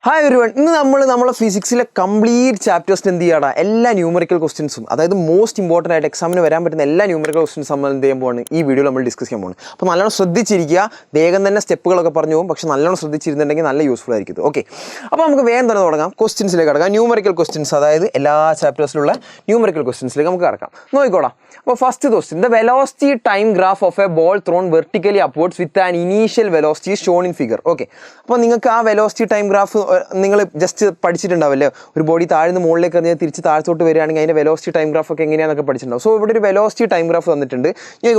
Hi everyone, ഇന്ന് നമ്മളെ ഫിസിക്സിലെ complete ചാപ്റ്റേഴ്സിന് എന്ത് ചെയ്യണം, എല്ലാ ന്യൂമറിക്കൽ ക്വസ്റ്റ്യൻസും, അതായത് മോസ്റ്റ് ഇമ്പോർട്ടൻ്റ് ആയിട്ട് എക്സാമിന് വരാൻ പറ്റുന്ന എല്ലാ ന്യൂമറിക്കൽ ക്വസ്റ്റ്യൻസ് നമ്മൾ എന്ത് ചെയ്യാൻ പോകുന്നത് ഈ വീഡിയോ നമ്മൾ ഡിസ്കസ് ചെയ്യാൻ പോകുന്നത്. അപ്പോൾ നല്ലോണം ശ്രദ്ധിച്ചിരിക്കുക. വേഗം തന്നെ സ്റ്റെപ്പുകളൊക്കെ പറഞ്ഞു പോകും, പക്ഷേ നല്ലോണം ശ്രദ്ധിച്ചിരുന്നുണ്ടെങ്കിൽ നല്ല യൂസ്ഫുൾ ആയിരിക്കും. ഓക്കെ, അപ്പോൾ നമുക്ക് വേഗം തന്നെ തുടങ്ങാം. ക്വസ്റ്റ്യൻസിലേക്ക് കിടക്കാം. ന്യൂമറിക്കൽ ക്വസ്റ്റ്യൻസ്, അതായത് എല്ലാ ചാപ്റ്റേഴ്സിലുള്ള ന്യൂമറിക്കൽ ക്വസ്റ്റ്യൻസിലേക്ക് നമുക്ക് കിടക്കാം. നോക്കിക്കോടാം. അപ്പോൾ first question, the velocity time graph of a ball thrown vertically upwards with an initial velocity shown in figure. Okay, അപ്പോൾ നിങ്ങൾക്ക് ആ വെലോസിറ്റി ടൈം ഗ്രാഫ് നിങ്ങൾ ജസ്റ്റ് പഠിച്ചിട്ടുണ്ടാവല്ലേ. ഒരു ബോഡി താഴ്ന്ന് മുകളിലേക്ക് എറിഞ്ഞാൽ തിരിച്ച് താഴത്തോട്ട് വരികയാണെങ്കിൽ അതിൻ്റെ വെലോസിറ്റി ടൈം ഗ്രാഫ് ഒക്കെ എങ്ങനെയാണെന്നൊക്കെ പഠിച്ചിട്ടുണ്ടാവും. സോ ഇവിടെ ഒരു വെലോസിറ്റി ടൈം ഗ്രാഫ് തന്നിട്ടുണ്ട്.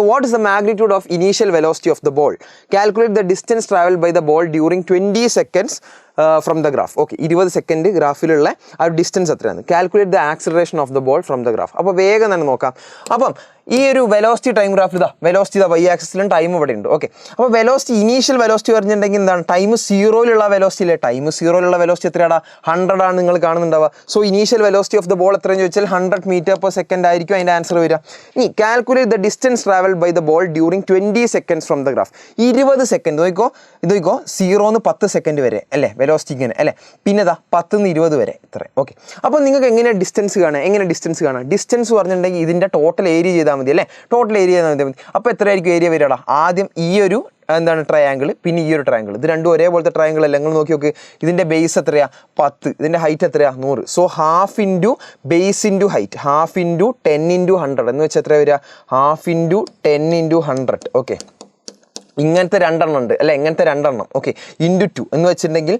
What is the magnitude of initial velocity of the ball? Calculate the distance travel by the ball during 20 seconds from the graph. Okay, 20 second ഗ്രാഫിലുള്ള ആ ഒരു distance എത്രയാണ്? Calculate the acceleration of the ball from the graph. അപ്പോൾ വേഗം തന്നെ നോക്കാം. അപ്പം ഈ ഒരു വെലോസിറ്റി ടൈം ഗ്രാഫിൽ വെലോസിറ്റി വൈ ആക്സിസിലും ടൈം ഇവിടെ ഉണ്ട്. ഓക്കെ, അപ്പോൾ വെലോസിറ്റി ഇനീഷ്യൽ വെലോസിറ്റി പറഞ്ഞിട്ടുണ്ടെങ്കിൽ എന്താണ്? ടൈം സീറോയിലുള്ള വെലോസിറ്റി അല്ലേ? ടൈം സീറോയിലുള്ള വെലോസിറ്റി എത്രയാണ്? 100 ആണ് നിങ്ങൾ കാണുന്നുണ്ടാവുക. So initial velocity of the ball എത്രയെന്ന് ചോദിച്ചാൽ 100 m/s ആയിരിക്കും അതിൻ്റെ ആൻസർ വരിക. ഇനി calculate the distance travel by the ball during 20 seconds from the graph. 20 second നോക്കിക്കോ. ഇത് നോക്കിക്കോ, 0 to 10 സെക്കൻഡ് വരെ അല്ലേ വെലോസിറ്റി ഇങ്ങനെ അല്ലേ. പിന്നെ 10 to 20 വരെ ഇത്ര. ഓക്കെ, അപ്പോൾ നിങ്ങൾക്ക് എങ്ങനെ ഡിസ്റ്റൻസ് കാണാം? ഡിസ്റ്റൻസ് പറഞ്ഞിട്ടുണ്ടെങ്കിൽ ഇതിൻ്റെ ടോട്ടൽ ഏരിയ ചെയ്താൽ മതി അല്ലേ. ടോട്ടൽ ഏരിയ ചെയ്താൽ മതി. അപ്പോൾ എത്രയായിരിക്കും ഏരിയ വരികടാ? ആദ്യം ഈ ഒരു എന്താണ് ട്രയാങ്കിൾ, പിന്നെ ഈ ഒരു ട്രയാങ്കിൾ, ഇത് രണ്ടും ഒരേപോലത്തെ ട്രയാങ്കിൾ അല്ല. നിങ്ങൾ നോക്കി ഇതിൻ്റെ ബേസ് എത്രയാ? 10. ഇതിൻ്റെ ഹൈറ്റ് എത്രയാ? 100. So half into base into height, half into 10 into 100 എന്ന് വെച്ചാൽ എത്ര വരിക? Half into 10 into 100. ഓക്കെ, ഇങ്ങനത്തെ രണ്ടെണ്ണം ഉണ്ട് അല്ലേ, ഇങ്ങനത്തെ രണ്ടെണ്ണം. ഓക്കെ, ഇൻറ്റു 2 എന്ന് വെച്ചിട്ടുണ്ടെങ്കിൽ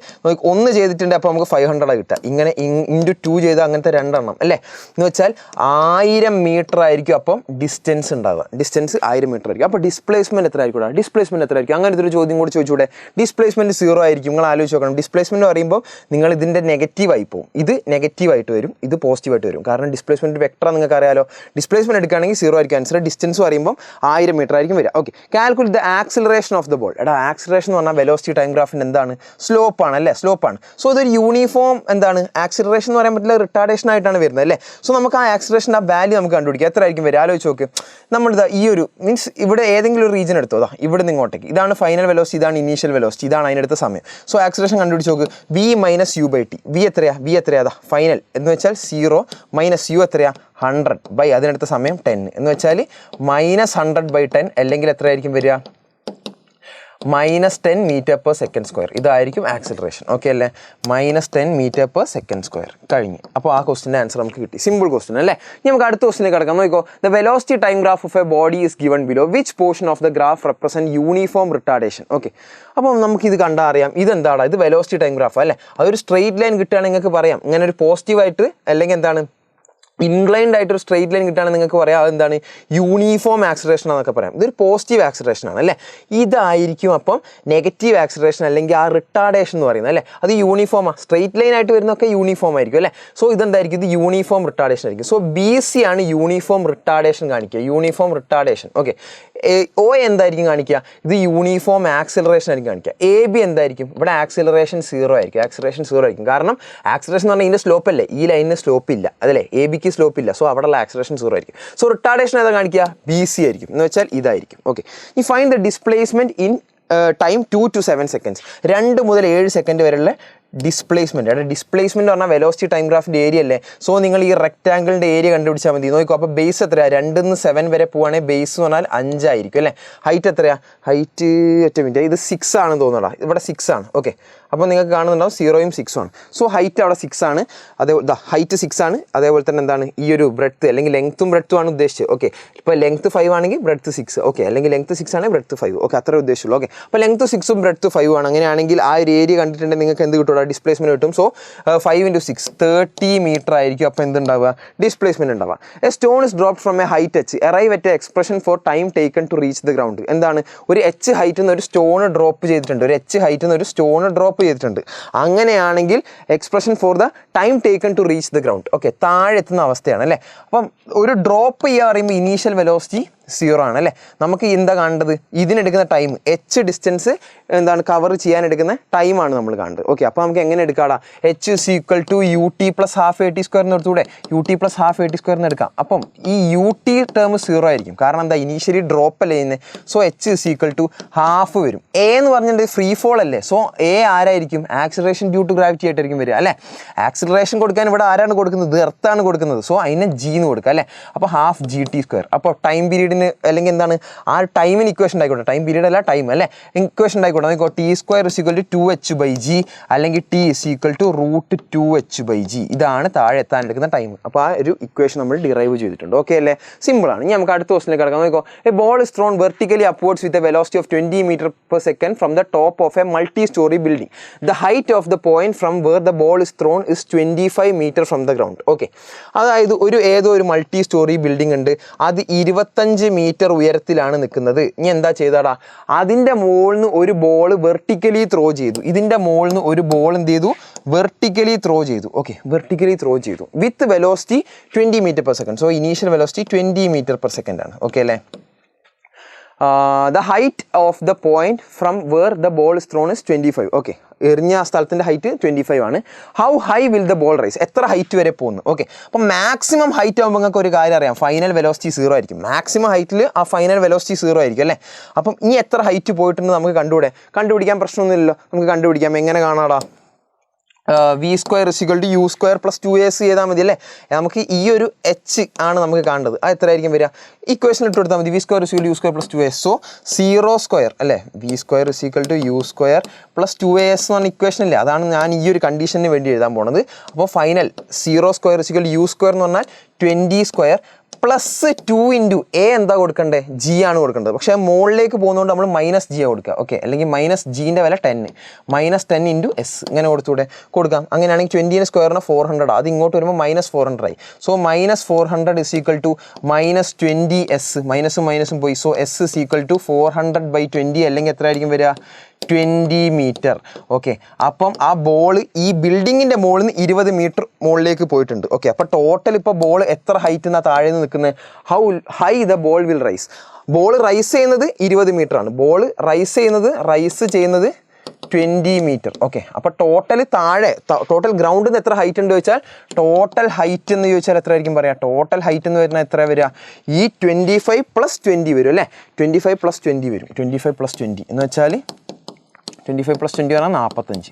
ഒന്ന് ചെയ്തിട്ടുണ്ട്, അപ്പോൾ നമുക്ക് 500 കിട്ടുക. ഇങ്ങനെ ഇൻറ്റു 2 ചെയ്താൽ അങ്ങനത്തെ രണ്ടെണ്ണം അല്ലേ. എന്ന് വെച്ചാൽ 1000 മീറ്റർ ആയിരിക്കും അപ്പം ഡിസ്റ്റൻസ് ഉണ്ടാവുക. ഡിസ്റ്റൻസ് 1000 മീറ്റർ ആയിരിക്കും. അപ്പോൾ ഡിസ്പ്ലേസ്മെൻറ്റ് എത്ര ആയിരിക്കും? ഡിസ്പ്ലേസ്മെൻറ്റ് എത്ര ആയിരിക്കും? അങ്ങനത്തെ ഒരു ചോദ്യം കൂടി ചോദിച്ചൂടെ? ഡിസ്പ്ലേസ്മെൻറ്റ് 0 ആയിരിക്കും. നിങ്ങൾ ആലോചിച്ച് നോക്കണം. ഡിസ്പ്ലേസ്മെൻറ്റ് പറയുമ്പോൾ നിങ്ങൾ ഇതിൻ്റെ നെഗറ്റീവായി പോകും. ഇത് നെഗറ്റീവായിട്ട് വരും, ഇത് പോസിറ്റീവായിട്ട് വരും. കാരണം ഡിസ്പ്ലേസ്മെൻറ്റ് വെക്ടർ നിങ്ങൾക്ക് അറിയാലോ. ഡിസ്പ്ലേസ്മെൻറ്റ് എടുക്കുകയാണെങ്കിൽ 0 ആയിരിക്കും ആൻസർ. ഡിസ്റ്റൻസ് പറയുമ്പോൾ 1000 മീറ്റർ ആയിരിക്കും വരിക. Okay, calculate the acceleration of the ball. Acceleration എന്ന് പറഞ്ഞാൽ വെലോസിറ്റി ടൈം ഗ്രാഫിൻ്റെ എന്താണ്? സ്ലോപ്പാണ് അല്ലേ, സ്ലോപ്പാണ്. സോ ഇതൊരു യൂണിഫോം എന്താണ്? ആക്സിലറേഷൻ എന്ന് പറയാൻ പറ്റില്ല, റിട്ടാർഡേഷൻ ആയിട്ടാണ് വരുന്നത് അല്ലേ. സോ നമുക്ക് ആ ആക്സിലറേഷൻ ആ വാല്യൂ നമുക്ക് കണ്ടുപിടിക്കാം. എത്ര ആയിരിക്കും വരിക? ആലോചിച്ച് നോക്ക്. നമ്മളിതാ ഈ ഒരു മീൻസ് ഇവിടെ ഏതെങ്കിലും ഒരു റീജിയൻ എടുത്തോ. ഇവിടെ നിന്ന് ഇങ്ങോട്ടേക്ക് ഇതാണ് ഫൈനൽ വെലോസിറ്റി, ഇതാണ് ഇനീഷ്യൽ വെലോസിറ്റി, ഇതാണ് അതിനടുത്ത സമയം. സോ ആക്സിലറേഷൻ കണ്ടുപിടിച്ച് നോക്ക്. v - u/t. v എത്രയാ? ഫൈനൽ എന്ന് വെച്ചാൽ 0 - u എത്രയാ? 100 ബൈ അതിനടുത്ത സമയം 10 എന്ന് വെച്ചാൽ -100/10 അല്ലെങ്കിൽ എത്രയായിരിക്കും വരിക? -10 m/s². ഇതായിരിക്കും ആക്സിലറേഷൻ. ഓക്കെ അല്ലേ? -10 m/s². കഴിഞ്ഞ്. അപ്പോൾ ആ ക്വസ്റ്റിൻ്റെ ആൻസർ നമുക്ക് കിട്ടി. സിമ്പിൾ ക്വസ്റ്റൻ അല്ലേ. ഇനി നമുക്ക് അടുത്ത ക്വസ്റ്റിലേക്ക് കിടക്കാം. നോക്കിക്കോ. The velocity time graph of A body is given below. Which portion of the graph represent uniform retardation? Okay, അപ്പോൾ നമുക്കിത് കണ്ടാൽ അറിയാം. ഇതെന്താണ്? ഇത് വെലോസിറ്റി ടൈം ഗ്രാഫ് അല്ലേ. അതൊരു സ്ട്രെയിറ്റ് ലൈൻ കിട്ടുകയാണെങ്കിൽ നിങ്ങൾക്ക് പറയാം ഇങ്ങനെ ഒരു പോസിറ്റീവായിട്ട് അല്ലെങ്കിൽ എന്താണ് ഇൻക്ലൈൻഡ് ആയിട്ടൊരു സ്ട്രെയിറ്റ് ലൈൻ കിട്ടുകയാണെങ്കിൽ നിങ്ങൾക്ക് പറയാം അതെന്താണ്? യൂണിഫോം ആക്സിലറേഷൻ എന്നൊക്കെ പറയാം. ഇതൊരു പോസിറ്റീവ് ആക്സിലറേഷൻ ആണ് അല്ലേ. ഇതായിരിക്കും അപ്പം നെഗറ്റീവ് ആക്സിലറേഷൻ അല്ലെങ്കിൽ ആ റിട്ടാർഡേഷൻ എന്ന് പറയുന്നത് അല്ലേ. അത് യൂണിഫോമാണ്. സ്ട്രെയിറ്റ് ലൈൻ ആയിട്ട് വരുന്നതൊക്കെ യൂണിഫോം ആയിരിക്കും അല്ലേ. സോ ഇതെന്തായിരിക്കും? ഇത് യൂണിഫോം റിട്ടാർഡേഷൻ ആയിരിക്കും. സോ BC ആണ് യൂണിഫോം റിട്ടാർഡേഷൻ കാണിക്കുക. Uniform retardation. ഓക്കെ, O എന്തായിരിക്കും കാണിക്കുക? ഇത് യൂണിഫോം ആക്സിലറേഷൻ ആയിരിക്കും കാണിക്കുക. AB എന്തായിരിക്കും? ഇവിടെ ആക്സിലറേഷൻ 0 ആയിരിക്കും. ആക്സിലറേഷൻ 0 ആയിരിക്കും. കാരണം ആക്സിലറേഷൻ എന്ന് പറഞ്ഞാൽ ഇതിൻ്റെ സ്ലോപ്പ് അല്ലേ. ഈ ലൈനിന് സ്ലോപ്പ് ഇല്ല അതല്ലേ. ABക്ക് സ്ലോപ്പ് ഇല്ല. സോ അവിടെയുള്ള ആക്സിലറേഷൻ 0 ആയിരിക്കും. സോ റിട്ടാർഡേഷൻ ഏതാ കാണിക്കുക? BC ആയിരിക്കും. എന്ന് വെച്ചാൽ ഇതായിരിക്കും. ഓക്കെ, ഈ find the displacement in time 2 to 7 seconds. 2 മുതൽ 7 സെക്കൻഡ് വരെയുള്ള ഡിസ്പ്ലേസ്മെൻറ്റ്. ഡിസ്പ്ലേസ്മെൻറ്റ് പറഞ്ഞാൽ വെലോസിറ്റി ടൈം ഗ്രാഫിൻ്റെ ഏരിയ അല്ലേ. സോ നിങ്ങൾ ഈ റെക്റ്റാങ്കിളിൻ്റെ ഏരിയ കണ്ടുപിടിച്ചാൽ മതി. നോക്കിക്കോ. അപ്പോൾ ബേസ് എത്രയാണ്? 2 to 7 വരെ പോവുകയാണെങ്കിൽ ബേസ് എന്ന് പറഞ്ഞാൽ 5 ആയിരിക്കും അല്ലേ. ഹൈറ്റ് എത്രയാണ്? ഹൈറ്റ് ഒറ്റ മിനിറ്റ്, ഇത് 6 ആണെന്ന് തോന്നുന്നടാ. ഇവിടെ 6 ആണ്. ഓക്കെ, അപ്പോൾ നിങ്ങൾക്ക് കാണുന്നുണ്ടാവും 0 6 ആണ്. സോ ഹൈറ്റ് അവിടെ 6 ആണ്. അതേപോലെ ഹൈറ്റ് 6 ആണ്. അതേപോലെ തന്നെ എന്താണ് ഈ ഒരു ബ്രെഡ്ത്ത് അല്ലെങ്കിൽ ലെങ്ത്തും ബ്രെഡ്ത്തും ആണ് ഉദ്ദേശിച്ചത്. ഓക്കെ, ഇപ്പോൾ ലെങ്ത്ത് 5 ആണെങ്കിൽ ബ്രെഡ്ത്ത് 6. ഓക്കെ, അല്ലെങ്കിൽ ലെങ്ത്ത് 6 ആണെങ്കിൽ ബ്രെഡ്ത്ത് 5. ഓക്കെ, അത്രേ ഉദ്ദേശിച്ചുള്ളൂ. ഓക്കെ, അപ്പോൾ ലെങ്ത്ത് 6 ഉം ബ്രെഡ്ത്ത് 5 ആണ്. അങ്ങനെയാണെങ്കിൽ ആ ഒരു ഏരിയ കണ്ടിട്ടുണ്ടെങ്കിൽ നിങ്ങൾക്ക് എന്ത് കിട്ടും? ഡിസ്പ്ലേസ്മെൻറ്റ് കിട്ടും. സോ 5 into 6 30 മീറ്റർ ആയിരിക്കും. അപ്പോൾ എന്തുണ്ടാവുക? ഡിസ്പ്ലേസ്മെൻറ്റ് ഉണ്ടാവുക. A stone is dropped from a height h. Arrive at a expression for time taken to reach the ground. എന്താണ്? ഒരു h ഹൈറ്റിൽ നിന്ന് ഒരു സ്റ്റോൺ ഡ്രോപ്പ് ചെയ്തിട്ടുണ്ട്. ഒരു h ഹൈറ്റിൽ നിന്ന് ഒരു സ്റ്റോൺ ഡ്രോപ്പ് ചെയ്തിട്ടുണ്ട്. അങ്ങനെയാണെങ്കിൽ expression for the time taken to reach the ground. Okay, താഴെ എത്തുന്ന അവസ്ഥയാണ് അല്ലേ. അപ്പം ഒരു ഡ്രോപ്പ് ചെയ്യുക പറയുമ്പോൾ ഇനീഷ്യൽ വെലോസിറ്റി സീറോ ആണ് അല്ലേ. നമുക്ക് എന്താ കാണേണ്ടത്, ഇതിനെടുക്കുന്ന ടൈം എച്ച് ഡിസ്റ്റൻസ് എന്താണ് കവർ ചെയ്യാൻ എടുക്കുന്ന ടൈമാണ് നമ്മൾ കാണേണ്ടത്. ഓക്കെ, അപ്പോൾ നമുക്ക് എങ്ങനെ എടുക്കാടാ, H is equal to U T plus half A T സ്ക്വയറിന് എടുത്തൂടെ, U T plus half A T സ്ക്വയറിന് എടുക്കാം. അപ്പം ഈ യു ടി ടേം സീറോ ആയിരിക്കും, കാരണം എന്താ ഇനീഷ്യലി ഡ്രോപ്പ് അല്ലേ ചെയ്യുന്നത്. So H is equal to half വരും. എ എന്ന് പറഞ്ഞിട്ടുണ്ടെങ്കിൽ ഫ്രീ ഫോൾ അല്ലേ, സോ എ ആരായിരിക്കും, ആക്സിലറേഷൻ ഡ്യൂ ടു ഗ്രാവിറ്റി ആയിട്ടായിരിക്കും വരിക അല്ലേ. ആക്സിലറേഷൻ കൊടുക്കാൻ ഇവിടെ ആരാണ് കൊടുക്കുന്നത്, എർത്താണ് കൊടുക്കുന്നത്. സോ അതിനെ ജി എന്ന് കൊടുക്കുക അല്ലേ. അപ്പോൾ ഹാഫ് ജി ടി സ്ക്വയർ. അപ്പോൾ ടൈം പീരീഡിന് അല്ലെങ്കിൽ എന്താണ് ആ ടൈമിന് ഇക്വേഷൻ ആയിക്കോട്ടെ, ടൈം പീരീഡ് അല്ല ടൈം അല്ലേ, ഇക്വേഷൻ ആയിക്കോട്ടെ. നോക്കോ, T square is equal to 2h/g അല്ലെങ്കിൽ T is equal to √2h/g. ഇതാണ് താഴെ എത്താൻ എടുക്കുന്ന ടൈം. അപ്പോൾ ആ ഒരു ഇക്വേഷൻ നമ്മൾ ഡിറൈവ് ചെയ്തിട്ടുണ്ട്. ഓക്കെ അല്ലേ, സിമ്പിൾ ആണ്. ഇനി നമുക്ക് അടുത്ത ക്വസ്റ്റിലേക്ക് കിടക്കാം. നോക്കോ, a ball is thrown vertically upwards with a velocity of 20 m/s from the top of a multi storey building. The height of the point from where the ball is thrown is 25 m from the ground. Okay, അതായത് ഏതോ ഒരു multi storey building ഉണ്ട്, അത് 25 metre ഉയരത്തിലാണ് നിൽക്കുന്നത്. ഇനി എന്താ ചെയ്താടാ, അതിൻ്റെ മുകളിൽ നിന്ന് ഒരു ബോൾ വെർട്ടിക്കലി ത്രോ ചെയ്തു. ഇതിൻ്റെ മുകളിൽ നിന്ന് ഒരു ബോൾ എന്ത് ചെയ്തു, വെർട്ടിക്കലി ത്രോ ചെയ്തു. ഓക്കെ, വെർട്ടിക്കലി ത്രോ ചെയ്തു വിത്ത് velocity 20 m/s. So initial velocity 20 m/s ആണ്. ഓക്കെ അല്ലേ. The height of the point from where the ball is thrown is 25. Okay, എറിഞ്ഞ ആ സ്ഥലത്തിൻ്റെ ഹൈറ്റ് 25 ആണ്. How high will the ball rise, എത്ര height വരെ പോകുന്നു. ഓക്കെ, അപ്പം മാക്സിമം ഹൈറ്റ് ആകുമ്പോൾ നിങ്ങൾക്ക് ഒരു കാര്യം അറിയാം, ഫൈനൽ വെലോസിറ്റി സീറോ ആയിരിക്കും. മാക്സിമം ഹൈറ്റിൽ ആ ഫൈനൽ വെലോസിറ്റി സീറോ ആയിരിക്കും അല്ലേ. അപ്പം ഇനി എത്ര ഹൈറ്റ് പോയിട്ടുണ്ട് നമുക്ക് കണ്ടുപിടിക്കാൻ പ്രശ്നമൊന്നുമില്ലല്ലോ. നമുക്ക് കണ്ടുപിടിക്കാം. എങ്ങനെ കാണാടാ, V square is equal to U square plus 2ac ചെയ്താൽ മതി അല്ലേ. നമുക്ക് ഈ ഒരു എച്ച് ആണ് നമുക്ക് കാണേണ്ടത്. അത് എത്ര ആയിരിക്കും വരിക, ഇക്വേഷൻ ഇട്ട് കൊടുത്താൽ മതി. V square is equal to U square plus 2as. So 0 square അല്ലേ, V square is equal to U square plus 2as എന്ന് പറഞ്ഞ ഇക്വേഷൻ ഇല്ലേ, അതാണ് ഞാൻ ഈ ഒരു കണ്ടീഷന് വേണ്ടി എഴുതാൻ പോണത്. അപ്പോൾ final 0 square is equal to U square എന്ന് പറഞ്ഞാൽ 20 സ്ക്വയർ പ്ലസ് 2 ഇൻറ്റു എ എന്താ കൊടുക്കണ്ടേ, ജി ആണ് കൊടുക്കേണ്ടത്. പക്ഷേ മുകളിലേക്ക് പോകുന്നതുകൊണ്ട് നമ്മൾ -g കൊടുക്കുക. ഓക്കെ, അല്ലെങ്കിൽ -gൻ്റെ വില 10 -10 ഇൻറ്റു എസ് ഇങ്ങനെ കൊടുക്കാം. അങ്ങനെയാണെങ്കിൽ 20 സ്ക്വയറിന് 400, അത് ഇങ്ങോട്ട് വരുമ്പോൾ -400 ആയി. So -400 is equal to -20s, മൈനസും പോയി. So S is equal to 400/20 അല്ലെങ്കിൽ എത്ര ആയിരിക്കും വരിക, 20 മീറ്റർ. ഓക്കെ, അപ്പം ആ ബോൾ ഈ ബിൽഡിങ്ങിൻ്റെ മുകളിൽ നിന്ന് 20 മീറ്റർ മുകളിലേക്ക് പോയിട്ടുണ്ട്. ഓക്കെ, അപ്പോൾ ടോട്ടൽ ഇപ്പോൾ ബോൾ എത്ര ഹൈറ്റ് എന്നാ താഴെ നിന്ന് നിൽക്കുന്നത്, how high the ball will rise. Ball rise ചെയ്യുന്നത് 20 മീറ്റർ ആണ്. ബോൾ റൈസ് ചെയ്യുന്നത് 20 മീറ്റർ. ഓക്കെ, അപ്പോൾ ടോട്ടൽ ഗ്രൗണ്ടിൽ നിന്ന് എത്ര ഹൈറ്റ് ഉണ്ട് ചോദിച്ചാൽ, ടോട്ടൽ ഹൈറ്റ് എന്ന് ചോദിച്ചാൽ എത്ര ആയിരിക്കും പറയാം, ടോട്ടൽ ഹൈറ്റ് എന്ന് വരുന്നത് എത്ര വരിക, ഈ 25 + 20 വരും അല്ലേ. 25 + 20 വരും. 25 + 20 എന്ന് വെച്ചാൽ 25 + 20 പറഞ്ഞാൽ 45.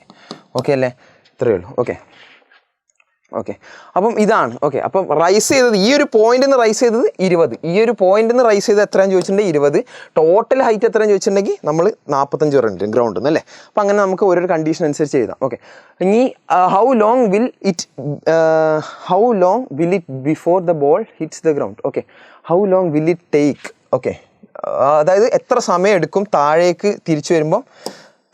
ഓക്കെ അല്ലേ, ഇത്രയേ ഉള്ളൂ. ഓക്കെ, അപ്പം ഇതാണ്. ഓക്കെ, അപ്പം റൈസ് ചെയ്തത് ഈ ഒരു പോയിന്റ് നിന്ന് റൈസ് ചെയ്തത് 20, ഈ ഒരു പോയിന്റ് നിന്ന് റൈസ് ചെയ്ത് എത്രയാണെന്ന് ചോദിച്ചിട്ടുണ്ടെങ്കിൽ 20. ടോട്ടൽ ഹൈറ്റ് എത്രയാണെന്ന് ചോദിച്ചിട്ടുണ്ടെങ്കിൽ നമ്മൾ 45 പറഞ്ഞിട്ടുണ്ട് ഗ്രൗണ്ടിൽ നിന്ന് അല്ലേ. അപ്പം അങ്ങനെ നമുക്ക് ഓരോ കണ്ടീഷൻ അനുസരിച്ച് എഴുതാം. ഓക്കെ, ഇനി how long will it before the ball hits the ground. Okay, how long will it take. Okay, അതായത് എത്ര സമയം എടുക്കും താഴേക്ക് തിരിച്ചു വരുമ്പം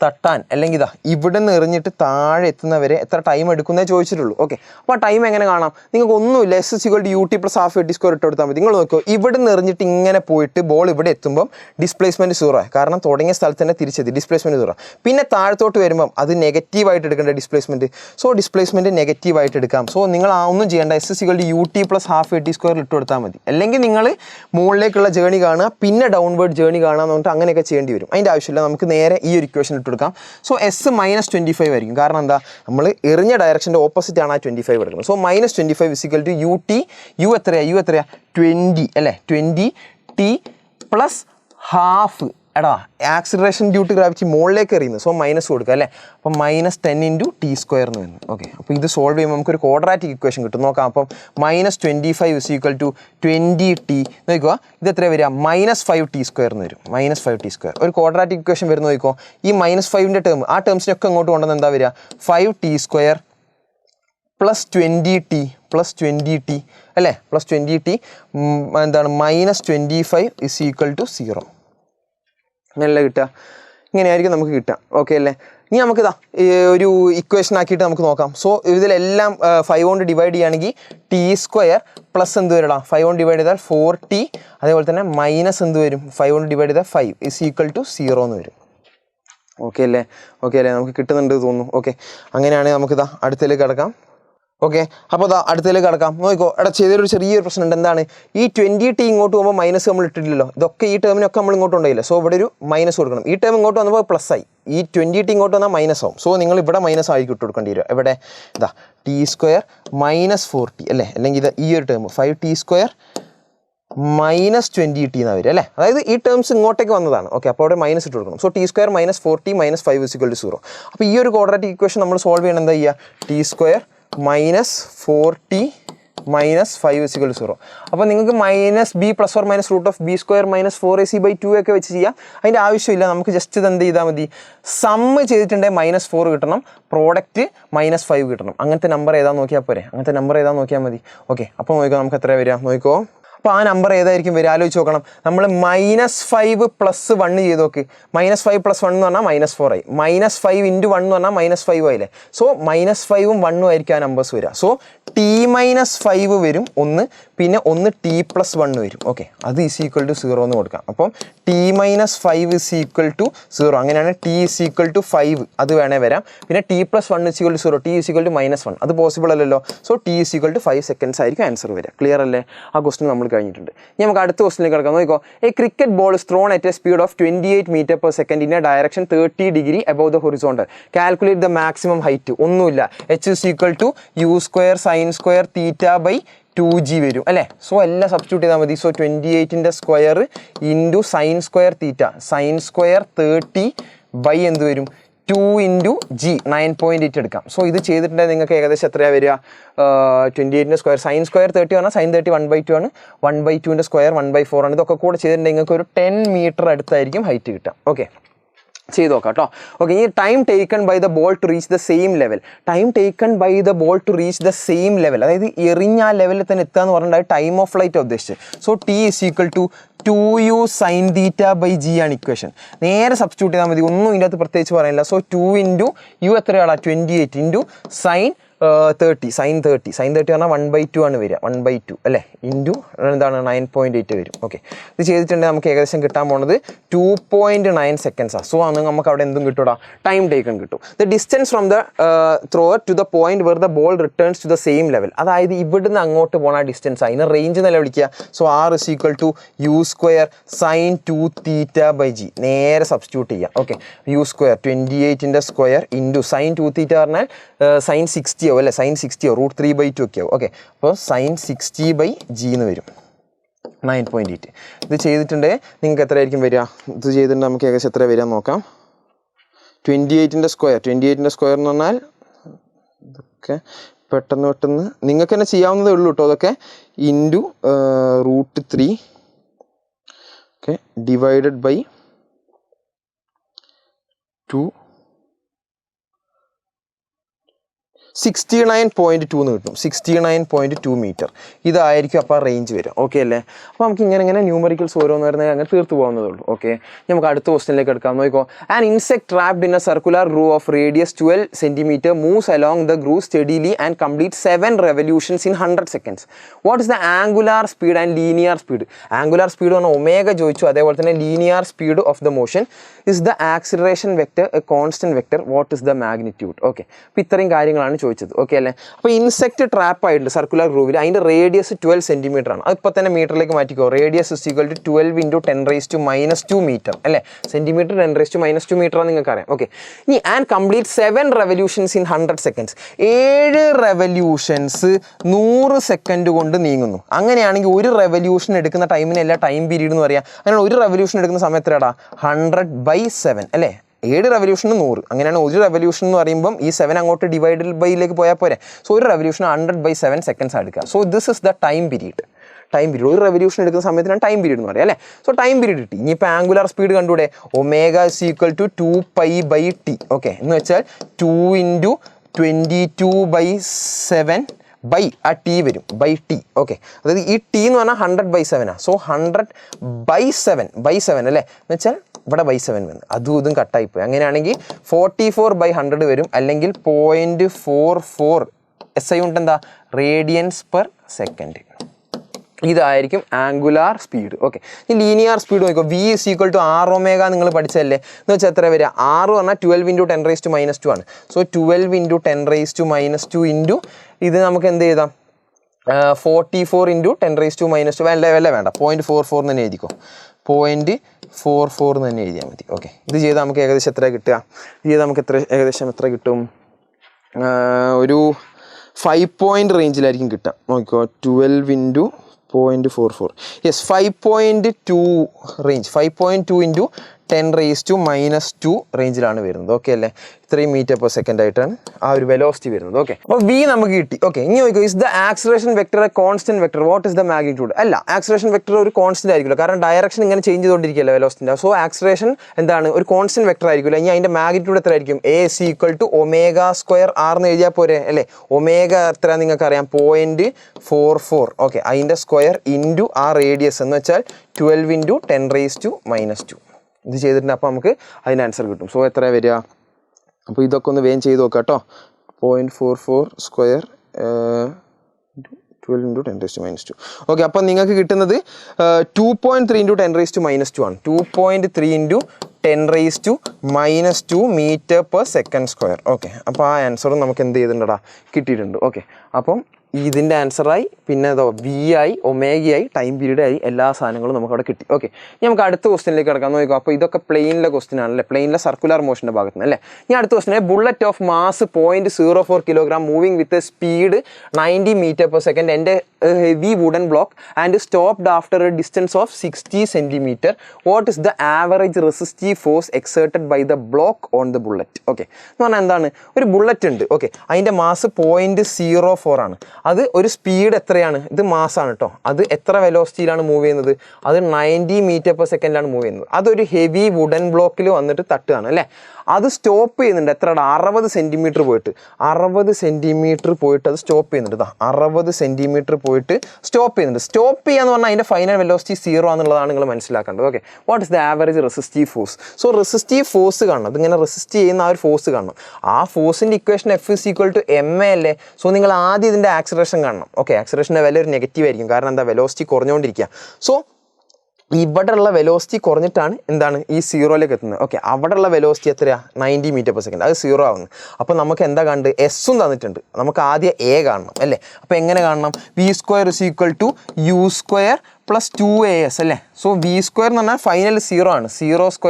തട്ടാൻ, അല്ലെങ്കിൽ ഇവിടെ നിന്ന് എറിഞ്ഞിട്ട് താഴെ എത്തുന്നവരെ എത്ര ടൈം എടുക്കുന്നേ ചോദിച്ചിട്ടുള്ളൂ. ഓക്കെ, അപ്പോൾ ആ ടൈം എങ്ങനെ കാണാം, നിങ്ങൾക്ക് ഒന്നുമില്ല, s = ut + ½ at² ഇട്ട് കൊടുത്താൽ മതി. നിങ്ങൾ നോക്കിയോ, ഇവിടെ നിന്ന് എറിഞ്ഞിട്ട് ഇങ്ങനെ പോയിട്ട് ബോൾ ഇവിടെ എത്തുമ്പം ഡിസ്പ്ലേസ്മെൻറ്റ് 0 ആയി, കാരണം തുടങ്ങിയ സ്ഥലത്ത് തന്നെ തിരിച്ചെത്തി, ഡിസ്പ്ലേസ്മെൻറ്റ് 0. പിന്നെ താഴത്തോട്ട് വരുമ്പം അത് നെഗറ്റീവായിട്ട് എടുക്കേണ്ട ഡിസ്പ്ലേസ്മെൻറ്റ്. സോ ഡിസ്പ്ലേസ്മെൻറ്റ് നെഗറ്റീവായിട്ട് എടുക്കാം. സോ നിങ്ങൾ ഒന്നും ചെയ്യേണ്ട, s = ut + ½ at² ഇട്ട് കൊടുത്താൽ മതി. അല്ലെങ്കിൽ നിങ്ങൾ മുകളിലേക്കുള്ള ജേണി കാണുക, പിന്നെ ഡൗൺവേർഡ് ജേണി കാണുക എന്ന് പറഞ്ഞിട്ട് അങ്ങനെയൊക്കെ ചെയ്യേണ്ടി വരും. അതിൻ്റെ ആവശ്യമില്ല, നമുക്ക് നേരെ ഈ ഒരു ഇക്വേഷൻ ഇട്ട് കൊടുക്കാം. സോ എസ് -25 ആയിരിക്കും, കാരണം എന്താ, നമ്മൾ എറിഞ്ഞ ഡയറക്ഷൻ്റെ ഓപ്പോസിറ്റ് ആണ് ആ 25 എടുക്കുന്നത്. സോ -25 = ut, യു എത്രയാ 20 അല്ലേ, 20t + ½. എടാ, ആക്സിലറേഷൻ ഡ്യൂ ടു ഗ്രാവിറ്റി മുകളിലേക്ക് എറിയുന്നത്, സോ മൈനസ് കൊടുക്കുക അല്ലേ. അപ്പം -10 × t² എന്ന് വരുന്നു. ഓക്കെ, അപ്പോൾ ഇത് സോൾവ് ചെയ്യുമ്പോൾ നമുക്കൊരു ക്വാഡ്രാറ്റിക് ഇക്വേഷൻ കിട്ടും. നോക്കാം. അപ്പം -25 = 20t. നോക്കുക, ഇത് എത്ര വരിക, -5t² എന്ന് വരും. -5t², ഒരു ക്വാഡ്രാറ്റിക് ഇക്വേഷൻ വരുന്ന നോക്കിക്കോ. ഈ -5ൻ്റെ ടേം, ആ ടേംസിനൊക്കെ ഇങ്ങോട്ട് കൊണ്ടുവന്ന് എന്താ വരിക, 5t² + 20t അല്ലേ, +20t എന്താണ് -25 = 0. നല്ല കിട്ടുക, ഇങ്ങനെയായിരിക്കും നമുക്ക് കിട്ടുക. ഓക്കെ അല്ലേ. ഇനി നമുക്കിതാ ഒരു ഇക്വേഷൻ ആക്കിയിട്ട് നമുക്ക് നോക്കാം. സോ ഇതിലെല്ലാം 5 കൊണ്ട് ഡിവൈഡ് ചെയ്യുകയാണെങ്കിൽ t² പ്ലസ് എന്ത് വരടാ, 5 കൊണ്ട് ഡിവൈഡ് ചെയ്താൽ 4t, അതേപോലെ തന്നെ മൈനസ് എന്ത് വരും, 5 കൊണ്ട് ഡിവൈഡ് ചെയ്താൽ 5 = 0 എന്ന് വരും. ഓക്കെ അല്ലേ, നമുക്ക് കിട്ടുന്നുണ്ട് തോന്നുന്നു. ഓക്കെ, അങ്ങനെയാണെങ്കിൽ നമുക്കിതാ അടുത്തതിലേക്ക് കിടക്കാം. ഓക്കെ, അപ്പോൾ അതാ അടുത്തതിലേക്ക് കിടക്കാം. നോക്കിക്കോ, ഇവിടെ ചെയ്തൊരു ചെറിയൊരു പ്രശ്നമുണ്ട്. എന്താണ് ഈ 20t ഇങ്ങോട്ട് പോകുമ്പോൾ മൈനസ് നമ്മൾ ഇട്ടിട്ടില്ലല്ലോ. ഇതൊക്കെ ഈ ടേമിനൊക്കെ നമ്മൾ ഇങ്ങോട്ട് കൊണ്ടുപോയില്ല. സോ ഇവിടെ ഒരു മൈനസ് കൊടുക്കണം. ഈ ടേം ഇങ്ങോട്ട് വന്നപ്പോൾ പ്ലസ് ആയി, ഈ 20t ഇങ്ങോട്ട് വന്നാൽ മൈനസ് ആവും. സോ നിങ്ങൾ ഇവിടെ മൈനസ് ആയിരിക്കും ഇട്ട് കൊടുക്കേണ്ടി വരും. ഇവിടെ ഇതാ t² മൈനസ് 4t അല്ലേ, അല്ലെങ്കിൽ ഇത് ഈ ഒരു ടേം 5t² മൈനസ് 20t എന്നാണ് വരിക അല്ലേ. അതായത് ഈ ടേംസ് ഇങ്ങോട്ടേക്ക് വന്നതാണ്. ഓക്കെ, അപ്പോൾ അവിടെ മൈനസ് ഇട്ട് കൊടുക്കണം. So t² minus 4t minus 5 = 0. അപ്പോൾ ഈ ഒരു ക്വാഡ്രാറ്റിക് ഇക്വേഷൻ നമ്മൾ സോൾവ് ചെയ്യണം. എന്താ ചെയ്യുക, t² മൈനസ് 4t മൈനസ് 5 = 0. അപ്പോൾ നിങ്ങൾക്ക് minus b plus or minus √(b² minus 4ac/2) ഒക്കെ വെച്ച് ചെയ്യാം. അതിൻ്റെ ആവശ്യമില്ല. നമുക്ക് ജസ്റ്റ് ഇത് എന്ത് ചെയ്താൽ മതി, സമ്മ് ചെയ്തിട്ടുണ്ടെങ്കിൽ -4 കിട്ടണം, പ്രോഡക്റ്റ് -5 കിട്ടണം. അങ്ങനത്തെ നമ്പർ ഏതാ നോക്കിയാൽ പോരെ, അങ്ങനത്തെ നമ്പർ ഏതാ നോക്കിയാൽ മതി. ഓക്കെ, അപ്പോൾ നോക്കിക്കോ നമുക്ക് എത്ര വരിക നോക്കിക്കോ. അപ്പോൾ ആ നമ്പർ ഏതായിരിക്കും വരിക ആലോചിച്ച് നോക്കണം. നമ്മൾ -5 + 1 ചെയ്ത് നോക്ക്. -5 + 1 എന്ന് പറഞ്ഞാൽ -4 ആയി. -5 × 1 എന്ന് പറഞ്ഞാൽ -5 ആയില്ലേ. സോ -5ഉം 1ഉം ആയിരിക്കും ആ നമ്പേഴ്സ് വരിക. സോ t-5 വരും ഒന്ന്, പിന്നെ ഒന്ന് t+1 വരും. ഓക്കെ, അത് = 0 എന്ന് കൊടുക്കാം. അപ്പം t-5 = 0. അങ്ങനെയാണ് t = 5 അത് വേണേ വരാം. പിന്നെ t+1 = 0, t = -1 അത് പോസിബിൾ അല്ലല്ലോ. സോ t = 5 സെക്കൻഡ്സ് ആയിരിക്കും ആൻസർ വരിക. ക്ലിയർ അല്ലേ? ആ ക്വസ്റ്റൻ നമ്മൾ കഴിഞ്ഞിട്ടുണ്ട്. ഇനി നമുക്ക് അടുത്ത ക്വസ്റ്റിലേക്ക് കിടക്കാം. നോക്കിക്കോ, a cricket ball is thrown at a speed of 28 m/s in a direction 30 degree above the horizontal. Calculate the maximum height. ഒന്നുമില്ല, h = u² sin² θ/2g വരും അല്ലേ. സോ എല്ലാം സബ്സ്റ്റിറ്റ്യൂട്ട് ചെയ്താൽ മതി. So 28ന്റെ square into sin² θ, sin² 30 എന്ത് വരും, 2 × g 9.8 എടുക്കാം. So ഇത് ചെയ്തിട്ടുണ്ടെങ്കിൽ നിങ്ങൾക്ക് ഏകദേശം എത്രയാണ് വരിക, 28ന്റെ സ്ക്വയർ sin² 30 പറഞ്ഞാൽ sin 30 1/2 ആണ്, 1/2ന്റെ സ്ക്വയർ 1/4 ആണ്. ഇതൊക്കെ കൂടെ ചെയ്തിട്ടുണ്ടെങ്കിൽ നിങ്ങൾക്ക് ഒരു 10 മീറ്റർ അടുത്തായിരിക്കും ഹൈറ്റ് കിട്ടുക. ഓക്കെ, ചെയ്ത് നോക്കാം കേട്ടോ. ഓക്കെ, ഈ time taken by the ball to reach the same level. Time taken by the ball to reach the same level, അതായത് എറിഞ്ഞ ആ ലെവലിൽ തന്നെ എത്തുക എന്ന് പറഞ്ഞാൽ ടൈം ഓഫ് ഫ്ലൈറ്റ് ഉദ്ദേശിച്ചത്. So t = 2u sin θ/g ആണ് ഇക്വേഷൻ. നേരെ സബ്സ്റ്റിറ്റ്യൂട്ട് ചെയ്താൽ മതി, ഒന്നും ഇതിനകത്ത് പ്രത്യേകിച്ച് പറയാനില്ല. സോ 2 × u എത്രയാണ്, 28 × sin 30 sin 30 പറഞ്ഞാൽ 1/2 ആണ് വരിക, 1/2 അല്ലേ, ഇൻറ്റു എന്താണ് 9.8 വരും. ഓക്കെ, ഇത് ചെയ്തിട്ടുണ്ടെങ്കിൽ നമുക്ക് ഏകദേശം കിട്ടാൻ പോകുന്നത് 2.9 സെക്കൻഡ്സാണ്. സോ അന്ന് നമുക്ക് അവിടെ എന്തും കിട്ടൂടാ, ടൈം ടേക്കൺ കിട്ടും. The distance from the thrower to the point where the ball returns to the same level. അതായത് ഇവിടുന്ന് അങ്ങോട്ട് പോകുന്ന ഡിസ്റ്റൻസ് അതിന് റേഞ്ച് എന്നല്ല വിളിക്കുക. So r = u² sin 2θ/g നേരെ സബ്സ്റ്റിറ്റ്യൂട്ട് ചെയ്യാം. ഓക്കെ, u², 28ന്റെ സ്ക്വയർ ഇൻറ്റു sin 2θ പറഞ്ഞാൽ sin 60 അല്ലേ, sin 60 √3/2 ഒക്കെ ആവും. ഓക്കെ, അപ്പോൾ sin 60/g എന്ന് വരും, 9.8. ഇത് ചെയ്തിട്ടുണ്ടെങ്കിൽ നിങ്ങൾക്ക് എത്രയായിരിക്കും വരിക, ഇത് ചെയ്തിട്ടുണ്ടെങ്കിൽ നമുക്ക് ഏകദേശം എത്ര വരിക നോക്കാം. 28ന്റെ സ്ക്വയർ എന്ന് പറഞ്ഞാൽ ഇതൊക്കെ പെട്ടെന്ന് നിങ്ങൾക്ക് തന്നെ ചെയ്യാവുന്നതേ ഉള്ളൂ കേട്ടോ. അതൊക്കെ ഇൻറ്റു √3 ഓക്കെ ഡിവൈഡഡ് ബൈ 2 69.2 എന്ന് കിട്ടും. 69.2 മീറ്റർ ഇതായിരിക്കും അപ്പോൾ റേഞ്ച് വരും. ഓക്കെ അല്ലേ? അപ്പോൾ നമുക്ക് ഇങ്ങനെ ന്യൂമറിക്കൽസ് ഓരോന്ന് വരുന്നത് അങ്ങനെ തീർത്ത് പോകുന്നതേ ഉള്ളൂ. ഓക്കെ, നമുക്ക് അടുത്ത ക്വസ്റ്റനിലേക്ക് എടുക്കാം. നോക്കിക്കോ, an insect trapped in a circular groove of radius 12 cm moves along the groove steadily and complete 7 revolutions in 100 seconds. What is the angular speed and linear speed? Angular speed പറഞ്ഞാൽ omega ചോദിച്ചു. അതേപോലെ തന്നെ linear speed of the motion is the acceleration vector a constant vector. What is the magnitude? Okay, അപ്പോൾ ഇത്രയും കാര്യങ്ങളാണ് ചോദിച്ചത്. Okay അല്ലേ? അപ്പോൾ ഇൻസെക്ട് ട്രാപ്പ് ആയിട്ടുണ്ട് സർക്കുലർ ഗ്രൂവിൽ. അതിൻ്റെ റേഡിയസ് 12 cm ആണ്. അത് ഇപ്പോൾ തന്നെ മീറ്ററിലേക്ക് മാറ്റിക്കോ. റേഡിയസ് = 12 × 10⁻² മീറ്റർ അല്ലേ. സെൻറ്റിമീറ്റർ 10⁻² മീറ്റർ ആണ് നിങ്ങൾക്ക് അറിയാം. ഓക്കെ, ഇനി and complete 7 revolutions in 100 seconds. 7 revolutions 100 second കൊണ്ട് നീങ്ങുന്നു. അങ്ങനെയാണെങ്കിൽ ഒരു റെവല്യൂഷൻ എടുക്കുന്ന ടൈമിനല്ല ടൈം പീരീഡ് എന്ന് പറയാം. അങ്ങനെ ഒരു റെവല്യൂഷൻ എടുക്കുന്ന സമയത്ത് എടാ 100/7 അല്ലേ. 7 റെവല്യൂഷന് 100. അങ്ങനെയാണ് ഒരു റെവല്യൂഷൻ എന്ന് പറയുമ്പം ഈ 7 അങ്ങോട്ട് ഡിവൈഡഡ് ബൈയിലേക്ക് പോയാൽ പോരെ. സോ ഒരു റെവല്യൂഷൻ 100/7 സെക്കൻഡ്സ് എടുക്കുക. So this is the time period. ഒരു റെവല്യൂഷൻ എടുക്കുന്ന സമയത്തിനാണ് ടൈം പീരീഡ് എന്ന് പറയാം അല്ലേ. സോ ടൈം പീരീഡ് കിട്ടി. ഇനിയിപ്പോൾ ആംഗുലാർ സ്പീഡ് കണ്ടുകൂടെ, ഒമേഗ = 2π/t. ഓക്കെ, എന്ന് വെച്ചാൽ 2 × 22/7 ആ ടി വരും /t. ഓക്കെ, അതായത് ഈ ടി എന്ന് പറഞ്ഞാൽ 100/7 ആണ്. സോ 100/7 അല്ലേ, എന്ന് വെച്ചാൽ ഇവിടെ /7 വന്നു, അതും ഇതും കട്ടായിപ്പോയി. അങ്ങനെയാണെങ്കിൽ 44/100 വരും, അല്ലെങ്കിൽ 0.44 SI കൊണ്ട് എന്താ റേഡിയൻസ് പെർ സെക്കൻഡ്. ഇതായിരിക്കും ആംഗുലാർ സ്പീഡ്. ഓക്കെ, ഈ ലീനിയർ സ്പീഡ് നോക്കിക്കോ. v = r⍵ നിങ്ങൾ പഠിച്ചതല്ലേ. എന്ന് വെച്ചാൽ എത്ര വരിക, r പറഞ്ഞാൽ 12 × 10⁻² ആണ്. സോ 12 × 10⁻² ഇൻറ്റു ഇത് നമുക്ക് എന്ത് ചെയ്താം 44 ഇൻറ്റു 10⁻²- വേണ്ട 0.44 എന്ന് തന്നെ എഴുതിക്കോ 0.44 എന്ന് തന്നെ എഴുതിയാൽ മതി. ഓക്കെ, ഇത് ചെയ്താൽ നമുക്ക് ഏകദേശം എത്ര കിട്ടുക? ഇത് ചെയ്താൽ നമുക്ക് ഏകദേശം എത്ര കിട്ടും? ഒരു 5 പോയിൻ്റ് റേഞ്ചിലായിരിക്കും കിട്ടുക. നോക്കിക്കോ 12 ഇൻറ്റു 0.44. യെസ്, 5.2 റേഞ്ച്, 5.2 ഇൻറ്റു 10⁻² റേഞ്ചിലാണ് വരുന്നത്. ഓക്കെ അല്ലേ? 3 മീറ്റർ/സെക്കൻഡ് ആയിട്ടാണ് ആ ഒരു വെലോസിറ്റി വരുന്നത്. ഓക്കെ, അപ്പോൾ വി നമുക്ക് കിട്ടി. ഓക്കെ, ഇനി നോക്കിക്കോ, is the acceleration vector a constant vector? What is the magnitude? അല്ല, ആക്സിലറേഷൻ വെക്ടർ ഒരു കോൺസ്റ്റന്റ് ആയിരിക്കില്ല, കാരണം ഡയറക്ഷൻ ഇങ്ങനെ ചേഞ്ച് ചെയ്തുകൊണ്ടിരിക്കുകയല്ലേ വെലോസിറ്റിൻ്റെ. സോ ആക്സിലറേഷൻ എന്താണ്? ഒരു കോൺസ്റ്റന്റ് വെക്ടർ ആയിരിക്കില്ല. ഇനി അതിൻ്റെ മാഗ്നിറ്റ്യൂഡ് എത്ര ആയിരിക്കും? A=ω² എന്ന് എഴുതിയാൽ പോരെ അല്ലേ? ഒമേഗ എത്ര നിങ്ങൾക്ക് അറിയാം? 0.44. ഓക്കെ, അതിൻ്റെ സ്ക്വയർ ഇൻറ്റു ആ റേഡിയസ് എന്ന് വെച്ചാൽ 12 ഇൻറ്റു 10⁻². ഇത് ചെയ്തിട്ടുണ്ട്. അപ്പോൾ നമുക്ക് അതിൻ്റെ ആൻസർ കിട്ടും. സോ എത്ര വരിക? അപ്പോൾ ഇതൊക്കെ ഒന്ന് വേഗം ചെയ്ത് നോക്കാം കേട്ടോ. 0.44 സ്ക്വയർ 12 ഇൻറ്റു 10⁻². ഓക്കെ, അപ്പോൾ നിങ്ങൾക്ക് കിട്ടുന്നത് 2.3 ഇൻറ്റു 10⁻² ആണ്. 2.3 ഇൻറ്റു 10⁻² മീറ്റർ/സെക്കൻഡ്². ഓക്കെ, അപ്പോൾ ആ ആൻസറും നമുക്ക് എന്ത് ചെയ്തിട്ടുണ്ടടാ? കിട്ടിയിട്ടുണ്ട്. ഓക്കെ, അപ്പം ഇതിൻ്റെ ആൻസറായി, പിന്നെ അതോ വി ആയി, ഒമേഗയായി, ടൈം പീരീഡ് ആയി, എല്ലാ സാധനങ്ങളും നമുക്ക് അവിടെ കിട്ടി. ഓക്കെ, ഇനി നമുക്ക് അടുത്ത ക്വസ്റ്റിനിലേക്ക് കിടക്കാം. നോക്കാം. അപ്പോൾ ഇതൊക്കെ പ്ലെയിനിലെ ക്വസ്റ്റ്യൻ ആണല്ലേ, പ്ലെയിനിലെ സർക്കുലർ മോഷൻ്റെ ഭാഗത്ത് നിന്ന് അല്ലേ. ഇനി അടുത്ത ക്വസ്റ്റിനെ bullet of mass 0.04 kilogram moving with speed 90 metre per second എൻ്റെ heavy wooden block and stopped after a distance of 60 centimeter. What is the average resistive force exerted by the block on the bullet? Okay, എന്ന് പറഞ്ഞാൽ എന്താണ്? ഒരു bullet ഉണ്ട്. Okay, അതിൻ്റെ mass 0.04 ആണ്. അത് ഒരു സ്പീഡ് എത്രയാണ്? ഇത് മാസാണ് കേട്ടോ. അത് എത്ര വെലോസിറ്റിയിലാണ് മൂവ് ചെയ്യുന്നത്? അത് 90 മീറ്റർ/സെക്കൻഡിലാണ് മൂവ് ചെയ്യുന്നത്. അതൊരു ഹെവി വുഡൻ ബ്ലോക്കിൽ വന്നിട്ട് തട്ടുകയാണ് അല്ലേ. അത് സ്റ്റോപ്പ് ചെയ്യുന്നുണ്ട്. എത്രയാണ്? 60 സെൻറ്റിമീറ്റർ പോയിട്ട് 60 സെൻറ്റിമീറ്റർ പോയിട്ട് അത് സ്റ്റോപ്പ് ചെയ്യുന്നുണ്ട്. 60 സെൻറ്റിമീറ്റർ പോയിട്ട് സ്റ്റോപ്പ് ചെയ്യുന്നുണ്ട്. സ്റ്റോപ്പ് ചെയ്യാന്ന് പറഞ്ഞാൽ അതിൻ്റെ ഫൈനൽ വെലോസിറ്റി 0 എന്നുള്ളതാണ് നിങ്ങൾ മനസ്സിലാക്കേണ്ടത്. Okay, what is the average resistive force? So resistive force കാണണം. അതിങ്ങനെ റെസിസ്റ്റ് ചെയ്യുന്ന ആ ഒരു ഫോഴ്സ് കാണണം. ആ ഫോഴ്സിൻ്റെ ഇക്വേഷൻ F=ma അല്ലേ. സോ നിങ്ങൾ ആദ്യം ഇതിൻ്റെ ആക്സിലറേഷൻ കാണണം. ഓക്കെ, ആക്സിലറേഷൻ്റെ വില ഒരു നെഗറ്റീവ് ആയിരിക്കും, കാരണം എന്താ? വെലോസിറ്റി കുറഞ്ഞുകൊണ്ടിരിക്കുക. സോ ഇവിടെയുള്ള വെലോസിറ്റി കുറഞ്ഞിട്ടാണ് എന്താണ് ഈ 0ലേക്ക് എത്തുന്നത്. ഓക്കെ, അവിടെയുള്ള വെലോസിറ്റി എത്രയാണ്? 90 മീറ്റർ/സെക്കൻഡ്. അത് 0 ആവുന്നു. അപ്പോൾ നമുക്ക് എന്താ കണ്ട്? എസ്സും തന്നിട്ടുണ്ട്. നമുക്ക് ആദ്യം എ കാണണം അല്ലേ. അപ്പോൾ എങ്ങനെ കാണണം? v² = u² + 2as അല്ലേ. സോ v² എന്ന് പറഞ്ഞാൽ ഫൈനൽ 0 ആണ്. 0² =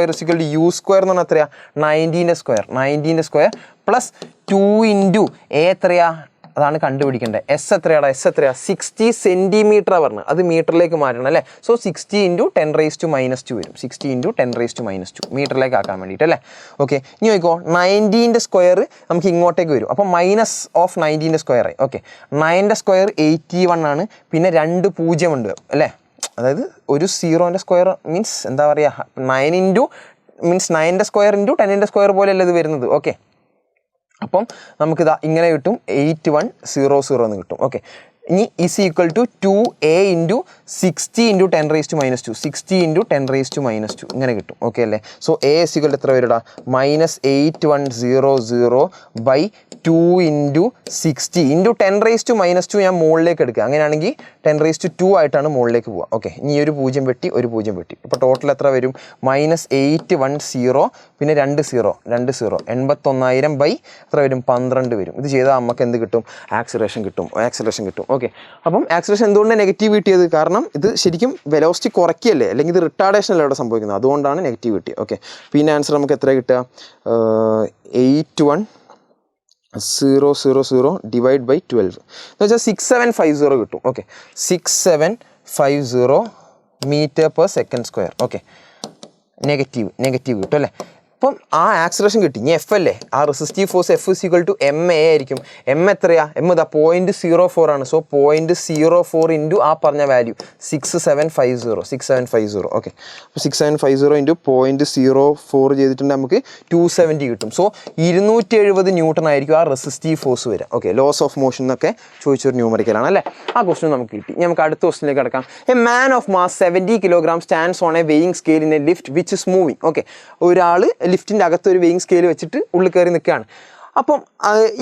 u² എന്ന് പറഞ്ഞാൽ എത്രയാണ്? 90ൻ്റെ സ്ക്വയർ പ്ലസ് 2 ഇൻറ്റു എ എത്രയാ? അതാണ് കണ്ടുപിടിക്കേണ്ടത്. എസ് എത്രയാടാ? എസ് എത്രയാ? 60 സെൻറ്റിമീറ്റർ പറഞ്ഞത്. അത് മീറ്ററിലേക്ക് മാറ്റണം അല്ലേ. സോ 60 ഇൻറ്റു 10⁻² വരും. 60 ഇൻറ്റു 10⁻² മീറ്ററിലേക്ക് ആക്കാൻ വേണ്ടിയിട്ട് അല്ലേ. ഓക്കെ, ഇനി നോക്കിക്കോ, 90ൻ്റെ സ്ക്വയർ നമുക്ക് ഇങ്ങോട്ടേക്ക് വരും. അപ്പോൾ മൈനസ് ഓഫ് 90ൻ്റെ സ്ക്വയർ ആയി. ഓക്കെ, 9ൻ്റെ സ്ക്വയർ 81 ആണ്. പിന്നെ 2 0 ഉണ്ട് അല്ലേ. അതായത് ഒരു 0ൻ്റെ സ്ക്വയർ മീൻസ് എന്താ പറയുക, 9 ഇൻറ്റു മീൻസ് 9ൻ്റെ സ്ക്വയർ ഇൻറ്റു 10ൻ്റെ സ്ക്വയർ പോലെയല്ല ഇത് വരുന്നത്. ഓക്കെ, അപ്പം നമുക്കിതാ ഇങ്ങനെ കിട്ടും 8100 എന്ന് കിട്ടും. ഓക്കെ, ഇനി = 2a ഇൻറ്റു 60 ഇൻറ്റു 10⁻². 60 ഇൻറ്റു 10⁻² ഇങ്ങനെ കിട്ടും. ഓക്കെ അല്ലേ. സോ a = എത്ര വരും? -8100/2 ഇൻറ്റു 60 ഇൻറ്റു 10⁻² ഞാൻ മുകളിലേക്ക് എടുക്കുക. അങ്ങനെയാണെങ്കിൽ 10⁻² ആയിട്ടാണ് മുകളിലേക്ക് പോവുക. ഓക്കെ, ഇനി ഒരു 0 വെട്ടി ഒരു 0 വെട്ടി. ഇപ്പോൾ ടോട്ടൽ എത്ര വരും? -810 പിന്നെ 2 0 81,000 എത്ര വരും? 12 വരും. ഇത് ചെയ്താൽ നമുക്ക് എന്ത് കിട്ടും? ആക്സിലറേഷൻ കിട്ടും. ഓക്കെ, അപ്പം ആക്സിലറേഷൻ എന്തുകൊണ്ടാണ് നെഗറ്റീവ് കിട്ടിയത്? കാരണം ഇത് ശരിക്കും വെലോസിറ്റി കുറയ്ക്കുകയല്ലേ, അല്ലെങ്കിൽ ഇത് റിട്ടാർഡേഷൻ അല്ല ഇവിടെ സംഭവിക്കുന്നത്. അതുകൊണ്ടാണ് നെഗറ്റീവ് കിട്ടിയത്. ഓക്കെ, പിന്നെ ആൻസർ നമുക്ക് എത്ര കിട്ടുക? 81,000 / 12 എന്ന് വെച്ചാൽ 6750 കിട്ടും. ഓക്കെ, 6750 മീറ്റർ/സെക്കൻഡ്². ഓക്കെ, നെഗറ്റീവ് കിട്ടും അല്ലേ. അപ്പം ആ ആക്സിലറേഷൻ കിട്ടി. ഇനി എഫ് അല്ലേ, ആ റെസിസ്റ്റീവ് ഫോഴ്സ് F=ma ആയിരിക്കും. എം എത്രയാ? എം ഇതാ 0.04 ആണ്. സോ 0.04 ഇൻറ്റു ആ പറഞ്ഞ വാല്യൂ 6750. ഓക്കെ, അപ്പോൾ 6750 ഇൻറ്റു 0.04 ചെയ്തിട്ടുണ്ടെങ്കിൽ നമുക്ക് 270 കിട്ടും. സോ 270 ന്യൂട്ടൺ ആയിരിക്കും ആ റെസിസ്റ്റീവ് ഫോഴ്സ് വരിക. ഓക്കെ, ലോസ് ഓഫ് മോഷൻ എന്നൊക്കെ ചോദിച്ചൊരു ന്യൂമറിക്കലാണ് അല്ലേ. ആ ക്വസ്റ്റൻ നമുക്ക് കിട്ടി. ഇനി നമുക്ക് അടുത്ത ക്വസ്റ്റിലേക്ക് കിടക്കാം. A man of mass 70 kilogram stands on A weighing scale in A lift which is moving. Okay, ഒരാൾ ലിഫ്റ്റിൻ്റെ അകത്ത് ഒരു വെയിങ് സ്കെയിൽ വെച്ചിട്ട് ഉള്ളിൽ കയറി നിൽക്കുകയാണ്. അപ്പം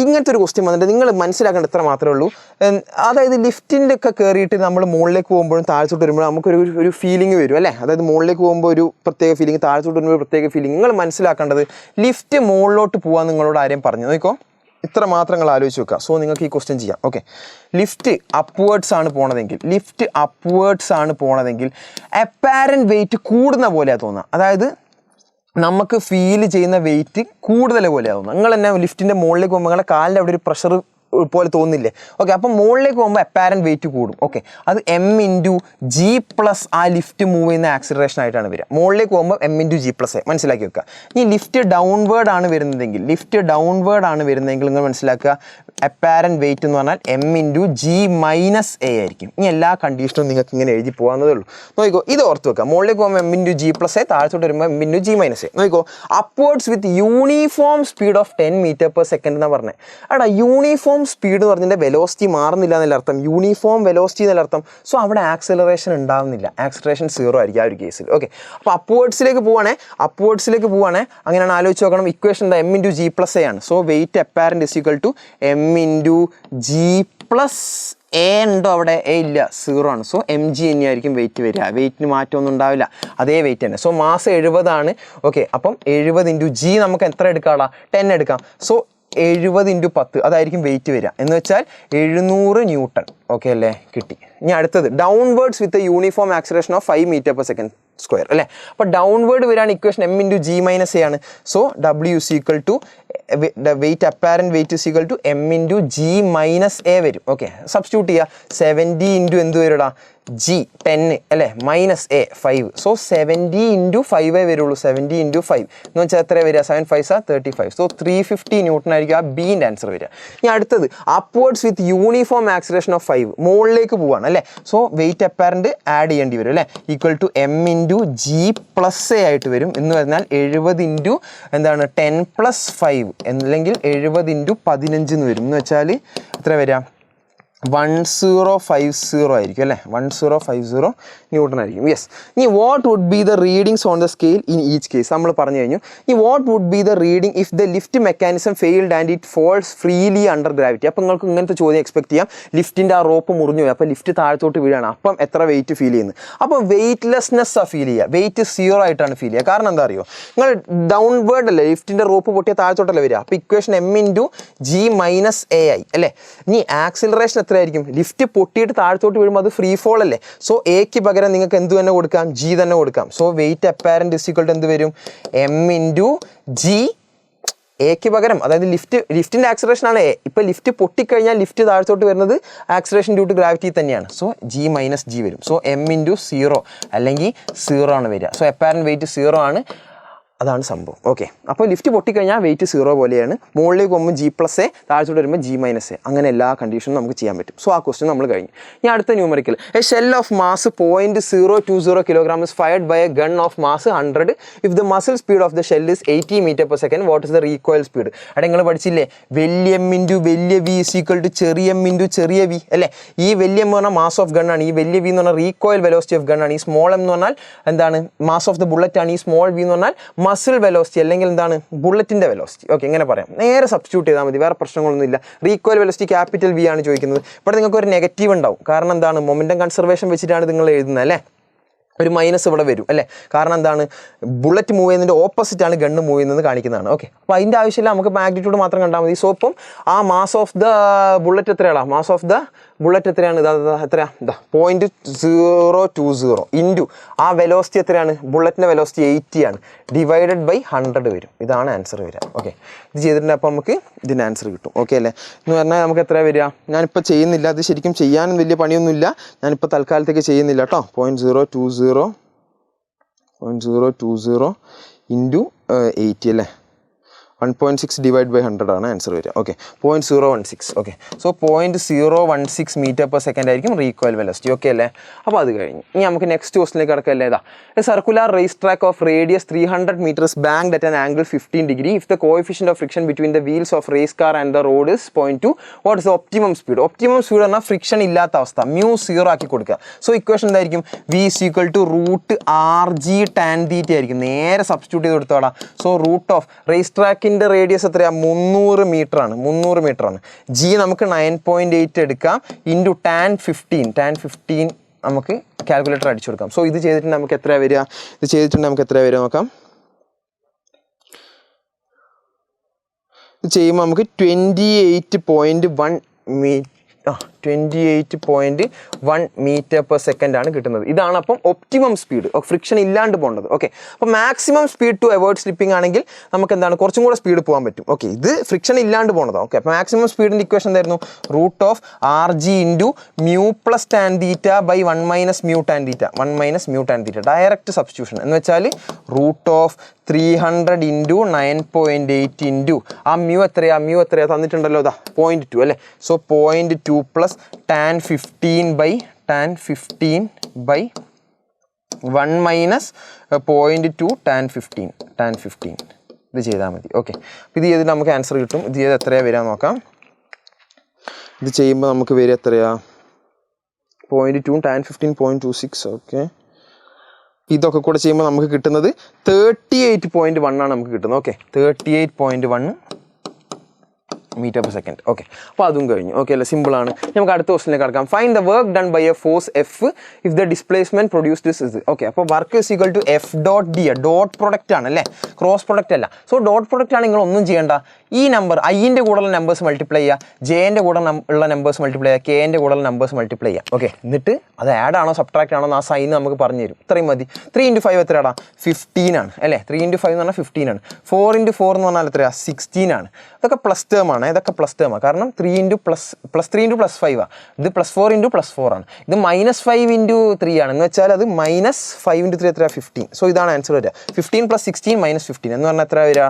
ഇങ്ങനത്തെ ഒരു ക്വസ്റ്റ്യൻ വന്നിട്ട് നിങ്ങൾ മനസ്സിലാക്കേണ്ട എത്ര മാത്രമേ ഉള്ളൂ. അതായത് ലിഫ്റ്റിൻ്റെ ഒക്കെ കയറിയിട്ട് നമ്മൾ മുകളിലേക്ക് പോകുമ്പോഴും താഴത്തോട്ട് വരുമ്പോഴും നമുക്കൊരു ഫീലിംഗ് വരും അല്ലേ. അതായത് മുകളിലേക്ക് പോകുമ്പോൾ ഒരു പ്രത്യേക ഫീലിംഗ്, താഴത്തോട്ട് വരുമ്പോൾ ഒരു പ്രത്യേക ഫീലിംഗ്. നിങ്ങൾ മനസ്സിലാക്കേണ്ടത് ലിഫ്റ്റ് മുകളിലോട്ട് പോകാൻ നിങ്ങളോട് ആരെയും പറഞ്ഞു നോക്കോ. ഇത്ര മാത്രങ്ങൾ ആലോചിച്ച് വെക്കുക. സോ നിങ്ങൾക്ക് ഈ ക്വസ്റ്റ്യൻ ചെയ്യാം. ഓക്കെ, ലിഫ്റ്റ് അപ്വേർഡ്സ് ആണ് പോണതെങ്കിൽ അപ്പാരൻറ്റ് വെയിറ്റ് കൂടുന്ന പോലെയാണ് തോന്നുക. അതായത് നമുക്ക് ഫീൽ ചെയ്യുന്ന വെയിറ്റ് കൂടുതൽ പോലെയാണ് തോന്നുക. നിങ്ങൾ തന്നെ ലിഫ്റ്റിൻ്റെ മുകളിലേക്ക് പോകുമ്പോൾ നിങ്ങളുടെ കാലിൻ്റെ അവിടെ ഒരു പ്രഷർ പോലെ തോന്നില്ലേ? ഓക്കെ, അപ്പം മുകളിലേക്ക് പോകുമ്പോൾ അപ്പാരൻറ്റ് വെയിറ്റ് കൂടും. ഓക്കെ, അത് m/g+ ആ ലിഫ്റ്റ് മൂവ് ചെയ്യുന്ന ആക്സിലറേഷൻ ആയിട്ടാണ് വരിക. മുകളിലേക്ക് പോകുമ്പോൾ m/g+, മനസ്സിലാക്കി വെക്കുക. ഇനി ലിഫ്റ്റ് ഡൗൺവേർഡ് ആണ് വരുന്നതെങ്കിൽ നിങ്ങൾ മനസ്സിലാക്കുക അപ്പാരൻറ്റ് വെയിറ്റ് എന്ന് പറഞ്ഞാൽ m/g- ആയിരിക്കും. ഇനി എല്ലാ കണ്ടീഷനും നിങ്ങൾക്ക് ഇങ്ങനെ എഴുതി പോകാവുന്നതേ ഉള്ളൂ. നോക്കിക്കോ, ഇത് ഓർത്ത് വെക്കുക. മുകളിലേക്ക് പോകുമ്പോൾ m/g+, താഴത്തോട്ട് വരുമ്പോൾ m/g-. നോക്കിക്കോ, upwards with uniform speed of 10 m/s എന്നാണ് പറഞ്ഞത്. എടാ, യൂണിഫോം സ്പീഡ് എന്ന് പറഞ്ഞതിൻ്റെ വെലോസിറ്റി മാറുന്നില്ല എന്നല്ല അർത്ഥം, യൂണിഫോം വെലോസിറ്റി എന്നല്ല അർത്ഥം. സോ അവിടെ ആക്സലറേഷൻ ഉണ്ടാവുന്നില്ല, ആക്സലറേഷൻ 0 ആയിരിക്കും ആ ഒരു കേസിൽ. ഓക്കെ, അപ്പോൾ അപ്വേർഡ്സിലേക്ക് പോവുകയാണെ അങ്ങനെയാണ് ആലോചിച്ച് നോക്കണം. ഇക്വേഷൻ എന്താ? m/g+a ആണ്. So weight apparent is equal to m/g+a ഉണ്ടോ അവിടെ? എ ഇല്ല, 0 ആണ്. സോ mg തന്നെയായിരിക്കും വെയിറ്റ് വരിക, വെയിറ്റിന് മാറ്റമൊന്നും ഉണ്ടാവില്ല, അതേ വെയിറ്റ് തന്നെ. സോ മാസ് 70 ആണ്. ഓക്കെ, അപ്പം 70 × g നമുക്ക് എത്ര എടുക്കാടാ? 10 എടുക്കാം. സോ 70 × 10 അതായിരിക്കും വെയിറ്റ് വരിക, എന്ന് വെച്ചാൽ 700 ന്യൂട്ടൺ. ഓക്കെ അല്ലേ, കിട്ടി. ഇനി അടുത്തത് downwards with uniform acceleration of 5 m/s² അല്ലേ. അപ്പോൾ ഡൗൺവേർഡ് വരികയാണ് ഇക്വേഷൻ m/g-a ആണ്. So w is equal to weight apparent weight is equal to m/g-a വരും. ഓക്കെ, സബ്സ്റ്റിറ്റ്യൂട്ട് ചെയ്യുക. 70 × എന്ത് വരുടാ? g 10 അല്ലേ, -a 5. സോ 70 × 5 വരുള്ളൂ. 70 × 5 എന്ന് വെച്ചാൽ എത്ര വരിക? 7 5 35. സോ 350 ന്യൂട്ടൺ ആയിരിക്കും ആ ബീൻ്റെ ആൻസർ വരിക. ഇനി അടുത്തത് upwards with uniform acceleration of 5, മുകളിലേക്ക് പോവാണ് അല്ലേ. സോ വെയിറ്റ് അപ്പാരൻറ്റ് ആഡ് ചെയ്യേണ്ടി വരും അല്ലേ, ഈക്വൽ ടു m/g+a ആയിട്ട് വരും. എന്ന് പറഞ്ഞാൽ 70 × 10+5 അല്ലെങ്കിൽ 70 × 15 എന്ന് വരും. എന്ന് വെച്ചാൽ എത്ര വരിക? 1050 ആയിരിക്കും അല്ലേ, 1050 ന്യൂട്ടൺ ആയിരിക്കും. യെസ്. ഇനി what would be the readings on the scale in each case നമ്മൾ പറഞ്ഞു കഴിഞ്ഞു. ഇനി what would be the reading if the lift mechanism failed and it falls freely under gravity. അപ്പോൾ നിങ്ങൾക്ക് ഇങ്ങനത്തെ ചോദ്യം എക്സ്പെക്ട് ചെയ്യാം. ലിഫ്റ്റിൻ്റെ ആ റോപ്പ് മുറിഞ്ഞു പോയി, അപ്പോൾ ലിഫ്റ്റ് താഴത്തോട്ട് വീഴാണ്, അപ്പം എത്ര വെയിറ്റ് ഫീൽ ചെയ്യുന്നത്? അപ്പോൾ വെയിറ്റ്ലെസ്നെസ്സാണ് ഫീൽ ചെയ്യുക, വെയിറ്റ് 0 ആയിട്ടാണ് ഫീൽ ചെയ്യുക. കാരണം എന്താ അറിയോ? നിങ്ങൾ ഡൗൺവേർഡ് അല്ലേ, ലിഫ്റ്റിൻ്റെ റോപ്പ് പൊട്ടിയ താഴത്തോട്ടല്ലേ വരിക. അപ്പോൾ ഇക്വേഷൻ m/g-a ആയി അല്ലേ. ഇനി ആക്സിലറേഷൻ എത്രയായിരിക്കും? ലിഫ്റ്റ് പൊട്ടിയിട്ട് താഴത്തോട്ട് വീഴുമ്പോൾ അത് ഫ്രീ ഫോൾ അല്ലേ. സോ എക്ക് പകരം നിങ്ങൾക്ക് എന്ത് തന്നെ കൊടുക്കാം? g തന്നെ കൊടുക്കാം. So weight apparent is equal to എന്ത് വരും? m/g-a പകരം, അതായത് ലിഫ്റ്റിൻ്റെ ആക്സിലറേഷൻ ആണ് എ. ഇപ്പോൾ ലിഫ്റ്റ് പൊട്ടിക്കഴിഞ്ഞാൽ ലിഫ്റ്റ് താഴത്തോട്ട് വരുന്നത് ആക്സിലറേഷൻ ഡ്യൂ ടു ഗ്രാവിറ്റി തന്നെയാണ്. സോ g-g വരും. സോ m/0 അല്ലെങ്കിൽ 0 ആണ് വരിക. സോ അപ്പാരൻറ്റ് വെയിറ്റ് 0 ആണ്. അതാണ് സംഭവം. ഓക്കെ, അപ്പോൾ ലിഫ്റ്റ് പൊട്ടിക്കഴിഞ്ഞാൽ വെയിറ്റ് 0 പോലെയാണ്. മുകളിലേക്ക് പോകുമ്പോൾ g+a, താഴത്തോട്ട് വരുമ്പോൾ g-a. അങ്ങനെ എല്ലാ കണ്ടീഷനും നമുക്ക് ചെയ്യാൻ പറ്റും. സോ ആ ക്വസ്റ്റ്യൻ നമ്മൾ കഴിഞ്ഞു. ഇനി അടുത്ത numerical. A shell of mass 0.020 kg is fired by a gun of mass 100 if the muzzle speed of the shell is 80 m/s. what is the recoil speed? അവിടെ നിങ്ങൾ പഠിച്ചില്ലേ, വലിയ m × വലിയ v is equal to ചെറിയ m × ചെറിയ v അല്ലേ. ഈ വലിയ m എന്ന് പറഞ്ഞാൽ മാസ് ഓഫ് ഗൺ ആണ്, ഈ വലിയ v എന്ന് പറഞ്ഞാൽ റീകോയിൽ വെലോസിറ്റി ഓഫ് ഗൺ ആണ്, ഈ സ്മോൾ m എന്ന് പറഞ്ഞാൽ എന്താണ്? മാസ് ഓഫ് ദ ബുള്ളറ്റ് ആണ്, ഈ സ്മോൾ v എന്ന് പറഞ്ഞാൽ മസിൽ വെലോസിറ്റി അല്ലെങ്കിൽ എന്താണ്? ബുള്ളറ്റിൻ്റെ വെലോസിറ്റി. ഓക്കെ, ഇങ്ങനെ പറയാം. നേരെ സബ്സ്റ്റിറ്റ്യൂട്ട് ചെയ്താൽ മതി, വേറെ പ്രശ്നങ്ങളൊന്നുമില്ല. റീകോയിൽ വെലോസിറ്റി ക്യാപിറ്റൽ V ആണ് ചോദിക്കുന്നത്. ഇവിടെ നിങ്ങൾക്ക് ഒരു നെഗറ്റീവ് ഉണ്ടാവും. കാരണം എന്താണ്? മൊമെൻറ്റം കൺസർവേഷൻ വെച്ചിട്ടാണ് നിങ്ങൾ എഴുതുന്നത് അല്ലേ. ഒരു മൈനസ് ഇവിടെ വരും അല്ലേ. കാരണം എന്താണ്? ബുള്ളറ്റ് മൂവ് ചെയ്യുന്നതിൻ്റെ ഓപ്പോസിറ്റ് ആണ് ഗണ്ണ് മൂവ് ചെയ്യുന്നത് കാണിക്കുന്നതാണ്. ഓക്കെ, അപ്പോൾ അതിൻ്റെ ആവശ്യമില്ല, നമുക്ക് മാഗ്നിറ്റ്യൂഡ് മാത്രം കണ്ടാൽ മതി. സോ ഇപ്പം ആ മാസ് ഓഫ് ദ ബുള്ളറ്റ് എത്രയാണ്? മാസ് ഓഫ് ദ ബുള്ളറ്റ് എത്രയാണ്? എത്രയാ? 0.020 ഇൻറ്റു ആ വെലോസിറ്റി എത്രയാണ്? ബുള്ളറ്റിൻ്റെ വെലോസിറ്റി 80 ആണ്, ഡിവൈഡഡ് ബൈ 100 വരും. ഇതാണ് ആൻസർ വരിക. ഓക്കെ, ഇത് ചെയ്തിട്ടുണ്ടെങ്കിൽ അപ്പോൾ നമുക്ക് ഇതിൻ്റെ ആൻസർ കിട്ടും. ഓക്കെ അല്ലേ. എന്ന് പറഞ്ഞാൽ നമുക്ക് എത്ര വരിക? ഞാനിപ്പോൾ ചെയ്യുന്നില്ല, അത് ശരിക്കും ചെയ്യാനും വലിയ പണിയൊന്നുമില്ല. ഞാനിപ്പോൾ തൽക്കാലത്തേക്ക് ചെയ്യുന്നില്ല കേട്ടോ. 0.020 ഇൻറ്റു 80 അല്ലേ. 1.6 ഡിവൈഡ് ബൈ 100 ആണ് ആൻസർ വരിക. ഓക്കെ, 0.016. ഓക്കെ, സോ 0.016 m/s ആയിരിക്കും റീകോയിൽ വെലോസിറ്റി. ഓക്കെ അല്ലേ. അപ്പോൾ അത് കഴിഞ്ഞ് ഇനി നമുക്ക് നെക്സ്റ്റ് ക്വസ്റ്റിലേക്ക് കിടക്കല്ലേ. ഇതാ, A circular raise track of radius 300 meters banked at an angle 15 degrees. If the coefficient of friction between the wheels of race car and the road is 0.2, what is the optimum speed? optimum speed പറഞ്ഞാൽ friction ഇല്ലാത്ത അവസ്ഥ, mu 0 ആക്കി കൊടുക്കുക. So equation എന്തായിരിക്കും? v is equal to √rg tan θ ആയിരിക്കും. നേരെ substitute ചെയ്ത് കൊടുത്തോടാ. സോ റൂട്ട് ഓഫ് റേസ് ട്രാക്കിൻ്റെ റേഡിയസ് എത്രയാണ്? 300 മീറ്റർ ആണ്. 300 മീറ്റർ ആണ്. g നമുക്ക് 9.8 എടുക്കാം ഇൻറ്റു tan 15 നമുക്ക് കാൽക്കുലേറ്റർ അടിച്ചു കൊടുക്കാം. സോ ഇത് ചെയ്തിട്ടുണ്ട് നമുക്ക് എത്ര വരിക? നോക്കാം. ഇത് ചെയ്യുമ്പോൾ നമുക്ക് 28.1 മീറ്റർ/സെക്കൻഡ് ആണ് കിട്ടുന്നത്. ഇതാണ് അപ്പം ഒപ്റ്റിമം സ്പീഡ്, ഫ്രിക്ഷൻ ഇല്ലാണ്ട് പോകേണ്ടത്. ഓക്കെ, അപ്പോൾ maximum speed to avoid slipping ആണെങ്കിൽ നമുക്ക് എന്താണ് കുറച്ചും കൂടെ സ്പീഡ് പോകാൻ പറ്റും. ഓക്കെ, ഇത് ഫ്രിക്ഷൻ ഇല്ലാണ്ട് പോകണത്. ഓക്കെ, അപ്പോൾ മാക്സിമം സ്പീഡിൻ്റെ ഇക്വേഷൻ എന്തായിരുന്നു? √RG × μ + tan θ / 1 - μ tan θ, 1 - μ tan θ direct substitution എന്ന് വെച്ചാൽ √300 × 9.8 × ആ μ എത്രയാ തന്നിട്ടുണ്ടല്ലോ, ഇതാ 0.2 അല്ലേ. സോ 0.2 + tan 15 / 1 - 0.2 tan 15 ഇത് ചെയ്താൽ മതി. ഓക്കെ, ഇത് ചെയ്തിട്ട് നമുക്ക് ആൻസർ കിട്ടും. ഇത് ചെയ്ത് എത്രയാണ് വരാൻ നോക്കാം. ഇത് ചെയ്യുമ്പോൾ നമുക്ക് വരിക എത്രയാ? 0.2 tan 15 0.26. ഓക്കെ, ഇതൊക്കെ കൂടെ ചെയ്യുമ്പോൾ നമുക്ക് കിട്ടുന്നത് 38.1 ആണ് നമുക്ക് കിട്ടുന്നത്. Okay, 38.1 metre second. ഓക്കെ, അപ്പോൾ അതും കഴിഞ്ഞു. ഓക്കെ അല്ലേ, സിമ്പിളാണ്. നമുക്ക് അടുത്ത ക്വസ്റ്റിനിലേക്ക് കടക്കാം. Find the work done by a force F if the displacement produced is. Okay, അപ്പോൾ work is equal to F.D. Dot product ആണ് അല്ലേ, ക്രോസ് പ്രൊഡക്റ്റ് അല്ല. സോ ഡോട്ട് പ്രൊഡക്റ്റ് ആണ്, നിങ്ങൾ ഒന്നും ചെയ്യേണ്ട. ഈ നമ്പർ ഐൻ്റെ കൂടെയുള്ള നമ്പേഴ്സ് മൾട്ടിപ്ലൈ ചെയ്യുക, ജെൻ്റെ കൂടെ ഉള്ള നമ്പേഴ്സ് മൾട്ടിപ്ലൈ ചെയ്യുക, കെൻ്റെ കൂടെയുള്ള നമ്പേഴ്സ് മൾട്ടിപ്ലൈ ചെയ്യുക. ഓക്കെ, എന്നിട്ട് അത് ആഡ് ആണോ സബ്ട്രാക്ട് ആണോ ആ സൈൻ നമുക്ക് പറഞ്ഞു തരും. ഇത്രയും മതി. 3 × 5 എത്രയാടാ? 15 ആണ് അല്ലേ. 3 × 5 എന്ന് പറഞ്ഞാൽ 15 ആണ്. 4 × 4 എന്ന് പറഞ്ഞാൽ എത്രയാണ്? 16 ആണ്. ഇതൊക്കെ പ്ലസ് ടേം ആണ്, ഇതൊക്കെ പ്ലസ് ടേമാണ്. കാരണം 3 × +3 × +5 ആണ്. ഇത് +4 × +4 ആണ്. ഇത് -5 × 3 ആണ്. എന്ന് വെച്ചാൽ അത് -5 × 3 എത്രയാണ്? 15. സോ ഇതാണ് ആൻസർ വരിക. 15 + 16 -15 എന്ന് പറഞ്ഞാൽ എത്ര വരിക?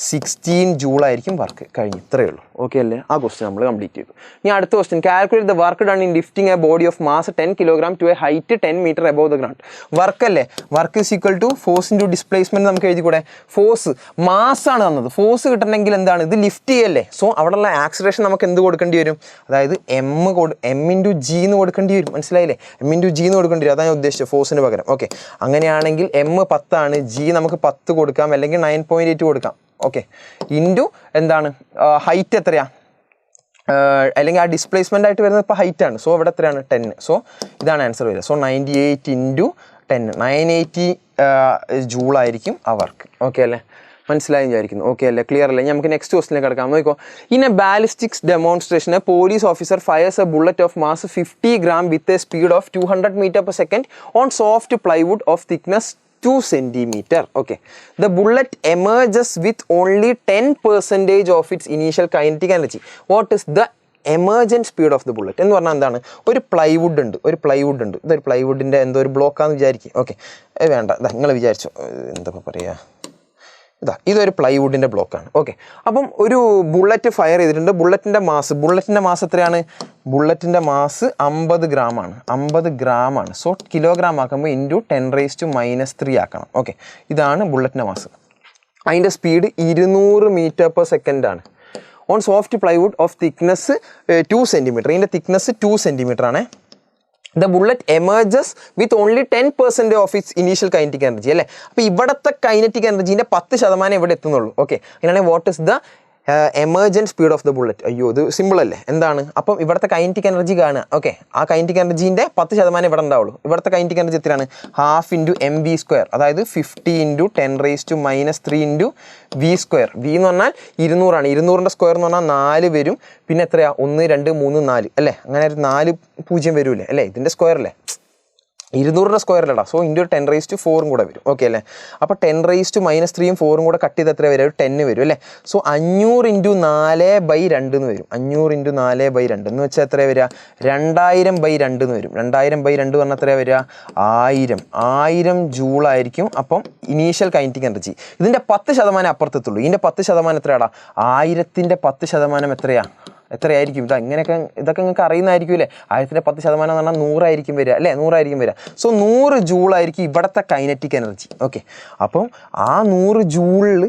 16 ജൂൾ ആയിരിക്കും വർക്ക്. കഴിഞ്ഞു, ഇത്രയേ ഉള്ളൂ. ഓക്കെ അല്ലേ, ആ ക്വസ്റ്റ്യൻ നമ്മൾ കംപ്ലീറ്റ് ചെയ്തു. ഇനി അടുത്ത question, calculate the work done in lifting a body of mass 10 kg to a height 10 metre above the ground. Work അല്ലേ, work is equal to force × displacement. നമുക്ക് എഴുതി കൂടെ? ഫോഴ്സ് മാസ് ആണ് തന്നത്. ഫോഴ്സ് കിട്ടണമെങ്കിൽ എന്താണ്? ഇത് ലിഫ്റ്റ് ചെയ്യല്ലേ. സോ അവിടെയുള്ള ആക്സിലറേഷൻ നമുക്ക് എന്ത് കൊടുക്കേണ്ടി വരും? അതായത് M × G എന്ന് കൊടുക്കേണ്ടി വരും. മനസ്സിലായില്ലേ? M × G എന്ന് കൊടുക്കേണ്ടി വരും. അതാണ് ഞാൻ ഉദ്ദേശിച്ചത്, ഫോഴ്സിന് പകരം. ഓക്കെ, അങ്ങനെയാണെങ്കിൽ M 10 ആണ്, G നമുക്ക് 10 കൊടുക്കാം, അല്ലെങ്കിൽ 9.8 കൊടുക്കാം. ഓക്കെ, ഇൻറ്റു എന്താണ് ഹൈറ്റ് എത്രയാ? അല്ലെങ്കിൽ ആ ഡിസ്പ്ലേസ്മെൻ്റ് ആയിട്ട് വരുന്നത് ഇപ്പോൾ ഹൈറ്റ് ആണ്. സോ ഇവിടെ എത്രയാണ്? 10. സോ ഇതാണ് ആൻസർ വരിക. സോ 98 × 10 980 ജൂളായിരിക്കും ആ വർക്ക്. ഓക്കെ അല്ലേ, മനസ്സിലായി വിചാരിക്കുന്നു. ഓക്കെ അല്ലേ, ക്ലിയർ അല്ലേ? നമുക്ക് നെക്സ്റ്റ് ക്വസ്റ്റിലേക്ക് കിടക്കാം. നോക്കോ, in A ballistics demonstration A police officer fires A bullet of mass 50 gram with a speed of 200 m/s on soft plywood of thickness 2 centimeter. Okay, the bullet emerges with only 10% of its initial kinetic energy. What is the emergent speed of the bullet? എന്ന് പറഞ്ഞാൽ എന്താണ്? ഒരു plywood ഉണ്ട്, ഇതൊരു പ്ലൈവുഡിൻ്റെ എന്തോ ഒരു ബ്ലോക്കാന്ന് വിചാരിക്കും. Okay, വേണ്ട, നിങ്ങൾ വിചാരിച്ചോ, എന്താ പറയുക, ഇതൊരു പ്ലൈവുഡിൻ്റെ ബ്ലോക്കാണ്. ഓക്കെ, അപ്പം ഒരു ബുള്ളറ്റ് ഫയർ ചെയ്തിട്ടുണ്ട്. ബുള്ളറ്റിൻ്റെ മാസ് എത്രയാണ്? ബുള്ളറ്റിൻ്റെ മാസ് 50 gram ആണ്. 50 gram ആണ്. സോ കിലോഗ്രാം ആക്കുമ്പോൾ ഇൻറ്റു 10⁻³ ആക്കണം. ഓക്കെ, ഇതാണ് ബുള്ളറ്റിൻ്റെ മാസ്. അതിൻ്റെ സ്പീഡ് 200 m/s ആണ്. On soft plywood of thickness 2 cm. ഇതിൻ്റെ തിക്നെസ് 2 cm ആണ്. The bullet emerges with only 10% of its initial kinetic energy അല്ലേ. അപ്പോൾ ഇവിടുത്തെ കൈനറ്റിക് എനർജീൻ്റെ 10% ഇവിടെ എത്തുന്നുള്ളൂ. ഓക്കെ, അങ്ങനെയാണെങ്കിൽ what is the emergent speed of the bullet? അയ്യോ, ഇത് സിമ്പിൾ അല്ലേ? എന്താണ്? അപ്പം ഇവിടുത്തെ കൈനറ്റിക് എനർജി കാണുക. ഓക്കെ, ആ കൈനറ്റിക് എനർജീൻ്റെ 10% ഇവിടെ ഉണ്ടാവുള്ളൂ. ഇവിടുത്തെ കൈനറ്റിക് എനർജി എത്രയാണ്? 1/2 × mv², അതായത് 50 × 10⁻³ v². v എന്ന് പറഞ്ഞാൽ 200 ആണ്. 200ൻ്റെ സ്ക്വയർ എന്ന് പറഞ്ഞാൽ 4 വരും. പിന്നെ എത്രയാ? 1 2 3 4 അല്ലേ? അങ്ങനെ 4 0 വരൂല്ലേ അല്ലേ? ഇതിൻ്റെ സ്ക്വയർ അല്ലേ? 200ൻ്റെ സ്ക്വയറിലടാ. സോ ഇൻറ്റു 10⁻⁴ കൂടെ വരും. ഓക്കെ അല്ലേ? അപ്പോൾ 10⁻³ 4 കൂടെ കട്ട് ചെയ്ത് എത്ര വരും? ഒരു 10 വരും അല്ലേ? സോ 500 × 4/2 എന്ന് വരും. 500 × 4/2 എന്ന് വെച്ചാൽ എത്ര വരിക? 2000/2 എന്ന് വരും. 2000/2 പറഞ്ഞാൽ എത്ര വരിക? 1000 ജൂളായിരിക്കും. അപ്പം ഇനീഷ്യൽ കൈനറ്റിക് എനർജി ഇതിൻ്റെ 10% അപ്പുറത്തെത്തുള്ളൂ. ഇതിൻ്റെ 10% എത്രയാടാ? 1000ൻ്റെ 10% എത്രയായിരിക്കും? ഇതൊക്കെ നിങ്ങൾക്ക് അറിയുന്നതായിരിക്കും അല്ലേ? 1000ൻ്റെ 10% എന്ന് പറഞ്ഞാൽ 100 ആയിരിക്കും വരിക അല്ലേ? 100 ആയിരിക്കും വരിക. സോ 100 ജൂളായിരിക്കും ഇവിടുത്തെ കൈനറ്റിക് എനർജി. ഓക്കെ, അപ്പം ആ 100 ജൂളിൽ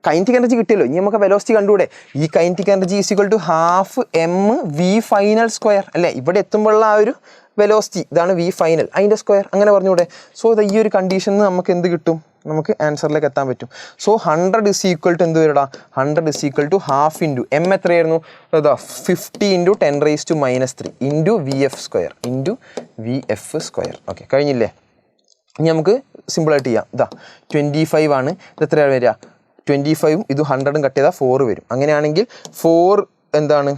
കൈനറ്റിക് എനർജി കിട്ടിയല്ലോ. ഇനി നമുക്ക് വെലോസിറ്റി കണ്ടുകൂടെ? ഈ kinetic energy is equal to 1/2 mv⁻² അല്ലേ? ഇവിടെ എത്തുമ്പോഴുള്ള ആ ഒരു വെലോസിറ്റി, ഇതാണ് v ഫൈനൽ, അതിൻ്റെ സ്ക്വയർ, അങ്ങനെ പറഞ്ഞുകൂടെ? സോ ഈ ഒരു കണ്ടീഷനിൽ നമുക്ക് എന്ത് കിട്ടും? നമുക്ക് ആൻസറിലേക്ക് എത്താൻ പറ്റും. സോ 100 = എന്ത് വരിക? 100 = 1/2 × m എത്രയായിരുന്നു? 50 × 10⁻³ ഇൻറ്റു vf². ഓക്കെ, കഴിഞ്ഞില്ലേ? ഇനി നമുക്ക് സിമ്പിളായിട്ട് ചെയ്യാം. 25 ആണ്. ഇത് എത്രയാണ് വരിക? 25 ഇത് 100 കട്ട് ചെയ്താൽ 4 വരും. അങ്ങനെയാണെങ്കിൽ 4 എന്താണ്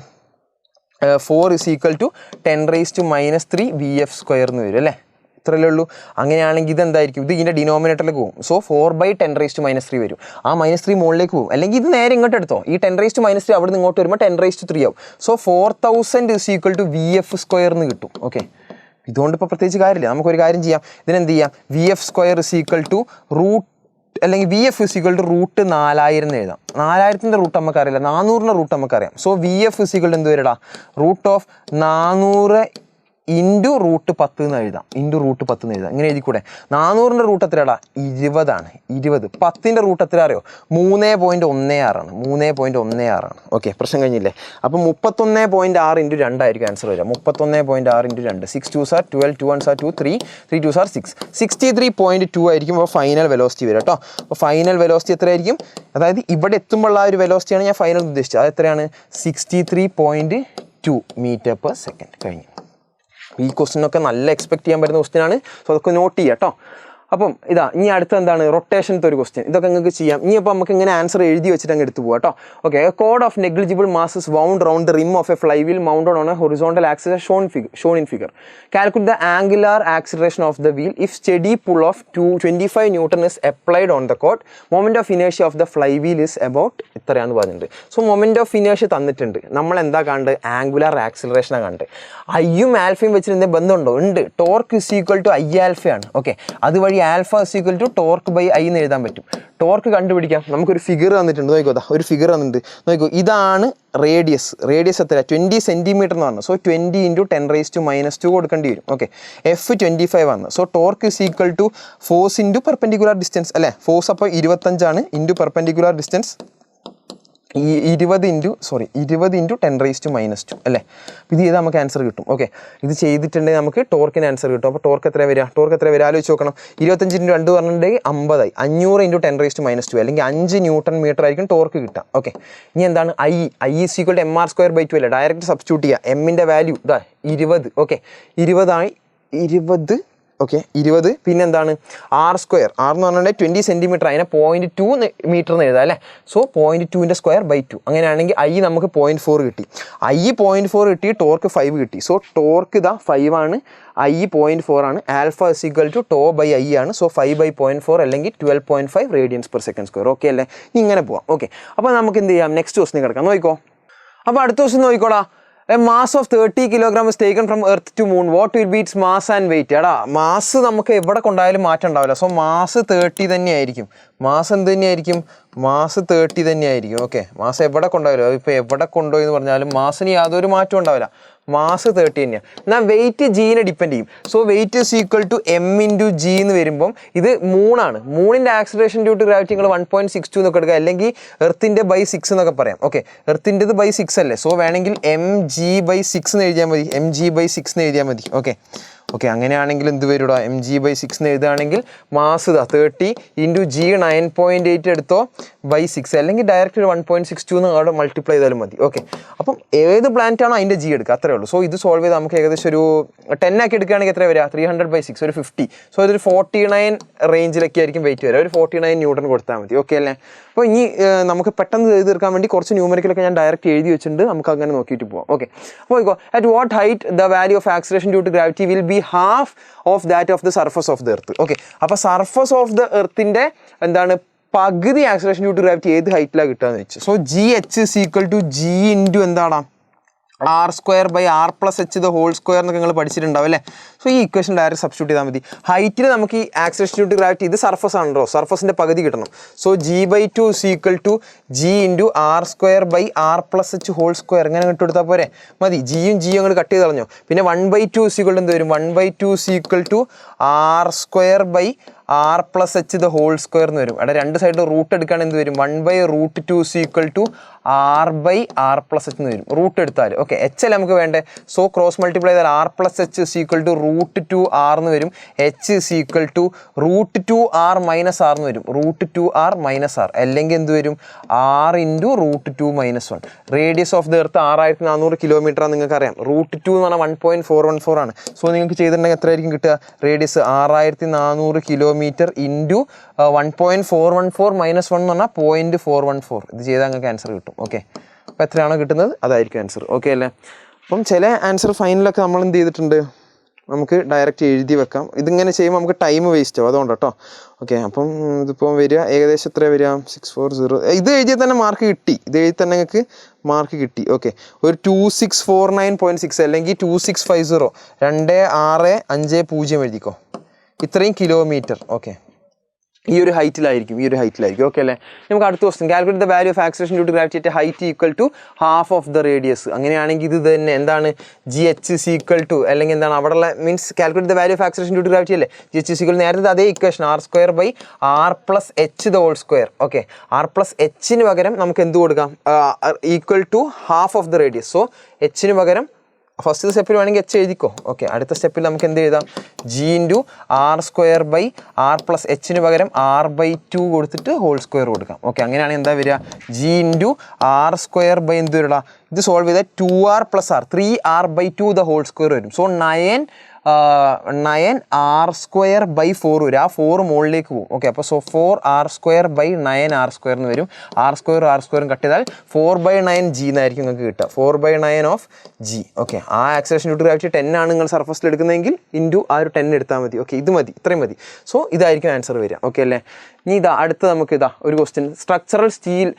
4 is equal to 10⁻³ VF² എന്ന് വരും അല്ലേ? ഇത്രയല്ലേ ഉള്ളൂ. അങ്ങനെയാണെങ്കിൽ ഇതെന്തായിരിക്കും? ഇത് ഇതിൻ്റെ ഡിനോമിനേറ്ററിലേക്ക് പോകും. സോ 4/10⁻³ വരും. ആ -3 മുകളിലേക്ക് പോകും. അല്ലെങ്കിൽ ഇത് നേരെ ഇങ്ങോട്ട് എടുത്തോ. ഈ 10⁻³ അവിടെ നിന്ന് ഇങ്ങോട്ട് വരുമ്പോൾ 10⁻³ ആവും. So 4000 is equal to VF² എന്ന് കിട്ടും. ഓക്കെ, ഇതുകൊണ്ട് ഇപ്പോൾ പ്രത്യേകിച്ച് കാര്യമില്ല. നമുക്കൊരു കാര്യം ചെയ്യാം. ഇതിനെന്ത് ചെയ്യാം? VF² is equal to root അല്ലെങ്കിൽ VF is equal to √4000 എന്ന് എഴുതാം. 4000ൻ്റെ റൂട്ട് നമുക്കറിയില്ല, 400ൻ്റെ റൂട്ട് നമുക്കറിയാം. So VF is equal to എന്ത് വരെടാ? √400 ഇൻറ്റു √10 എന്ന് എഴുതാം. √10 എന്ന് എഴുതാം. ഇങ്ങനെ എഴുതിക്കൂടെ? 400ൻ്റെ റൂട്ട് എത്രയാടാ? 20 ആണ്. 20. 10ൻ്റെ റൂട്ട് എത്ര അറിയോ? 3.16 ആണ്. 3.16 ആണ്. ഓക്കെ, പ്രശ്നം കഴിഞ്ഞില്ലേ? അപ്പം 31.6 × 2 ആയിരിക്കും ആൻസർ വരിക. 31.6 × 2. 6 2s are 12, 2 1s are 2, 3 2s are 6. 63.2 ആയിരിക്കും അപ്പോൾ ഫൈനൽ വെലോസിറ്റി വരിക കേട്ടോ. അപ്പോൾ ഫൈനൽ വെലോസിറ്റി എത്രയായിരിക്കും? അതായത് ഇവിടെ എത്തുമ്പോഴുള്ള ഒരു വെലോസിറ്റിയാണ് ഞാൻ ഫൈനൽ ഉദ്ദേശിച്ചത്. അത് എത്രയാണ്? 63.2 m/s. കഴിഞ്ഞു. ഈ ക്വസ്റ്റിനൊക്കെ നല്ല എക്സ്പെക്ട് ചെയ്യാൻ പറ്റുന്ന ക്വസ്റ്റിനാണ്. സോ അതൊക്കെ നോട്ട് ചെയ്യുക കേട്ടോ. അപ്പം ഇതാ ഇനി അടുത്ത എന്താണ്? റൊട്ടേഷനത്തെ ഒരു ക്വസ്റ്റ്യൻ. ഇതൊക്കെ നിങ്ങൾക്ക് ചെയ്യാം. ഇനി അപ്പോൾ നമുക്ക് ഇങ്ങനെ ആൻസർ എഴുതി വെച്ചിട്ട് അങ്ങ് എടുത്ത് പോകാം കേട്ടോ. Okay, code of negligible masses wound round the rim of A fly wheel mounted on A horizontal axis Sean in figure. Calculate the angular acceleration of the wheel if study pull off 25 Newton is applied on the cord. Moment of inertia of the flywheel is about ഇത്രയാണെന്ന് പറഞ്ഞിട്ടുണ്ട്. So moment of ഇനേഷ്യ തന്നിട്ടുണ്ട്. നമ്മൾ എന്താ കണ്ട്? Angular ആക്സിലറേഷനാണ് കണ്ട്. ഐയും ആൽഫയും വെച്ചിട്ട് എന്തെങ്കിലും ബന്ധമുണ്ടോ? ഉണ്ട്. Torque is equal to I ആൽഫയാണ്. ഓക്കെ, അതുവഴി alpha is equal to torque by I എന്ന് എഴുതാൻ പറ്റും. ടോർക്ക് കണ്ടുപിടിക്കാം. നമുക്കൊരു ഫിഗർ തന്നിട്ടുണ്ട്. നോക്കോ, ഒരു ഫിഗർ തന്നിട്ടുണ്ട്. നോക്കോ, ഇതാണ് റേഡിയസ്. റേഡിയസ് എത്ര? 20 സെൻറ്റിമീറ്റർ എന്ന് പറഞ്ഞു. സോ 20 × 10⁻² കൊടുക്കേണ്ടി വരും. ഓക്കെ, F 25 ആണ്. So torque is equal to force into perpendicular distance അല്ലേ? ഫോഴ്സ് അപ്പോൾ 25 ആണ് ഇൻറ്റു പെർപെൻഡിക്കുലർ ഡിസ്റ്റൻസ് 20 × 10⁻² അല്ലേ? ഇത് ചെയ്താൽ നമുക്ക് ആൻസർ കിട്ടും. ഓക്കെ, ഇത് ചെയ്തിട്ടുണ്ടെങ്കിൽ നമുക്ക് ടോർക്കിന് ആൻസർ കിട്ടും. അപ്പോൾ ടോർക്ക് എത്ര വരിക? ടോർക്ക് എത്ര വരിക ആലോചിച്ച് നോക്കണം. 25 × 2 പറഞ്ഞിട്ടുണ്ടെങ്കിൽ 50 ആയി. 500 × 10⁻² അല്ലെങ്കിൽ 5 Nm ആയിരിക്കും ടോർക്ക് കിട്ടുക. ഓക്കെ, ഇനി എന്താണ്? I is equal to mr²/2 അല്ലേ? ഡയറക്റ്റ് സബ്സ്റ്റിറ്റ്യൂട്ട് ചെയ്യുക. എമ്മിൻ്റെ വാല്യൂ ഇതാ 20. ഓക്കെ, 20 ആയി. 20 ഓക്കെ 20 പിന്നെന്താണ് r² r എന്ന് പറഞ്ഞാൽ 20 സെൻറ്റിമീറ്റർ അതിനെ 0.2 മീറ്റർ എന്ന് എഴുതാം അല്ലേ. സോ 0.2/2 അങ്ങനെയാണെങ്കിൽ ഐ നമുക്ക് 0.4 കിട്ടി. ഐ 0.4 കിട്ടി, ടോർക്ക് 5 കിട്ടി. സോ ടോർക്ക് ഇതാ 5 ആണ്, ഐ 0.4 ആണ്. Alpha is equal to tau by I ആണ്. സോ 5/0.4 അല്ലെങ്കിൽ 12.5 radians/s². ഓക്കെ അല്ലേ? ഇങ്ങനെ പോവാം. ഓക്കെ, അപ്പോൾ നമുക്ക് എന്ത് ചെയ്യാം? നെക്സ്റ്റ് ക്വസ്റ്റിന് കിടക്കാം. നോക്കിക്കോ. അപ്പോൾ അടുത്ത ക്വസ്റ്റ്യൻ നോക്കിക്കോളാം. A mass of 30 kg is taken from Earth to Moon. What will be its mass and weight? എടാ മാസ് നമുക്ക് എവിടെ കൊണ്ടായാലും മാറ്റം ഉണ്ടാവില്ല. സോ മാസ് 30 തന്നെയായിരിക്കും. മാസ് എന്ത് തന്നെയായിരിക്കും? മാസ് 30 തന്നെയായിരിക്കും. ഓക്കെ, മാസ് എവിടെ കൊണ്ടുപോയാലും ഇപ്പോൾ എവിടെ കൊണ്ടുപോയി എന്ന് പറഞ്ഞാലും മാസിന് യാതൊരു മാറ്റവും ഉണ്ടാവില്ല. മാസ് 30 തന്നെയാണ്. എന്നാൽ വെയിറ്റ് ജീനെ ഡിപ്പെൻഡ് ചെയ്യും. So weight is equal to m × g എന്ന് വരുമ്പം ഇത് മൂണാണ്. മൂണിൻ്റെ ആക്സിലറേഷൻ ഡ്യൂ ടു ഗ്രാവിറ്റി നിങ്ങൾ 1.62 എന്നൊക്കെ എടുക്കുക, അല്ലെങ്കിൽ എർത്തിൻ്റെ /6 എന്നൊക്കെ പറയാം. ഓക്കെ, എർത്തിൻ്റെത് /6 അല്ലേ. സോ വേണമെങ്കിൽ mg/6 എന്ന് എഴുതിയാൽ മതി. mg/6 എന്ന് എഴുതിയാൽ മതി. ഓക്കെ, അങ്ങനെയാണെങ്കിൽ എന്ത് വരും? mg/6 എന്ന് എഴുതുകയാണെങ്കിൽ മാസ് ഇതാ 30 × g 9.8 എടുത്തോ /6 അല്ലെങ്കിൽ ഡയറക്റ്റ് 1.62 എന്ന് അവിടെ മൾട്ടിപ്ലൈ ചെയ്താലും മതി. ഓക്കെ, അപ്പം ഏത് പ്ലാനറ്റ് ആണോ അതിൻ്റെ ജി എടുക്കുക, അത്രേ ഉള്ളൂ. സോ ഇത് സോൾവ് ചെയ്ത് നമുക്ക് ഏകദേശം ഒരു 10 ആക്കി എടുക്കുകയാണെങ്കിൽ എത്ര വരിക? 300/6 ഒരു 50. സോ ഇതൊരു 49 റേഞ്ചിലൊക്കെ ആയിരിക്കും വെയിറ്റ് വരിക. ഒരു 49 ന്യൂട്ടൺ കൊടുത്താൽ മതി. ഓക്കെ അല്ലേ? അപ്പോൾ ഇനി നമുക്ക് പെട്ടെന്ന് ചെയ്ത് തീർക്കാൻ വേണ്ടി കുറച്ച് ന്യൂമറിക്കലൊക്കെ ഞാൻ ഡയറക്റ്റ് എഴുതി വെച്ചിട്ടുണ്ട്. നമുക്ക് അങ്ങനെ നോക്കിയിട്ട് പോകാം. ഓക്കെ, അപ്പോൾ at what height the value of acceleration due to gravity will be half of that of the surface of the earth. Okay, അപ്പോൾ സർഫസ് ഓഫ് ദ എർത്തിൻ്റെ എന്താണ് പകുതി ആക്സിലറേഷൻ ഡ്യൂ ടു ഗ്രാവിറ്റി ഏത് ഹൈറ്റിലാണ് കിട്ടുകയെന്ന് വെച്ചു. So GH is equal to g into എന്താണ് r²/r+h² എന്നൊക്കെ നിങ്ങൾ പഠിച്ചിട്ടുണ്ടാവും അല്ലേ. സോ ഈ ഇക്വേഷൻ ഡയറക്റ്റ് സബ്സ്റ്റിറ്റ്യൂട്ട് ചെയ്താൽ മതി. ഹൈറ്റിൽ നമുക്ക് ഈ ആക്സിലറേഷൻ ഡ്യൂ ടു ഗ്രാവിറ്റി ഇത് സർഫസ് ആണല്ലോ, സർഫസിൻ്റെ പകുതി കിട്ടണം. So g/2 is equal to g into r²/r+h² എങ്ങനെ കിട്ടുകൊടുത്താൽ പോരെ? മതി. ജിയും അങ്ങോട്ട് കട്ട് ചെയ്ത് കളഞ്ഞോ. പിന്നെ 1/2 is equal to എന്ത് വരും? 1/2 is equal to r²/r+h² എന്ന് വരും. അവിടെ രണ്ട് സൈഡിൽ റൂട്ട് എടുക്കുകയാണെങ്കിൽ എന്ത് വരും? 1/√2 is equal to r/r+h എന്ന് വരും. റൂട്ട് എടുത്താൽ ഓക്കെ, h അല്ലേ നമുക്ക് വേണ്ടേ. സോ ക്രോസ് മൾട്ടിപ്ലൈ ചെയ്താൽ r+h is equal to √2r എന്ന് വരും. h is equal to √2r - r എന്ന് വരും. √2r - r അല്ലെങ്കിൽ എന്ത് വരും? r × √2 - 1. Radius of the earth 6400 kilometre ആണ് നിങ്ങൾക്ക് അറിയാം. √2 എന്ന് പറഞ്ഞാൽ 1.414 ആണ്. സോ നിങ്ങൾക്ക് ചെയ്തിട്ടുണ്ടെങ്കിൽ എത്ര ആയിരിക്കും കിട്ടുക? Radius 6400 kilometre kilometre into 1.414 minus 1 എന്ന് പറഞ്ഞാൽ 0.414. ഇത് ചെയ്താൽ നിങ്ങൾക്ക് ആൻസർ കിട്ടും. ഓക്കെ, അപ്പോൾ എത്രയാണോ കിട്ടുന്നത് അതായിരിക്കും ആൻസർ. ഓക്കെ അല്ലേ? അപ്പം ചില ആൻസർ ഫൈനലൊക്കെ നമ്മൾ എന്ത് ചെയ്തിട്ടുണ്ട്, നമുക്ക് ഡയറക്റ്റ് എഴുതി വെക്കാം. ഇതിങ്ങനെ ചെയ്യുമ്പോൾ നമുക്ക് ടൈം വേസ്റ്റ് ആവും, അതുകൊണ്ട് കേട്ടോ. ഓക്കെ, അപ്പം ഇതിപ്പോൾ വരിക ഏകദേശം എത്ര വരിക 640. ഇത് എഴുതിയാൽ തന്നെ മാർക്ക് കിട്ടി, ഇത് എഴുതി തന്നെ നിങ്ങൾക്ക് മാർക്ക് കിട്ടി. ഓക്കെ, ഒരു 2649.6 അല്ലെങ്കിൽ 2650 2650 എഴുതിക്കോ. ഇത്രയും കിലോമീറ്റർ. ഓക്കെ, ഈ ഒരു ഹൈറ്റിലായിരിക്കും. ഓക്കെ അല്ലേ? നമുക്ക് അടുത്ത question, calculate the value of acceleration due to gravity at height equal to half of the radius. അങ്ങനെയാണെങ്കിൽ ഇത് തന്നെ എന്താണ്, GH is equal to, അല്ലെങ്കിൽ എന്താണ് അവിടെയുള്ള means calculate the value of acceleration due to gravity അല്ലേ, GH is equal to നേരത്തെ അതേ ഇക്വേഷൻ r²/r+h². ഓക്കെ, r+h പകരം നമുക്ക് എന്ത് കൊടുക്കാം, equal to half of the radius. So എച്ചിന് പകരം ഫസ്റ്റ് സ്റ്റെപ്പിൽ വേണമെങ്കിൽ എച്ച് എഴുതിക്കോ. ഓക്കെ, അടുത്ത സ്റ്റെപ്പിൽ നമുക്ക് എന്ത് എഴുതാം, g×r²/r+h പകരം r/2 കൊടുത്തിട്ട് ഹോൾ² കൊടുക്കാം. ഓക്കെ, അങ്ങനെയാണെങ്കിൽ എന്താ വരിക, g×r² എന്ത് വരിക, ഇത് സോൾവ് ചെയ്താൽ 2r + r 3r/2 ദ ഹോൾ² വരും. സോ 9r²/4 വരും. ആ 4 മുകളിലേക്ക് പോകും. ഓക്കെ, അപ്പോൾ 4r²/9r² എന്ന് വരും. r² കട്ട് ചെയ്താൽ 4/9 g എന്നായിരിക്കും നിങ്ങൾക്ക് കിട്ടുക. 4/9 ഓഫ് g. ഓക്കെ, ആ ആക്സിലറേഷൻ ഡ്യൂ ടു ഗ്രാവിറ്റി 10 ആണ് നിങ്ങൾ സർഫസിൽ എടുക്കുന്നതെങ്കിൽ ഇൻറ്റു ആ ഒരു 10 എടുത്താൽ മതി. ഓക്കെ, ഇത് മതി, ഇത്രയും മതി. സോ ഇതായിരിക്കും ആൻസർ വരിക. ഓക്കെ അല്ലേ? ഇനി അടുത്ത നമുക്ക് ഒരു question, structural steel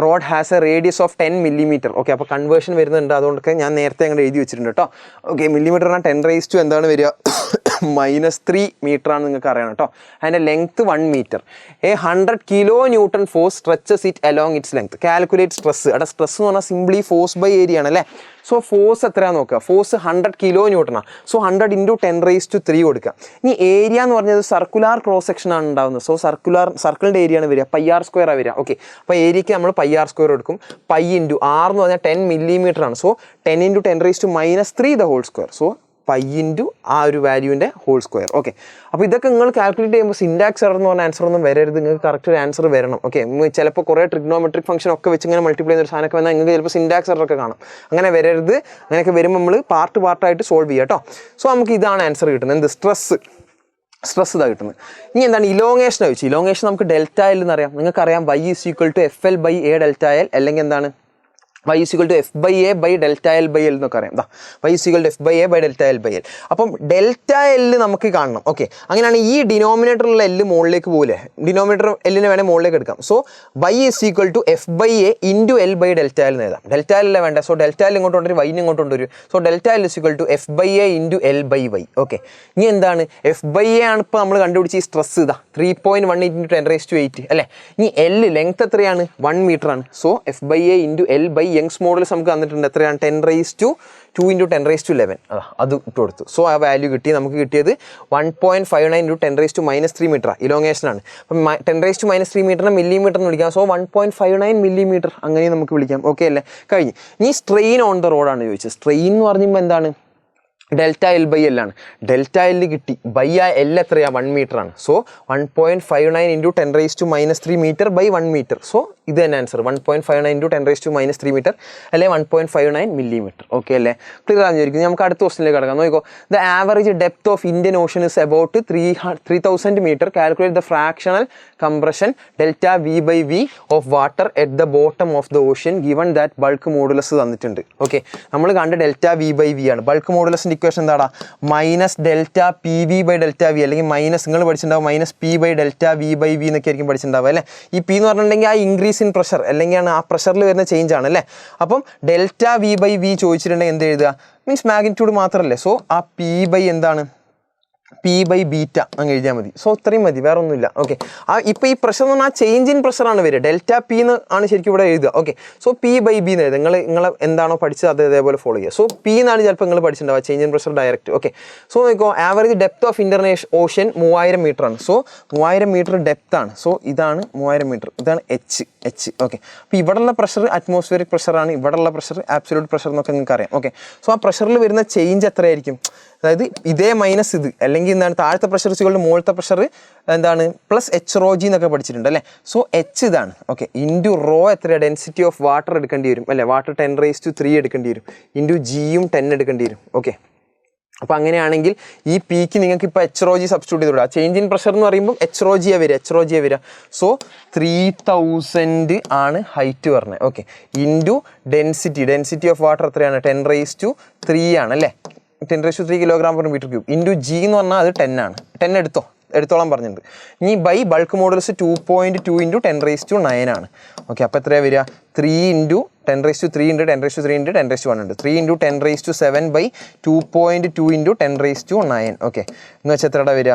rod has A radius of 10 millimeter. Okay, അപ്പോൾ കൺവേർഷൻ വരുന്നുണ്ട്, അതുകൊണ്ടൊക്കെ ഞാൻ നേരത്തെ അങ്ങനെ എഴുതി വെച്ചിട്ടുണ്ട് കേട്ടോ. ഓക്കെ, മില്ലിമീറ്റർ പറഞ്ഞാൽ 10⁻⁻⁻⁷ എന്താണ് വരിക, -3 മീറ്റർ ആണ് നിങ്ങൾക്ക് അറിയണം കേട്ടോ. അതിൻ്റെ length 1 metre. A 100 kN force stretches it along its length. Calculate stress. അവിടെ സ്ട്രെസ് എന്ന് പറഞ്ഞാൽ സിംപ്ലി ഫോഴ്സ് ബൈ ഏരിയ ആണ് അല്ലേ. സോ ഫോഴ്സ് എത്രയാണെന്ന് നോക്കുക, ഫോഴ്സ് 100 kN. സോ 100 × 10⁻³ കൊടുക്കുക. ഇനി ഏരിയ എന്ന് പറഞ്ഞത് സർക്കുലാർ ക്രോസ് സെക്ഷൻ ആണ് ഉണ്ടാകുന്നത്. സോ സർക്കിളിൻ്റെ ഏരിയ ആണ് വരിക, πr² ആണ് വരിക. ഓക്കെ, അപ്പോൾ ഏരിയയ്ക്ക് നമ്മൾ πr² എടുക്കും. π × r എന്ന് പറഞ്ഞാൽ 10 millimeter ആണ്. So 10 × 10⁻³ the ഹോൾ². സോ π × ആ ഒരു വാല്യൂവിൻ്റെ ഹോൾ². ഓക്കെ, അപ്പോൾ ഇതൊക്കെ നിങ്ങൾ കാൽക്കുലേറ്റ് ചെയ്യുമ്പോൾ സിൻറ്റാക്സ് എറർ എന്ന് പറഞ്ഞ ആൻസർ ഒന്നും വരരുത്, നിങ്ങൾക്ക് കറക്റ്റ് ഒരു ആൻസർ വരണം. ഓക്കെ, ചിലപ്പോൾ കുറേ ട്രിഗ്നോമെട്രിക് ഫംഗ്ഷൻ ഒക്കെ വെച്ച് ഇങ്ങനെ മൾട്ടിപ്ലൈ ചെയ്യുന്ന ഒരു സാധനമൊക്കെ വന്നാൽ നിങ്ങൾക്ക് ചിലപ്പോൾ സിൻറ്റാക്സ് എറർ ഒക്കെ കാണും. അങ്ങനെ വരരുത്. അങ്ങനെയൊക്കെ വരുമ്പോൾ നമ്മൾ പാർട്ടായിട്ട് സോൾവ് ചെയ്യുക കേട്ടോ. സോ നമുക്ക് ഇതാണ് ആൻസർ കിട്ടുന്നത്, എന്ത് സ്ട്രെസ് ഇതാണ് കിട്ടുന്നത്. ഇനി എന്താണ് ഇലോങ്ങേഷൻ ചോദിച്ചു. ഇലോങ്ങേഷൻ നമുക്ക് ΔL എന്നറിയാം, നിങ്ങൾക്കറിയാം y = FL/A ΔL, അല്ലെങ്കിൽ എന്താണ് y = f/a/ΔL/L എന്നൊക്കെ അറിയാം. y = f/a/ΔL/L. അപ്പം ΔL നമുക്ക് കാണണം. ഓക്കെ, അങ്ങനെയാണ് ഈ ഡിനോമിനേറ്ററിലുള്ള L മുകളിലേക്ക് പോകില്ലേ, ഡിനോമിനേറ്റർ Lനെ വേണേൽ മുകളിലേക്ക് എടുക്കാം. സോ y = f/a × L/ΔL എന്ന് എഴുതാം. ΔL വേണ്ട, സോ ΔL ഇങ്ങോട്ട് കൊണ്ടുവരും, y ഇങ്ങോട്ട് കൊണ്ടുവരും. So ΔL = f/a × L/y. Okay, ഇനി എന്താണ് f/a ആണ് ഇപ്പോൾ നമ്മൾ കണ്ടുപിടിച്ച് ഈ സ്ട്രെസ് 3.1 × 10⁸ അല്ലേ. ഇനി L ലെങ്ത് എത്രയാണ്, 1 മീറ്റർ ആണ്. So f/a × L/y Young's models നമുക്ക് തന്നിട്ടുണ്ട്, എത്രയാണ് 10⁻² × 10⁻11. അത് ഇട്ട് കൊടുത്തു. സോ ആ വാല്യൂ കിട്ടി. നമുക്ക് കിട്ടിയത് 1.59 × 10⁻³ മീറ്റർ ഇലോങ്ങേഷൻ ആണ്. അപ്പം 10⁻³ മീറ്ററിനെ മില്ലിമീറ്റർ എന്ന് വിളിക്കാം. സോ 1.59 millimeter അങ്ങനെ നമുക്ക് വിളിക്കാം. ഓക്കെ അല്ലേ, കഴിഞ്ഞ്. ഇനി സ്ട്രെയിൻ ഓൺ ദ റോഡാണ് ചോദിച്ചത്. സ്ട്രെയിൻ എന്ന് പറയുമ്പോൾ എന്താണ്, ΔL/L ആണ്. ΔL കിട്ടി, ബൈ ആ L എത്രയാണ്, 1 മീറ്റർ ആണ്. So 1.59 × 10⁻³ metre by 1 metre. So ഇത് തന്നെ ആൻസർ, 1.59 × 10⁻³ മീറ്റർ അല്ലെങ്കിൽ 1.59 millimeter. ഓക്കെ അല്ലേ, ക്ലിയർ ആണെന്ന് വിചാരിക്കുന്നു. നമുക്ക് അടുത്ത ക്വസ്റ്റിനിലേക്ക് കിടക്കാം. നോക്കിക്കോ, the average depth of Indian Ocean is about 3000 meter. Calculate the fractional compression ΔV/V of water at the bottom of the Ocean given that bulk modulus തന്നിട്ടുണ്ട്. Okay, നമ്മൾ കണ്ട ΔV/V ആണ്. ബൾക്ക് മോഡുലസിൻ്റെ ഇക്വേഷൻ എന്താടാ, -ΔPV/ΔV അല്ലെങ്കിൽ നിങ്ങൾ പഠിച്ചിട്ടുണ്ടാവും -P/ΔV/V എന്നൊക്കെ ആയിരിക്കും പഠിച്ചിട്ടുണ്ടാവുക അല്ലേ. ഈ P എന്ന് പറഞ്ഞിട്ടുണ്ടെങ്കിൽ ആ ഇൻക്രീസ് ഇൻ പ്രഷർ അല്ലെങ്കിൽ ആ പ്രഷറിൽ വരുന്ന ചേഞ്ച് ആണ് അല്ലേ. അപ്പം ΔV/V ചോദിച്ചിട്ടുണ്ടെങ്കിൽ എന്ത് എഴുതുക, മീൻസ് മാഗ്നിറ്റ്യൂഡ് മാത്രമല്ലേ. സോ ആ P/ എന്താണ്, P/β അങ്ങ് എഴുതിയാൽ മതി. സോ ഇത്രയും മതി, വേറെ ഒന്നുമില്ല. ഓക്കെ, ഇപ്പോൾ ഈ പ്രഷർ എന്ന് പറഞ്ഞാൽ ചേഞ്ച് ഇൻ പ്രഷറാണ് വരിക. ΔP എന്ന് ആണ് ശരിക്കും ഇവിടെ എഴുതുക. ഓക്കെ, സോ P/B എന്ന് എഴുതുക. നിങ്ങൾ എന്താണോ പഠിച്ചത് അത് ഇതേപോലെ ഫോളോ ചെയ്യുക. സോ P എന്നാണ് ചിലപ്പോൾ നിങ്ങൾ പഠിച്ചിട്ടുണ്ടാവുക, change in pressure direct. Okay, so നോക്കിക്കോ, average depth of Indian Ocean 3000 meter ആണ്. സോ 3000 meter ഡെപ്ത് ആണ്. സോ ഇതാണ് 3000 meter, ഇതാണ് H. ഓക്കെ, അപ്പോൾ ഇവിടെയുള്ള പ്രഷർ അറ്റ്മോസ്ഫിയറിക് പ്രഷറാണ്, ഇവിടെയുള്ള പ്രഷർ ആബ്സല്യൂട്ട് പ്രഷർ എന്നൊക്കെ നിങ്ങൾക്ക് അറിയാം. ഓക്കെ, സോ ആ പ്രഷറിൽ വരുന്ന ചേഞ്ച് എത്രയായിരിക്കും, അതായത് ഇതേ മൈനസ് ഇത്, അല്ലെങ്കിൽ എന്താണ് താഴത്തെ പ്രഷർ = മുകളിലത്തെ പ്രഷർ എന്താണ് പ്ലസ് HρG എന്നൊക്കെ പഠിച്ചിട്ടുണ്ട് അല്ലേ. സോ H ഇതാണ്. ഓക്കെ, ഇൻറ്റു റോ എത്രയാണ്, ഡെൻസിറ്റി ഓഫ് വാട്ടർ എടുക്കേണ്ടി വരും അല്ലേ. വാട്ടർ 10⁻³ എടുക്കേണ്ടി വരും, ഇൻറ്റു Gയും 10 എടുക്കേണ്ടി വരും. ഓക്കെ, അപ്പോൾ അങ്ങനെയാണെങ്കിൽ ഈ പീക്ക് നിങ്ങൾക്ക് ഇപ്പോൾ എച്ച് റോ ജി സബ്സ്റ്റിറ്റ്യൂട്ട് ചെയ്ത് വിടുക. ചേഞ്ച് ഇൻ പ്രഷർ എന്ന് പറയുമ്പോൾ എച്ച് റോ ജിയാണ് വരിക. സോ 3000 ആണ് ഹൈറ്റ് പറഞ്ഞത്. Okay, into density of water എത്രയാണ്? 10⁻³ ആണ് അല്ലേ? 10⁻³ kg/m³. ഇൻറ്റു ജി എന്ന് പറഞ്ഞാൽ അത് 10 ആണ്. 10 എടുത്തോളം പറഞ്ഞിട്ടുണ്ട്. ഇനി ബൈ ബൾക്ക് മോഡുലസ് 2.2 × 10⁻৯ ആണ്. ഓക്കെ, അപ്പോൾ എത്രയാണ് വരിക? 3 × 10⁻³ × 10⁻³ × 10⁻1 ഉണ്ട്. 3 × 10⁻7 ബൈ 2.2 × 10⁻9. ഓക്കെ, എന്ന് വെച്ചാൽ എത്രയുടെ വരിക?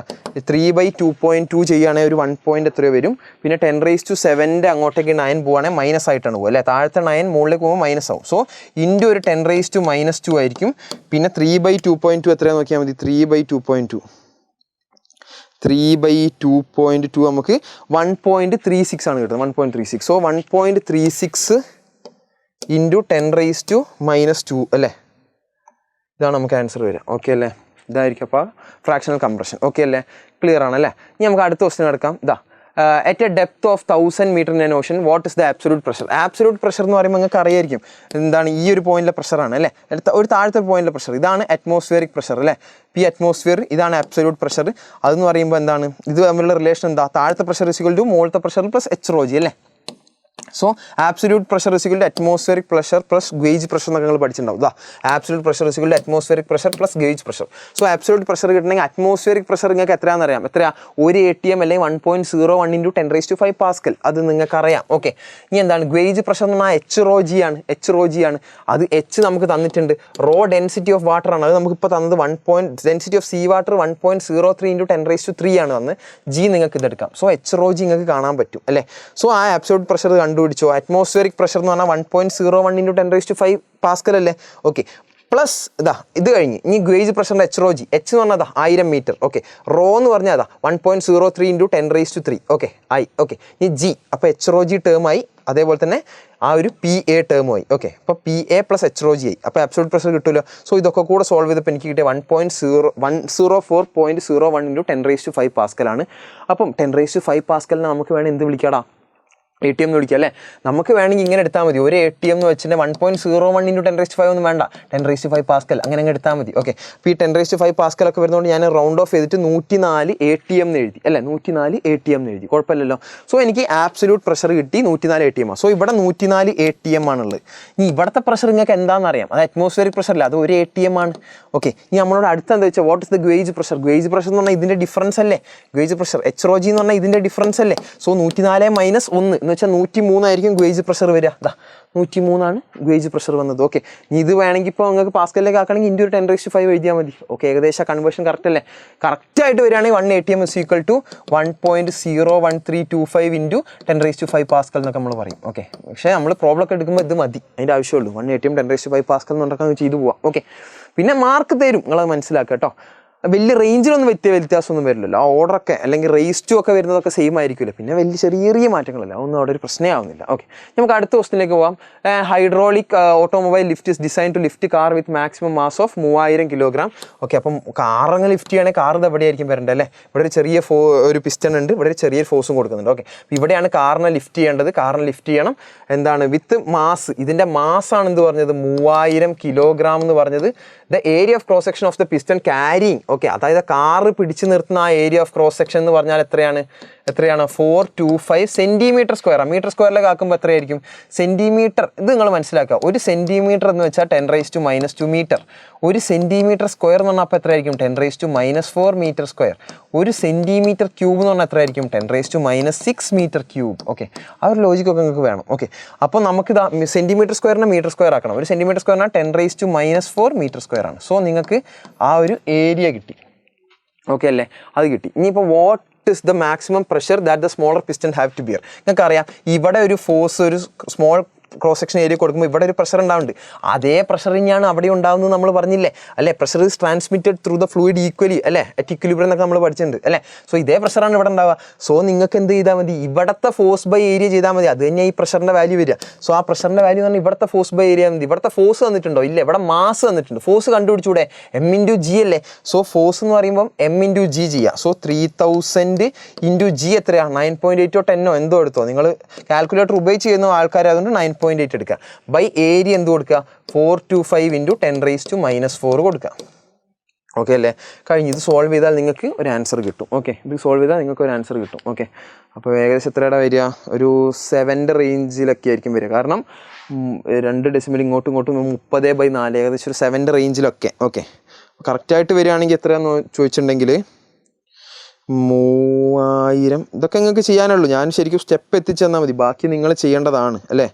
3/2.2 ചെയ്യുകയാണെങ്കിൽ ഒരു 1 പോയിൻറ്റ് എത്രയോ വരും. പിന്നെ 10⁻7 അങ്ങോട്ടേക്ക് 9 പോവുകയാണെങ്കിൽ മൈനസ് ആയിട്ടാണ് പോകുക അല്ലേ? താഴത്തെ 9 മുകളിലേക്ക് പോകുമ്പോൾ മൈനസ് ആവും. സോ ഇൻറ്റു ഒരു 10⁻2 ആയിരിക്കും. പിന്നെ 3/2.2 എത്രയാണെന്ന് നോക്കിയാൽ മതി. 3/2.2 നമുക്ക് 1.36 ആണ് കിട്ടുന്നത്. 1.36. സോ 1.36 × 10⁻² അല്ലേ? ഇതാണ് നമുക്ക് ആൻസർ വരിക. ഓക്കെ അല്ലേ? ഇതായിരിക്കും അപ്പോൾ ഫ്രാക്ഷണൽ കംപ്രഷൻ. ഓക്കെ അല്ലേ? ക്ലിയർ ആണല്ലേ? ഇനി നമുക്ക് അടുത്ത ക്വസ്റ്റ്യൻ എടുക്കാം. at a depth of 1000 meter in an ocean, what is the absolute pressure? Absolute pressure എന്ന് പറയുമ്പോൾ നിങ്ങൾക്ക് അറിയായിരിക്കും എന്താണ്. ഈ ഒരു പോയിന്റിലെ പ്രഷറാണ് അല്ലേ? ഒരു താഴത്തെ പോയിന്റിലെ പ്രഷർ ഇതാണ് അറ്റ്മോസ്ഫിയറിക് പ്രഷർ അല്ലേ? പി അറ്റ്മോസ്ഫിയർ, ഇതാണ് ആബ്സൊല്യൂട്ട് പ്രഷർ. അതെന്ന് പറയുമ്പോൾ എന്താണ്? ഇത് തമ്മിലുള്ള റിലേഷൻ എന്താ? താഴത്തെ പ്രഷർ ഇസിക്വൽ ടു മുകളിലത്തെ pressure plus H rho G അല്ലേ? So absolute pressure is equal to atmospheric pressure plus gauge pressure എന്നൊക്കെ നിങ്ങൾ പഠിച്ചിട്ടുണ്ടാവും. Absolute pressure is equal to atmospheric pressure plus gauge pressure. So absolute pressure കിട്ടണമെങ്കിൽ atmospheric pressure നിങ്ങൾക്ക് എത്രയാണെന്ന് അറിയാം. എത്രയാ? ഒരു ATM അല്ലെങ്കിൽ 1.01 × 10⁵5 പാസ്കൽ. അത് നിങ്ങൾക്ക് അറിയാം. ഓക്കെ, ഇനി എന്താണ് ഗേജ് പ്രഷർ എന്ന് പറഞ്ഞാൽ എച്ച് റോ ജി ആണ്. അത് എച്ച് നമുക്ക് തന്നിട്ടുണ്ട്. റോ ഡെൻസിറ്റി ഓഫ് വാട്ടർ ആണ്. അത് നമുക്കിപ്പോൾ തന്നത് ഡെൻസിറ്റി ഓഫ് സീ വാട്ടർ 1.03 × 10⁻³ ആണ് തന്നത്. ജി നിങ്ങൾക്ക് ഇതെടുക്കാം. സോ എച്ച് റോ ജി നിങ്ങൾക്ക് കാണാൻ പറ്റും അല്ലേ? സോ ആ ആബ്സൊല്യൂട്ട് പ്രഷർ കണ്ടുപിടിച്ചോ. അറ്റ്മോസ്ഫിയറിക് പ്രഷർ എന്ന് പറഞ്ഞാൽ 1.01 × 10⁵5 പാസ്കൽ അല്ലേ? ഓക്കെ, പ്ലസ് ഇത് കഴിഞ്ഞ് ഇനി ഗേജ് പ്രഷറിൻ്റെ എച്ച് റോ ജി. എച്ച് എന്ന് പറഞ്ഞാൽ 1000 മീറ്റർ. ഓക്കെ, റോ എന്ന് പറഞ്ഞാൽ 1.03 × 10⁻³. ഓക്കെ ഓക്കെ, ഇനി ജി. അപ്പോൾ എച്ച് റോ ജി ടേമായി, അതേപോലെ തന്നെ ആ ഒരു PA ടേമായി. ഓക്കെ, അപ്പോൾ PA plus H rho G ആയി. അപ്പോൾ അബ്സൊല്യൂട്ട് പ്രഷർ കിട്ടുമല്ലോ. സോ ഇതൊക്കെ കൂടെ സോൾവ് ചെയ്തപ്പോൾ എനിക്ക് കിട്ടിയ 104.01 × 10⁵5 പാസ്കലാണ്. അപ്പം 10⁵5 പാസ്കലിനെ നമുക്ക് വേണം എന്ത് വിളിക്കാടാ? ATM എന്ന് വിളിക്കുക അല്ലേ? നമുക്ക് വേണമെങ്കിൽ ഇങ്ങനെ എടുത്താൽ മതി. ഒരു ATM എന്ന് വെച്ചിട്ട് 1.01 × 10⁻5 ഒന്നും വേണ്ട, 10⁵5 പാസ്കൽ അങ്ങനെ എടുത്താൽ മതി. ഓക്കെ, അപ്പോൾ ഈ 10⁵5 പാസ്കലൊക്കെ വരുന്നതുകൊണ്ട് ഞാൻ റൗണ്ട് ഓഫ് ചെയ്തിട്ട് 104 ATM എന്ന് എഴുതി അല്ലേ? 104 ATM എന്ന് എഴുതി, കുഴപ്പമില്ലല്ലോ. സോ എനിക്ക് ആബ്സൊല്യൂട്ട് പ്രഷർ കിട്ടി 104 ATM. സോ ഇവിടെ 104 ATM ആണുള്ളത്. ഇനി ഇവിടുത്തെ പ്രഷർ നിങ്ങൾക്ക് എന്താണെന്ന് അറിയാം. അത് അറ്റ്മോസ്ഫിയറിക് പ്രഷർ അല്ല, അത് ഒരു ATM ആണ്. ഓക്കെ, ഇനി നമ്മളോട് അടുത്ത് എന്താ വെച്ചാൽ what is the gauge pressure? Gauge pressure എന്ന് പറഞ്ഞാൽ ഇതിൻ്റെ ഡിഫറൻസ് അല്ലേ? Gauge pressure H rho G എന്ന് പറഞ്ഞാൽ ഇതിൻ്റെ ഡിഫറൻസ് അല്ലേ? സോ 104 - 1 എന്ന് വെച്ചാൽ 103 ആയിരിക്കും ഗേജ് പ്രഷർ വരിക. 103 ആണ് ഗേജ് പ്രഷർ വന്നത്. ഓക്കെ, ഇനി ഇത് വേണമെങ്കിൽ ഇപ്പോൾ നിങ്ങൾക്ക് പാസ്കലിലേക്ക് ആക്കണമെങ്കിൽ ഇൻറ്റു 10⁵5 എഴുതിയാൽ മതി. ഓക്കെ, ഏകദേശം കൺവേർഷൻ കറക്റ്റ് അല്ലേ? കറക്റ്റായിട്ട് വരികയാണെങ്കിൽ 1 ATM is equal to 1.01325 × 10⁵5 Pascal എന്നൊക്കെ നമ്മൾ പറയും. ഓക്കെ, പക്ഷേ നമ്മൾ പ്രോബ്ലം ഒക്കെ എടുക്കുമ്പോൾ ഇത് മതി, അതിൻ്റെ ആവശ്യമുള്ളൂ. 1 ATM 10⁵5 പാസ്കൽ എന്നുണ്ടാക്കാൻ ചെയ്തു പോവാം. ഓക്കെ, പിന്നെ മാർക്ക് തരും, നിങ്ങളത് മനസ്സിലാക്കുക കേട്ടോ. വലിയ റേഞ്ചിലൊന്നും വ്യത്യാസമൊന്നും വരില്ലല്ലോ. ആ ഓർഡറൊക്കെ അല്ലെങ്കിൽ റേസ് ടു ഒക്കെ വരുന്നതൊക്കെ സെയിം ആയിരിക്കുമല്ലോ. പിന്നെ വലിയ ചെറിയ മാറ്റങ്ങളല്ല, ഒന്നും അവിടെ ഒരു പ്രശ്നമേ ആവുന്നില്ല. ഓക്കെ, നമുക്ക് അടുത്ത ക്വസ്റ്റിലേക്ക് പോകാം. Hydraulic automobile lift is design to lift car with maximum mass of 3000 kg. Okay, അപ്പം കാറങ്ങ് ലിഫ്റ്റ് ചെയ്യണമെങ്കിൽ കാർ ഇത് എവിടെയായിരിക്കും വരേണ്ടത് അല്ലേ? ഇവിടെ ഒരു ചെറിയ ഒരു പിസ്റ്റൺ ഉണ്ട്, ഇവിടെ ഒരു ചെറിയ ഫോഴ്സും കൊടുക്കുന്നുണ്ട്. ഓക്കെ, ഇവിടെയാണ് കാറിനെ ലിഫ്റ്റ് ചെയ്യേണ്ടത്. കാറിനെ ലിഫ്റ്റ് ചെയ്യണം എന്താണ് വിത്ത് മാസ്. ഇതിൻ്റെ മാസ്സാണ് എന്ത് പറഞ്ഞത്? 3000 kg എന്ന് പറഞ്ഞത്. The area of cross section of the piston carrying. Okay, അതായത് കാറ് പിടിച്ചു നിർത്തുന്ന ആ ഏരിയ ഓഫ് ക്രോസ് സെക്ഷൻ എന്ന് പറഞ്ഞാൽ എത്രയാണ്? 425 cm². മീറ്റർ സ്ക്വയറിലേക്ക് ആക്കുമ്പോൾ എത്രയായിരിക്കും? സെൻറ്റിമീറ്റർ. ഇത് നിങ്ങൾ മനസ്സിലാക്കുക. ഒരു സെൻറ്റിമീറ്റർ എന്ന് വെച്ചാൽ 10⁻² മീറ്റർ. ഒരു സെൻറ്റിമീറ്റർ സ്ക്വയർ എന്ന് പറഞ്ഞാൽ അപ്പോൾ എത്രയായിരിക്കും? 10⁻⁴ മീറ്റർ സ്ക്വയർ. ഒരു സെൻറ്റിമീറ്റർ ക്യൂബ് എന്ന് പറഞ്ഞാൽ എത്രയായിരിക്കും? 10⁻⁻6 മീറ്റർ ക്യൂബ്. ഓക്കെ, ആ ഒരു ലോജിക്കൊക്കെ നിങ്ങൾക്ക് വേണം. ഓക്കെ, അപ്പോൾ നമുക്ക് സെൻറ്റിമീറ്റർ സ്ക്വയറിനെ മീറ്റർ സ്ക്വയർ ആക്കണം. ഒരു സെൻറ്റിമീറ്റർ സ്ക്വയറിന് 10⁻⁴ മീറ്റർ സ്ക്വയർ ആണ്. സോ നിങ്ങൾക്ക് ആ ഒരു ഏരിയ കിട്ടി. ഓക്കെ അല്ലേ? അത് കിട്ടി. ഇനിയിപ്പോൾ what is the maximum pressure that the smaller piston have to bear? നിങ്ങൾക്കറിയാം ഇവിടെ ഒരു ഫോഴ്സ്, ഒരു സ്മോൾ ക്രോസ് സെക്ഷൻ ഏരിയ കൊടുക്കുമ്പോൾ ഇവിടെ ഒരു പ്രഷർ ഉണ്ടാവുന്നുണ്ട്. അതേ പ്രഷർ തന്നെയാണ് അവിടെ ഉണ്ടാകുന്നത് നമ്മൾ പറഞ്ഞില്ലേ അല്ലേ? Pressure is transmitted through the fluid equally അല്ലേ? അറ്റ് ഇക്വിലിബ്രിയം എന്നൊക്കെ നമ്മൾ പഠിച്ചിട്ടുണ്ട് അല്ലേ? സോ ഇതേ പ്രഷറാണ് ഇവിടെ ഉണ്ടാവുക. സോ നിങ്ങൾക്ക് എന്ത് ചെയ്താൽ മതി? ഇവിടുത്തെ ഫോഴ്സ് ബൈ ഏരിയ ചെയ്താൽ മതി. അത് തന്നെ ഈ പ്രഷറിൻ്റെ വാല്യൂ വരിക. സോ ആ പ്രഷറിൻ്റെ വാല്യൂ എന്ന് പറഞ്ഞാൽ ഇവിടുത്തെ ഫോഴ്സ് ബൈ ഏരിയ മതി. ഇവിടുത്തെ ഫോഴ്സ് തന്നിട്ടുണ്ടോ? ഇല്ല, ഇവിടെ മാസ് തന്നിട്ടുണ്ട്. ഫോഴ്സ് കണ്ടുപിടിച്ചൂടെ? M×G അല്ലേ? സോ ഫോഴ്സ് എന്ന് പറയുമ്പോൾ M×G ചെയ്യുക. സോ 3000 × G എത്രയാണ്? 9.8 10 എന്തോ എടുത്തോ നിങ്ങൾ. കാൽക്കുലേറ്റർ ഉപയോഗിച്ച് ചെയ്യുന്ന ആൾക്കാർ അതുകൊണ്ട് 9.8 എടുക്കുക. ബൈ ഏരിയ എന്ത് കൊടുക്കുക? 425 × 10⁻⁻4 കൊടുക്കുക. ഓക്കെ അല്ലേ? കഴിഞ്ഞ് ഇത് സോൾവ് ചെയ്താൽ നിങ്ങൾക്ക് ഒരു ആൻസർ കിട്ടും. ഓക്കെ, ഇത് സോൾവ് ചെയ്താൽ നിങ്ങൾക്ക് ഒരു ആൻസർ കിട്ടും. ഓക്കെ, അപ്പോൾ ഏകദേശം എത്രയുടെ വരിക? ഒരു 7ൻ്റെ റേഞ്ചിലൊക്കെ ആയിരിക്കും വരിക. കാരണം 2 ഡെസിമൽ ഇങ്ങോട്ടും 30/4, ഏകദേശം ഒരു 7ൻ്റെ റേഞ്ചിലൊക്കെ. ഓക്കെ, കറക്റ്റായിട്ട് വരികയാണെങ്കിൽ എത്രയാണെന്ന് ചോദിച്ചിട്ടുണ്ടെങ്കിൽ 3000. ഇതൊക്കെ നിങ്ങൾക്ക് ചെയ്യാനുള്ളൂ. ഞാൻ ശരിക്കും സ്റ്റെപ്പ് എത്തിച്ചു തന്നാൽ മതി, ബാക്കി നിങ്ങൾ ചെയ്യേണ്ടതാണ് അല്ലേ?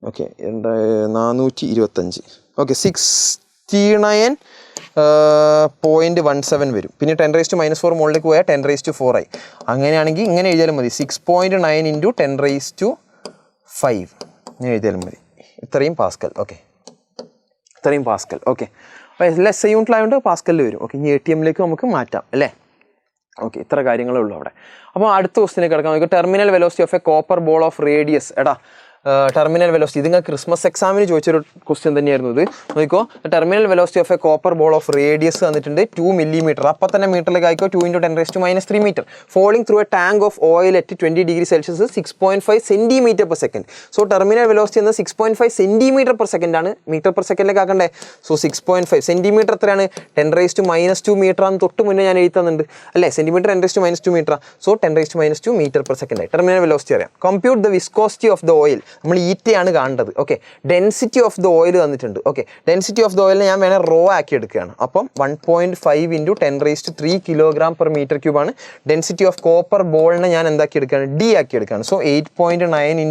ഓക്കെ, 425. ഓക്കെ, 69.17 വരും. പിന്നെ 10⁻⁻4 മുകളിലേക്ക് പോയാൽ 10⁻4 ആയി. അങ്ങനെയാണെങ്കിൽ ഇങ്ങനെ എഴുതിയാലും മതി, 6.9 × 10⁵5 ഇങ്ങനെ എഴുതിയാലും മതി. ഇത്രയും പാസ്കൽ. ഓക്കെ, ഇത്രയും പാസ്കൽ. ഓക്കെ, അപ്പോൾ എല്ലാം SI യൂണിറ്റിലായതുകൊണ്ട് പാസ്കലിൽ വരും. ഓക്കെ, ഇനി ATMലേക്ക് നമുക്ക് മാറ്റാം അല്ലേ? ഓക്കെ, ഇത്ര കാര്യങ്ങളേ ഉള്ളൂ അവിടെ. അപ്പോൾ അടുത്ത ക്വസ്റ്റിലേക്ക് കിടക്കാം. നമുക്ക് terminal velocity of A copper ball of radius. Terminal velocity, ഇത് ക്രിസ്മസ് എക്സാമിന് ചോദിച്ചൊരു ക്വസ്റ്റ്യൻ തന്നെയായിരുന്നു ഇത്. നോക്കിക്കോ, terminal velocity of A copper ball of radius തന്നിട്ടുണ്ട് 2 മില്ലിമീറ്റർ. അപ്പം തന്നെ മീറ്ററിലേക്ക് ആയിക്കോ, 2 × 10⁻³ metre. Falling through a tank of oil at 20 degree Celsius 6.5 cm/s. So terminal velocity എന്നത് 6.5 cm/s ആണ്. മീറ്റർ പെർ സെക്കൻഡിലേക്ക് ആക്കണ്ടേ? സോ 6.5 സെൻറ്റിമീറ്റർ എത്രയാണ്? 10⁻² മീറ്റർ ആണ്. തൊട്ട് മുന്നേ ഞാൻ എഴുതി തന്നിട്ടുണ്ട് അല്ലേ? Centimetre 10⁻² metre. So 10⁻² metre per second ആയി. ടെർമിനൽ വെലോസിറ്റി അറിയാം. Compute the viscosity of the oil. നമ്മൾ ഈറ്റയാണ് കാണേണ്ടത്. Okay, density of the oil തന്നിട്ടുണ്ട്. ഓക്കെ, ഡെൻസിറ്റി ഓഫ് ദ ഓയിലിനെ ഞാൻ വേണേൽ റോ ആക്കി എടുക്കുകയാണ്. അപ്പം 1.5 × 10⁻³ kg/m³ ആണ്. ഡെൻസിറ്റി ഓഫ് കോപ്പർ ബോളിനെ ഞാൻ എന്താക്കി എടുക്കുകയാണ്? D ആക്കി എടുക്കുകയാണ്. സോ 8.9 ×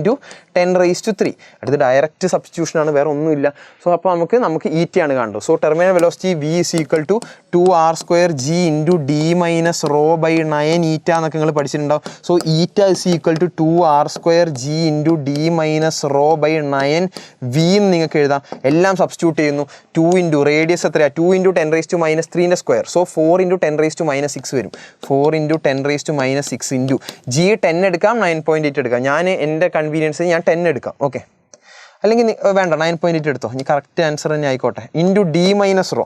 10⁻³ അടുത്ത് ഡയറക്റ്റ് സബ്സ്റ്റിറ്റ്യൂഷൻ ആണ്, വേറെ ഒന്നുമില്ല. സോ അപ്പോൾ നമുക്ക് ഈറ്റയാണ് കാണേണ്ടത്. So terminal velocity V = 2r² G × D - ρ/9 ഈറ്റ എന്നൊക്കെ നിങ്ങൾ പഠിച്ചിട്ടുണ്ടാവും. സോ ഈറ്റ = 2r² G × D - ρ/9 V എന്ന് നിങ്ങൾക്ക് എഴുതാം. എല്ലാം സബ്സ്റ്റിറ്റ്യൂട്ട് ചെയ്യുന്നു. 2 × റേഡിയസ് എത്രയാണ്? 2 × 10⁻³ സ്ക്വയർ. സോ 4 × 10⁻⁻6 വരും. 4 × 10⁻⁻6 × G 10 എടുക്കാം, 9.8 എടുക്കാം. ഞാൻ എൻ്റെ കൺവീനിയൻസ് ഞാൻ 10 എടുക്കാം. ഓക്കെ, അല്ലെങ്കിൽ വേണ്ട 9.8 എടുത്തോ, ഇനി കറക്റ്റ് ആൻസർ തന്നെ ആയിക്കോട്ടെ. × D - ρ.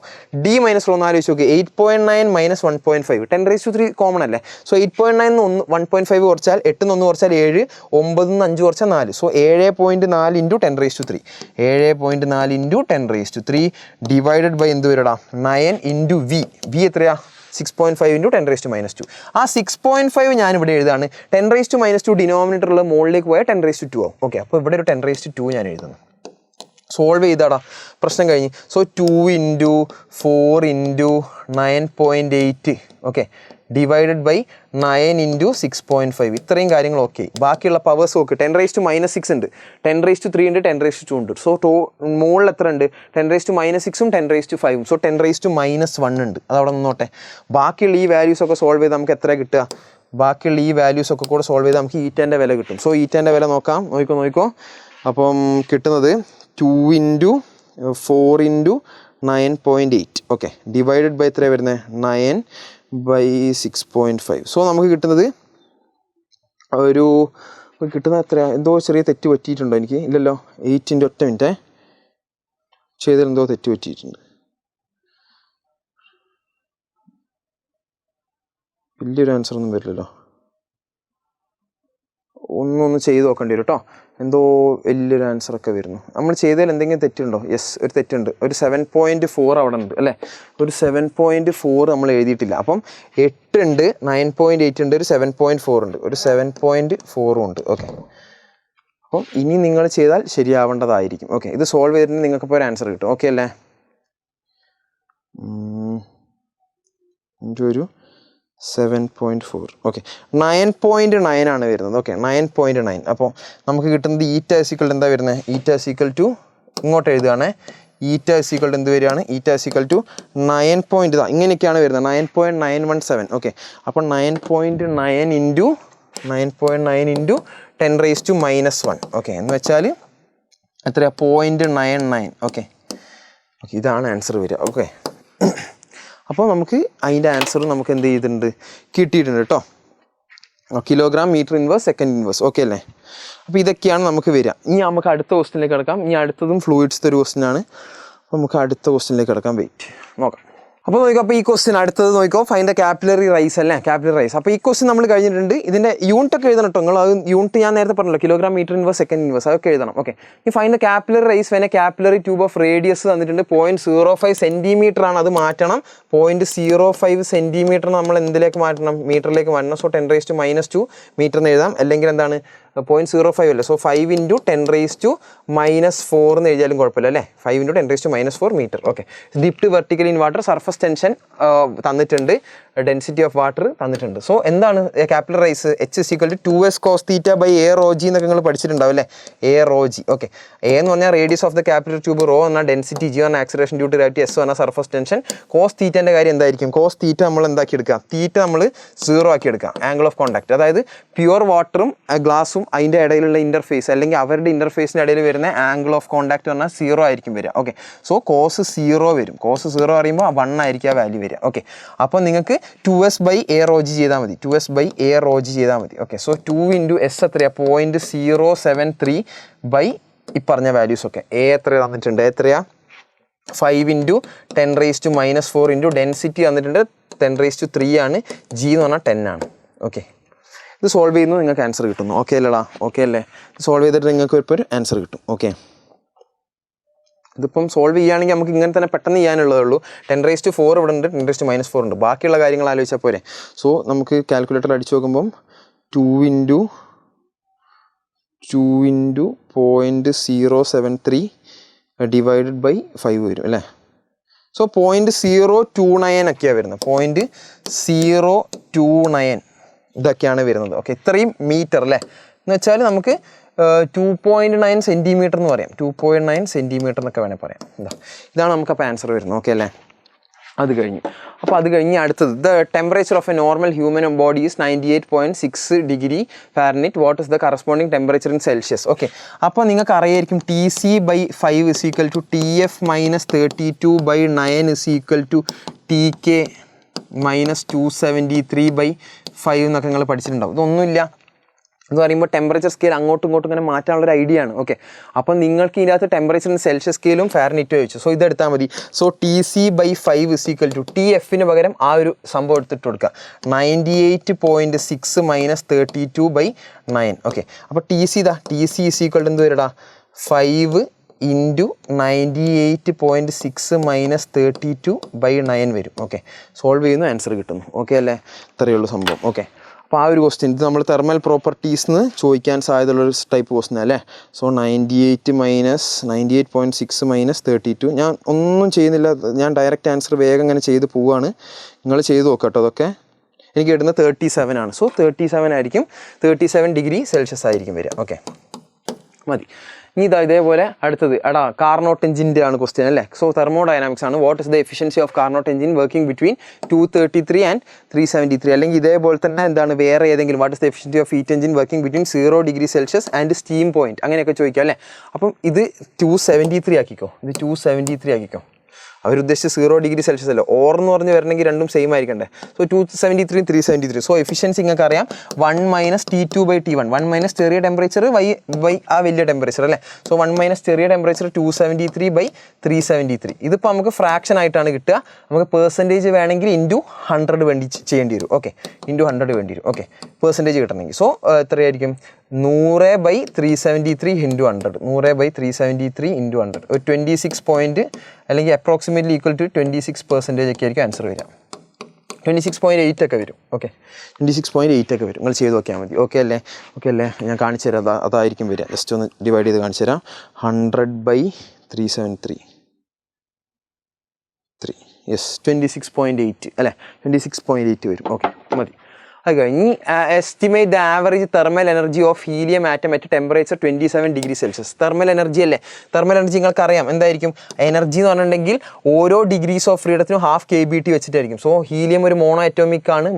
D - ρ ഒന്ന് ആലോചിച്ച് നോക്കി. 8.9 - 1.5 10⁻³ കോമൺ അല്ലേ? സോ 8.9 ന്ന് 1.5 കുറച്ചാൽ 8 ന്ന് 1 കുറച്ചാൽ 7, 9 ന്ന് 5 കുറച്ചാൽ 4. സോ 7.4 × 10⁻³ 7.4 × 10⁻³ ഡിവൈഡഡ് ബൈ എന്ത് വരടാ? 9 × V. V എത്രയാ? 6.5 × 10⁻². ആ 6.5 ഞാനിവിടെ എഴുതാണ്. 10⁻² ഡിനോമിനേറ്ററുള്ള മുകളിലേക്ക് പോയാൽ 10⁻² ആവും. ഓക്കെ, അപ്പോൾ ഇവിടെ ഒരു 10⁻² ഞാൻ എഴുതുന്നു. സോൾവ് ചെയ്താടാ, പ്രശ്നം കഴിഞ്ഞ്. സോ 2 × 4 × 9.8 ഓക്കെ ഡിവൈഡഡ് ബൈ 9 × 6.5 ഇത്രയും കാര്യങ്ങൾ ഓക്കെ. ബാക്കിയുള്ള പവേഴ്സ് നോക്ക്. 10⁻⁻6 ഉണ്ട്, 10⁻³ ഉണ്ട്, 10⁻² ഉണ്ട്. സോ മുകളിൽ എത്ര ഉണ്ട്? 10⁻⁻6 ഉം 10⁻⁵ഉം. സോ 10⁻⁻1 ഉണ്ട്. അതവിടെ നിന്നോട്ടെ. ബാക്കിയുള്ള ഈ വാല്യൂസ് ഒക്കെ സോൾവ് ചെയ്ത് നമുക്ക് എത്ര കിട്ടുക? ബാക്കിയുള്ള ഈ വാല്യൂസ് ഒക്കെ കൂടെ സോൾവ് ചെയ്ത് നമുക്ക് ഈറ്റേൻ്റെ വില കിട്ടും. സോ ഈറ്റേൻ്റെ വില നോക്കാം. നോക്കിക്കോ. അപ്പം കിട്ടുന്നത് 2 × 4 × 9.8 ഓക്കെ ഡിവൈഡഡ് ബൈ എത്രയാണ് വരുന്നത്? 9/6.5. സോ നമുക്ക് കിട്ടുന്നത് എത്രയാണ്? എന്തോ ചെറിയ തെറ്റ് പറ്റിയിട്ടുണ്ടോ എനിക്ക്? ഇല്ലല്ലോ. 8 × ഒറ്റ മിനിറ്റ് ചെയ്തതിൽ എന്തോ തെറ്റ് പറ്റിയിട്ടുണ്ട്. വലിയൊരു ആൻസർ ഒന്നും വരില്ലല്ലോ. ഒന്ന് ചെയ്ത് നോക്കേണ്ടി വരും കേട്ടോ. എന്തോ വലിയൊരു ആൻസറൊക്കെ വരുന്നു. നമ്മൾ ചെയ്തതിൽ എന്തെങ്കിലും തെറ്റുണ്ടോ? യെസ്, ഒരു തെറ്റുണ്ട്. ഒരു 7.4 അവിടെ ഉണ്ട് അല്ലേ? ഒരു 7.4 നമ്മൾ എഴുതിയിട്ടില്ല. അപ്പം 8 ഉണ്ട്, 9.8 ഉണ്ട്, ഒരു 7.4 ഉണ്ട്, ഒരു 7.4 ഉണ്ട്. ഓക്കെ, അപ്പം ഇനി നിങ്ങൾ ചെയ്താൽ ശരിയാവേണ്ടതായിരിക്കും. ഓക്കെ, ഇത് സോൾവ് ചെയ്തിട്ട് നിങ്ങൾക്കിപ്പോൾ ഒരു ആൻസർ കിട്ടും. ഓക്കെ അല്ലേ? ഒരു 7.4 ഓക്കെ 9.9 ആണ് വരുന്നത്. ഓക്കെ 9.9. അപ്പോൾ നമുക്ക് കിട്ടുന്നത് ഈറ്റ = എന്താ വരുന്നത്? ഈറ്റ = ഇങ്ങോട്ട് എഴുതുകയാണേ. ഈറ്റ = എന്ത് വരികയാണ്? ഈറ്റ = 9. ഇങ്ങനെയൊക്കെയാണ് വരുന്നത്. 9.917 ഓക്കെ. അപ്പോൾ 9.9 × 10⁻⁻1 ഓക്കെ എന്ന് വെച്ചാൽ എത്രയാണ്? 0.99 ഓക്കെ. ഇതാണ് ആൻസർ വരിക. ഓക്കെ, അപ്പോൾ നമുക്ക് അതിൻ്റെ ആൻസർ നമുക്ക് എന്ത് ചെയ്തിട്ടുണ്ട്? കിട്ടിയിട്ടുണ്ട് കേട്ടോ. Kilogram metre inverse second inverse okay അല്ലേ? അപ്പോൾ ഇതൊക്കെയാണ് നമുക്ക് വരിക. ഇനി നമുക്ക് അടുത്ത ക്വസ്റ്റ്യനിലേക്ക് കിടക്കാം. ഇനി അടുത്തതും ഫ്ലൂയിഡ്സിൻ്റെ ഒരു ക്വസ്റ്റ്യൻ ആണ്. നമുക്ക് അടുത്ത ക്വസ്റ്റ്യനിലേക്ക് കിടക്കാം. വെയിറ്റ് നോക്കാം. അപ്പോൾ നോക്കിയോ, അപ്പോൾ ഈ ക്വസ്റ്റ്യൻ അടുത്തത് നോക്കിയോ, ഫൈൻഡ് ദ കാപ്പിലറി റൈസ് അല്ലേ, കാപ്പിലറി റൈസ്. അപ്പോൾ ഈ ക്വസ്റ്റ്യൻ നമ്മൾ കഴിഞ്ഞിട്ടുണ്ട്. ഇതിൻ്റെ യൂണിറ്റ് ഒക്കെ എഴുതണം കേട്ടോ. നിങ്ങൾ അത് യൂണിറ്റ് ഞാൻ നേരത്തെ പറഞ്ഞല്ലോ, kilogram metre inverse second inverse, അതൊക്കെ എഴുതണം. ഓക്കെ, ഈ find the capillary rise when a capillary tube of radius തന്നിട്ടുണ്ട് 0.05 സെൻറ്റിമീറ്റർ ആണ്. അത് മാറ്റണം. 0.05 സെൻറ്റിമീറ്റർ നമ്മൾ എന്തിലേക്ക് മാറ്റണം? മീറ്ററിലേക്ക് മാറ്റണം. സോ 10⁻² മീറ്റർ എന്ന് എഴുതാം. അല്ലെങ്കിൽ എന്താണ് 0.05 അല്ലേ, സോ 5 × 10⁻⁻4 എന്ന് എഴുതിയാലും കുഴപ്പമില്ല അല്ലേ. 5 × 10⁻⁴ metre. Okay, dipped vertically in water, surface tension തന്നിട്ടുണ്ട്, ഡെൻസിറ്റി ഓഫ് വാട്ടർ തന്നിട്ടുണ്ട്. സോ എന്താണ് capillary rise? H = 2s cos θ / a rho g എന്നൊക്കെ നിങ്ങൾ പഠിച്ചിട്ടുണ്ടാവും അല്ലേ, a rho g. Okay, a എന്ന് പറഞ്ഞാൽ radius of the capillary tube, rho എന്നാൽ density, g പറഞ്ഞാൽ acceleration due to gravity, s പറഞ്ഞാൽ സർഫസ് ടെൻഷൻ. കോസ് തീറ്റൻ്റെ കാര്യം എന്തായിരിക്കും? കോസ് തീറ്റ നമ്മൾ എന്താക്കി എടുക്കുക? തീറ്റ നമ്മൾ 0 ആക്കി എടുക്കുക. ആംഗിൾ ഓഫ് കോണ്ടാക്ട്, അതായത് പ്യുവർ വാട്ടറും ഗ്ലാസും അതിൻ്റെ ഇടയിലുള്ള ഇൻ്റർഫേസ് അല്ലെങ്കിൽ അവരുടെ ഇൻ്റർഫേസിൻ്റെ ഇടയിൽ വരുന്ന ആംഗിൾ ഓഫ് കോണ്ടാക്ട് പറഞ്ഞാൽ 0 ആയിരിക്കും വരിക. ഓക്കെ, സോ കോസ് 0 വരും. കോസ് 0 പറയുമ്പോൾ 1 ആയിരിക്കും ആ വാല്യൂ വരിക. ഓക്കെ, അപ്പോൾ നിങ്ങൾക്ക് 2s/a rho g ചെയ്താൽ മതി. 2s/a rho g ചെയ്താൽ മതി. ഓക്കെ, സോ 2 × s എത്രയാണ്? 0.073 ബൈ ഈ പറഞ്ഞ വാല്യൂസ് ഒക്കെ. a എത്ര തന്നിട്ടുണ്ട്? എത്രയാ? 5 × 10⁻⁻4 × ഡെൻസിറ്റി തന്നിട്ടുണ്ട് 10⁻³ ആണ്. g എന്ന് പറഞ്ഞാൽ 10 ആണ്. ഓക്കെ, ഇത് സോൾവ് ചെയ്യുന്നു, നിങ്ങൾക്ക് ആൻസർ കിട്ടുന്നു. ഓക്കെ അല്ലേടാ? ഓക്കെ അല്ലേ? സോൾവ് ചെയ്തിട്ട് നിങ്ങൾക്ക് ഇപ്പോൾ ഒരു ആൻസർ കിട്ടും. ഓക്കെ, ഇതിപ്പം സോൾവ് ചെയ്യുകയാണെങ്കിൽ നമുക്ക് ഇങ്ങനെ തന്നെ പെട്ടെന്ന് ചെയ്യാനുള്ളതേ ഉള്ളൂ. 10⁻⁴ ഇവിടെ ഉണ്ട്, 10⁻⁻4 ഉണ്ട്. ബാക്കിയുള്ള കാര്യങ്ങൾ ആലോചിച്ചാൽ പോരെ. സോ നമുക്ക് കാൽക്കുലേറ്റർ അടിച്ചു നോക്കുമ്പം 2 × 0.073 /5 വരും അല്ലേ. സോ 0.029 ഒക്കെയാണ് വരുന്നത്. 0.029 ഇതൊക്കെയാണ് വരുന്നത്. ഓക്കെ, ഇത്രയും മീറ്റർ അല്ലേ. എന്ന് വെച്ചാൽ നമുക്ക് 2.9 സെൻറ്റിമീറ്റർ എന്ന് പറയാം. 2.9 സെൻറ്റിമീറ്റർ എന്നൊക്കെ വേണേൽ പറയാം. ഇതാണ് നമുക്ക് അപ്പോൾ ആൻസർ വരുന്നത്. ഓക്കെ അല്ലേ? അത് കഴിഞ്ഞു. അപ്പോൾ അത് കഴിഞ്ഞ് അടുത്തത്, the temperature of A normal human body is 98.6 degree Fahrenheit. What is the corresponding temperature in Celsius? Okay, അപ്പോൾ നിങ്ങൾക്ക് അറിയായിരിക്കും Tc/5 = Tf - 32/9 = Tk - 273/5 എന്നൊക്കെ നിങ്ങൾ പഠിച്ചിട്ടുണ്ടാവും. ഇതൊന്നുമില്ല എന്ന് പറയുമ്പോൾ ടെമ്പറേച്ചർ സ്കെയിൽ അങ്ങോട്ടും ഇങ്ങോട്ടും ഇങ്ങനെ മാറ്റാനുള്ളൊരു ഐഡിയ ആണ്. ഓക്കെ, അപ്പോൾ നിങ്ങൾക്ക് ഇതിനകത്ത് ടെമ്പറേച്ചർ ഇൻ സെൽഷ്യസ് സ്കെയിലും ഫാരൻഹീറ്റും ചോദിച്ചു. സോ ഇതെടുത്താൽ മതി. സോ Tc/5 = Tfന് പകരം ആ ഒരു സംഭവം എടുത്തിട്ട് കൊടുക്കുക. 98.6 - 32/9. ഓക്കെ, അപ്പോൾ Tc Tc = എന്ത് വരടാ? 5 × 98.6 - 32/9 വരും. ഓക്കെ, സോൾവ് ചെയ്യുന്നു, ആൻസർ കിട്ടുന്നു. ഓക്കെ അല്ലേ? ഇത്രയേ ഉള്ളൂ സംഭവം. ഓക്കെ, അപ്പോൾ ആ ഒരു ക്വസ്റ്റ്യൻ ഇത് നമ്മൾ തെർമൽ പ്രോപ്പർട്ടീസ്ന്ന് ചോദിക്കാൻ സാധ്യതയുള്ളൊരു ടൈപ്പ് ക്വസ്റ്റ്യൻ അല്ലേ. സോ 98.6 - 32. ഞാൻ ഒന്നും ചെയ്യുന്നില്ല, ഞാൻ ഡയറക്റ്റ് ആൻസർ വേഗം ഇങ്ങനെ ചെയ്ത് പോവുകയാണ്. നിങ്ങൾ ചെയ്ത് നോക്കാം കേട്ടോ. അതൊക്കെ എനിക്ക് കിട്ടുന്നത് 37 ആണ്. സോ 37 ആയിരിക്കും, 37 ഡിഗ്രി സെൽഷ്യസ് ആയിരിക്കും വരിക. ഓക്കെ, മതി. ഇനി ഇതേപോലെ അടുത്തത് കാർനോട്ട് എഞ്ചിൻ്റെ ആണ് ക്വസ്റ്റ്യൻ അല്ലേ. സോ തെർമോഡൈനാമിക്സ് ആണ്. What is the efficiency of Carnot engine working between 233 and 373? അല്ലെങ്കിൽ ഇതേപോലെ തന്നെ എന്താണ് വേറെ ഏതെങ്കിലും what is the efficiency of heat engine working between 0 degree Celsius and steam point, അങ്ങനെയൊക്കെ ചോദിക്കാം അല്ലേ. അപ്പം ഇത് 273 ആക്കിക്കോ. ഇത് 273 ആക്കിക്കോ. അവരുദ്ദേശിച്ച് 0 ഡിഗ്രി സെൽഷ്യസ് അല്ല, ഓർ എന്ന് പറഞ്ഞ് വരണമെങ്കിൽ രണ്ടും സെയിം ആയിരിക്കണ്ടേ. സോ 273 373. സോ എഫിഷ്യൻസി നിങ്ങൾക്ക് അറിയാം 1 - T2/T1. 1 - ചെറിയ ടെമ്പറേച്ചർ ബൈ ആ വലിയ ടെമ്പറേച്ചർ അല്ലേ. സോ 1 - ചെറിയ ടെമ്പറേച്ചർ 273/373. ഇതിപ്പോൾ നമുക്ക് ഫ്രാക്ഷൻ ആയിട്ടാണ് കിട്ടുക. നമുക്ക് പെർസെൻറ്റേജ് വേണമെങ്കിൽ ×100 വേണ്ടി ചെയ്യേണ്ടി വരും. ഓക്കെ, ×100 വേണ്ടി വരും. ഓക്കെ, പെർസെൻറ്റേജ് കിട്ടണമെങ്കിൽ. സോ എത്രയായിരിക്കും? 100/373 × 100. 100/373 × 100. ഒരു 26 പോയിൻറ്റ് അല്ലെങ്കിൽ അപ്രോക്സിമേറ്റ്ലി ഈക്വൽ ടു 26% ഒക്കെ ആയിരിക്കും ആൻസർ വരിക. 26.8 ഒക്കെ വരും. ഓക്കെ, 26.8 ഒക്കെ വരും. നിങ്ങൾ ചെയ്ത് നോക്കിയാൽ മതി. ഓക്കെ അല്ലേ? ഓക്കെ അല്ലേ? ഞാൻ കാണിച്ചു തരാം. അതായിരിക്കും വരിക. ജസ്റ്റ് ഒന്ന് ഡിവൈഡ് ചെയ്ത് കാണിച്ചു തരാം. 100/373. യെസ്, 26.8 അല്ലേ? 26.8 വരും. ഓക്കെ, മതി. അത് കഴിഞ്ഞ് estimate the average thermal energy of helium atom at temperature 27 degree Celsius. Thermal energy അല്ലേ. തെർമൽ എനർജി നിങ്ങൾക്ക് അറിയാം എന്തായിരിക്കും. എനർജി എന്ന് പറഞ്ഞിട്ടുണ്ടെങ്കിൽ ഓരോ ഡിഗ്രീസ് ഓഫ് ഫ്രീഡത്തിനും ½ kBT വെച്ചിട്ടായിരിക്കും. സോ ഹീലിയം ഒരു മോണോ അറ്റോമിക് ആണ്.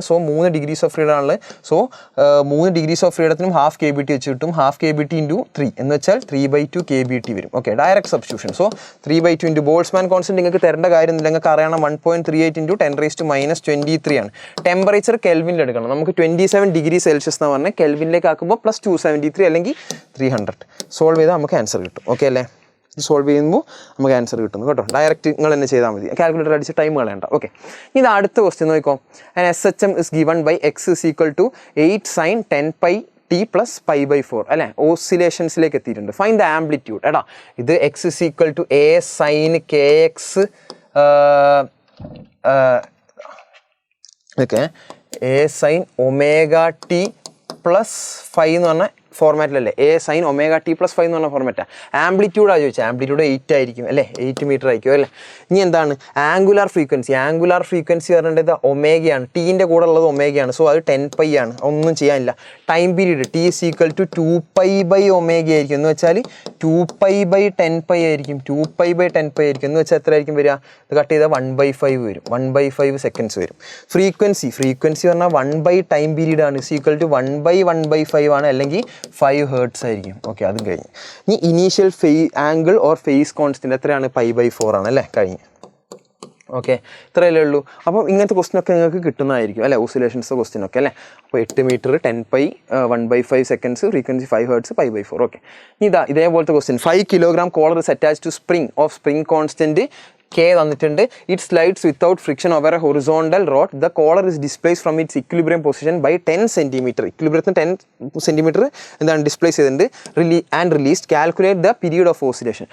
സോ 3 ഡിഗ്രീസ് ഓഫ് ഫ്രീഡം ആണ്. സോ 3 ഡിഗ്രീസ് ഓഫ് ഫ്രീഡത്തിനും ½ kBT വെച്ച് കിട്ടും. ½ kBT × 3 എന്ന് വെച്ചാൽ 3/2 kBT വരും. Okay, direct substitution. So 3/2 Boltzmann constant നിങ്ങൾക്ക് തരേണ്ട കാര്യമൊന്നുമില്ല. നിങ്ങൾക്ക് അറിയണം 1.38 × 10⁻⁻23 ആണ്. ടെമ്പറേച്ചർ കെൽവിനിൽ എടുക്കണം. നമുക്ക് 27 ഡിഗ്രി സെൽഷ്യസ് എന്ന് പറഞ്ഞാൽ കെൽവിനിലേക്ക് ആക്കുമ്പോൾ +273 അല്ലെങ്കിൽ 300 സോൾവ് ചെയ്താൽ നമുക്ക് ആൻസർ കിട്ടും. ഓക്കെ അല്ലേ? ഇത് സോൾവ് ചെയ്യുമ്പോൾ നമുക്ക് ആൻസർ കിട്ടുന്നു കേട്ടോ. ഡയറക്റ്റ് നിങ്ങൾ തന്നെ ചെയ്താൽ മതി, കാൽക്കുലേറ്റർ അടിച്ച് ടൈം കളയണ്ട. ഓക്കെ, ഇത് അടുത്ത ക്വസ്റ്റ്യൻ നോക്കിക്കോ. SHM is given by x is equal to 8 sin 10 pi t plus pi by 4 അല്ലേ. ഓസിലേഷൻസിലേക്ക് എത്തിയിട്ടുണ്ട്. Find the amplitude. എടാ ഇത് x is equal to a sin kx okay a sin omega T plus 5 എന്ന് പറഞ്ഞാൽ ഫോർമാറ്റിലല്ലേ, a sin omega T plus 5 എന്ന് പറഞ്ഞ ഫോർമാറ്റാണ്. ആംപ്ലിറ്റ്യൂഡാണ് ചോദിച്ചത്, ആംപ്ലിറ്റ്യൂഡ് 8 ആയിരിക്കും അല്ലേ, 8 മീറ്റർ ആയിരിക്കും അല്ലേ. ഇനി എന്താണ് ആംഗുലാർ ഫ്രീക്വൻസി? ആംഗുലാർ ഫ്രീക്വൻസി പറഞ്ഞിട്ട് ഒമേഗയാണ്, ടീൻ്റെ കൂടെ ഉള്ളത് ഒമേഗയാണ്. സോ അത് 10 പൈ ആണ്, ഒന്നും ചെയ്യാനില്ല. Time period t is equal to 2 pi by omega ആയിരിക്കും. എന്ന് വെച്ചാൽ 2 പൈ ബൈ 10 പൈ ആയിരിക്കും, 2 പൈ ബൈ 10 പൈ ആയിരിക്കും. എന്ന് വെച്ചാൽ എത്ര ആയിരിക്കും വരിക? ഇത് കട്ട് ചെയ്താൽ 1/5 വരും, 1/5 സെക്കൻഡ്സ് വരും. ഫ്രീക്വൻസി പറഞ്ഞാൽ 1 ബൈ ടൈം പീരീഡ് ആണ്, is equal to 1/1/5 ആണ്, അല്ലെങ്കിൽ 5 ഹേർട്സ് ആയിരിക്കും. ഓക്കെ, അതും കഴിഞ്ഞ്. ഇനി initial angle or phase constant എത്രയാണ്? π/4 ആണ് അല്ലേ, കഴിഞ്ഞ്. ഓക്കെ, ഇത്രയല്ലേ ഉള്ളൂ. അപ്പം ഇങ്ങനത്തെ ക്വസ്റ്റ്യനൊക്കെ നിങ്ങൾക്ക് കിട്ടുന്നതായിരിക്കും അല്ലേ, ഓസിലേഷൻസ് ക്വസ്റ്റ്യനൊക്കെ അല്ലേ. അപ്പോൾ 8 metre 10 pi 1/5 seconds, frequency 5 hertz, π/4. Okay, ഇതേപോലത്തെ question. 5 kilogram collar is attach to spring constant K തന്നിട്ടുണ്ട്. It slides without friction over a horizontal rod. The collar is displace from its equilibrium position by 10 centimetre. ഇക്വിലിബ്രിയത്തിന് 10 centimetre എന്താണ് displace ചെയ്തിട്ടുണ്ട്. And released. Calculate the period of oscillation.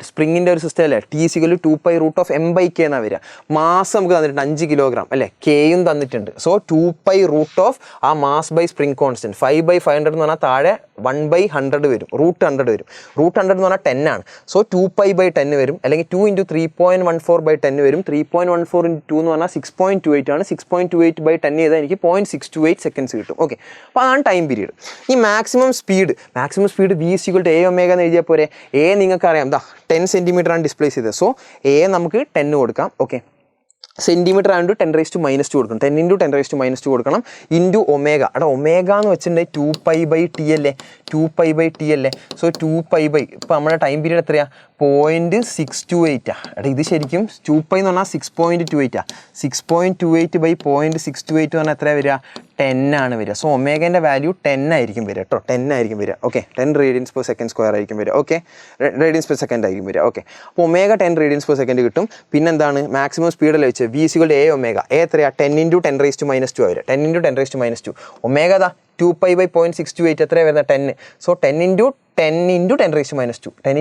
സ്പ്രിങ്ങിൻ്റെ ഒരു system അല്ലേ, T = 2 pi root of m/k എന്നാണ് വരിക. Mass നമുക്ക് തന്നിട്ടുണ്ട് 5 കിലോഗ്രാം അല്ലേ, കെയും തന്നിട്ടുണ്ട്. സോ 2 പൈ റൂട്ട് ഓഫ് ആ മാസ് ബൈ സ്പ്രിംഗ് കോൺസ്റ്റന്റ് 5/500 എന്ന് പറഞ്ഞാൽ താഴെ 1/100 വരും, റൂട്ട് 100 വരും. റൂട്ട് 100 എന്ന് പറഞ്ഞാൽ 10 ആണ്. സോ 2 പൈ ബൈ 10 വരും, അല്ലെങ്കിൽ 2 × 3.14/10 വരും. 3.14 × 2 എന്ന് പറഞ്ഞാൽ 6.28 ആണ്. 6.28/10 ചെയ്താൽ എനിക്ക് 0.628 സെക്കൻഡ്സ് കിട്ടും. ഓക്കെ, അപ്പോൾ അതാണ് ടൈം പീരീഡ്. ഈ maximum speed v = a omega എന്ന് എഴുതിയാൽ പോരെ. a നിങ്ങൾക്ക് അറിയാം, 10 സെൻറ്റിമീറ്റർ ആണ് ഡിസ്പ്ലേസ് ചെയ്തത്. സോ a നമുക്ക് 10 കൊടുക്കാം. ഓക്കെ, സെൻറ്റിമീറ്റർ ആയതുകൊണ്ട് 10⁻² കൊടുക്കണം, 10 × 10⁻² കൊടുക്കണം, ഇൻറ്റു ഒമേഗ. ഒമേഗ എന്ന് വെച്ചിട്ടുണ്ടെങ്കിൽ 2 പൈ ടി അല്ലേ, 2 പൈ ടി അല്ലേ. സോ 2 പൈ ഇപ്പോൾ നമ്മുടെ ടൈം പീരീഡ് എത്രയാണ്? 0.628. ഇത് ശരിക്കും 2 പൈ എന്ന് പറഞ്ഞാൽ 6.28. 6.28/0.628 എന്ന് പറഞ്ഞാൽ എത്രയാണ് വരിക? 10 ആണ് വരിക. സോ ഒമേഗേൻ്റെ വാല്യൂ 10 ആയിരിക്കും വരിക കേട്ടോ, 10 ആയിരിക്കും വരിക. ഓക്കെ, 10 radians/s² ആയിരിക്കും വരിക. ഓക്കെ, radians/s ആയിരിക്കും വരിക. ഓക്കെ, അപ്പോൾ ഒമേഗ 10 radians/s കിട്ടും. പിന്നെന്താണ് മാക്സിമം സ്പീഡല്ലേ വെച്ചത്? v = a omega. a എത്രയാണ്? 10 × 10⁻² വരിക, 10 × 10⁻². ഒമേഗ 2 π/0.628 എത്രയാണ് വരുന്നത്? 10. സോ 10 × 10⁻², 10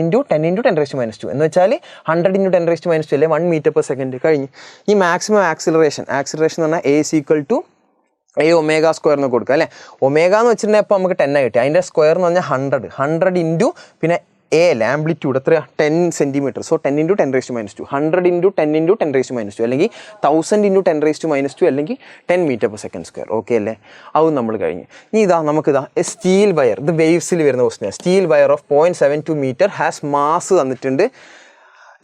× 10⁻² എന്ന് വെച്ചാൽ 100 × 10⁻² അല്ലേ, 1 m/s കഴിഞ്ഞ്. ഈ മാക്സിമം ആക്സിലറേഷൻ എന്ന് പറഞ്ഞാൽ a = a ഒമേഗ² എന്ന് കൊടുക്കുക അല്ലേ. ഒമേഗ എന്ന് വെച്ചിട്ടുണ്ടെങ്കിൽ അപ്പോൾ നമുക്ക് 10 കിട്ടി. അതിൻ്റെ സ്ക്വയർ എന്ന് പറഞ്ഞാൽ 100 ഇൻറ്റു പിന്നെ a അല്ലേ, ആംപ്ലിറ്റ്യൂഡ് എത്രയാണ്? 10 സെൻറ്റിമീറ്റർ. സോ 10 × 10⁻², 100 × 10 × 10⁻², അല്ലെങ്കിൽ 1000 × 10⁻², അല്ലെങ്കിൽ 10 m/s². ഓക്കെ അല്ലേ, അതും നമ്മൾ കഴിഞ്ഞ്. ഇനി നമുക്കിതാ സ്റ്റീൽ വയർ, ഇത് വേവ്സിൽ വരുന്ന question. Steel wire of 0.72 metre has mass തന്നിട്ടുണ്ട്.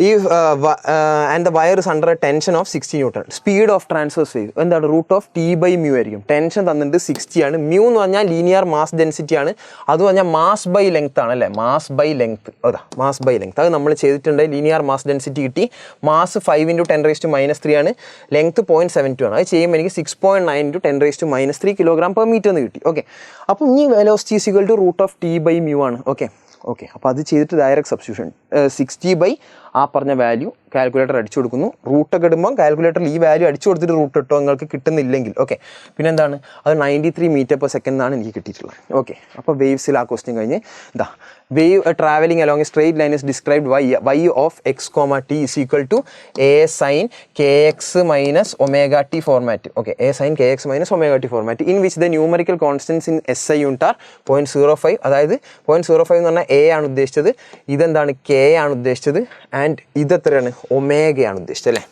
ഈ and the wire is under a tension of 60 newton. Speed of transverse wave എന്താണ്? √T/μ ആയിരിക്കും. ടെൻഷൻ തന്നിട്ട് 60 ആണ്. μ എന്ന് പറഞ്ഞാൽ ലീനിയർ മാസ് ഡെൻസിറ്റി ആണ്. അത് പറഞ്ഞാൽ മാസ് ബൈ ലെങ്ത് ആണ് അല്ലേ, മാസ് ബൈ ലെങ്ത്. അത് നമ്മൾ ചെയ്തിട്ടുണ്ട്. ലീനിയർ മാസ് ഡെൻസിറ്റി കിട്ടി. മാസ് 5 × 10⁻³ ആണ്, ലെങ്ത് 0.72 ആണ്. അത് ചെയ്യുമ്പോൾ എനിക്ക് 6.9 × 10⁻³ kg/m എന്ന് കിട്ടി. ഓക്കെ, അപ്പോൾ ഈ വെലോസിറ്റി = √T/μ ആണ്. ഓക്കെ, അപ്പോൾ അത് ചെയ്തിട്ട് ഡയറക്റ്റ് സബ്സ്റ്റിറ്റ്യൂഷൻ 60 ആ പറഞ്ഞ വാല്യൂ കാൽക്കുലേറ്റർ അടിച്ചു കൊടുക്കുന്നു. റൂട്ടൊക്കെ ഇടുമ്പോൾ കാൽക്കുലേറ്ററിൽ ഈ വാല്യൂ അടിച്ചു കൊടുത്തിട്ട് റൂട്ട് ഇട്ടോ നിങ്ങൾക്ക് കിട്ടുന്നില്ലെങ്കിൽ. ഓക്കെ, പിന്നെന്താണ് അത് 93 m/s എന്നാണ് എനിക്ക് കിട്ടിയിട്ടുള്ളത്. ഓക്കെ, അപ്പോൾ വേവ്സിൽ ആ ക്വസ്റ്റ്യൻ കഴിഞ്ഞ് wave travelling along A straight line is described y of x, t is equal to a sin kx - ωt format. Okay, a sin kx - ωt format in which the numerical constants in SI unit are 0.05. അതായത് 0.05 എന്ന് പറഞ്ഞാൽ a ആണ് ഉദ്ദേശിച്ചത്, ഇതെന്താണ് k ആണ് ഉദ്ദേശിച്ചത്, and ഇതെത്രയാണ്? ഒമേഗയാണ് ഉദ്ദേശിച്ചത് അല്ലേ.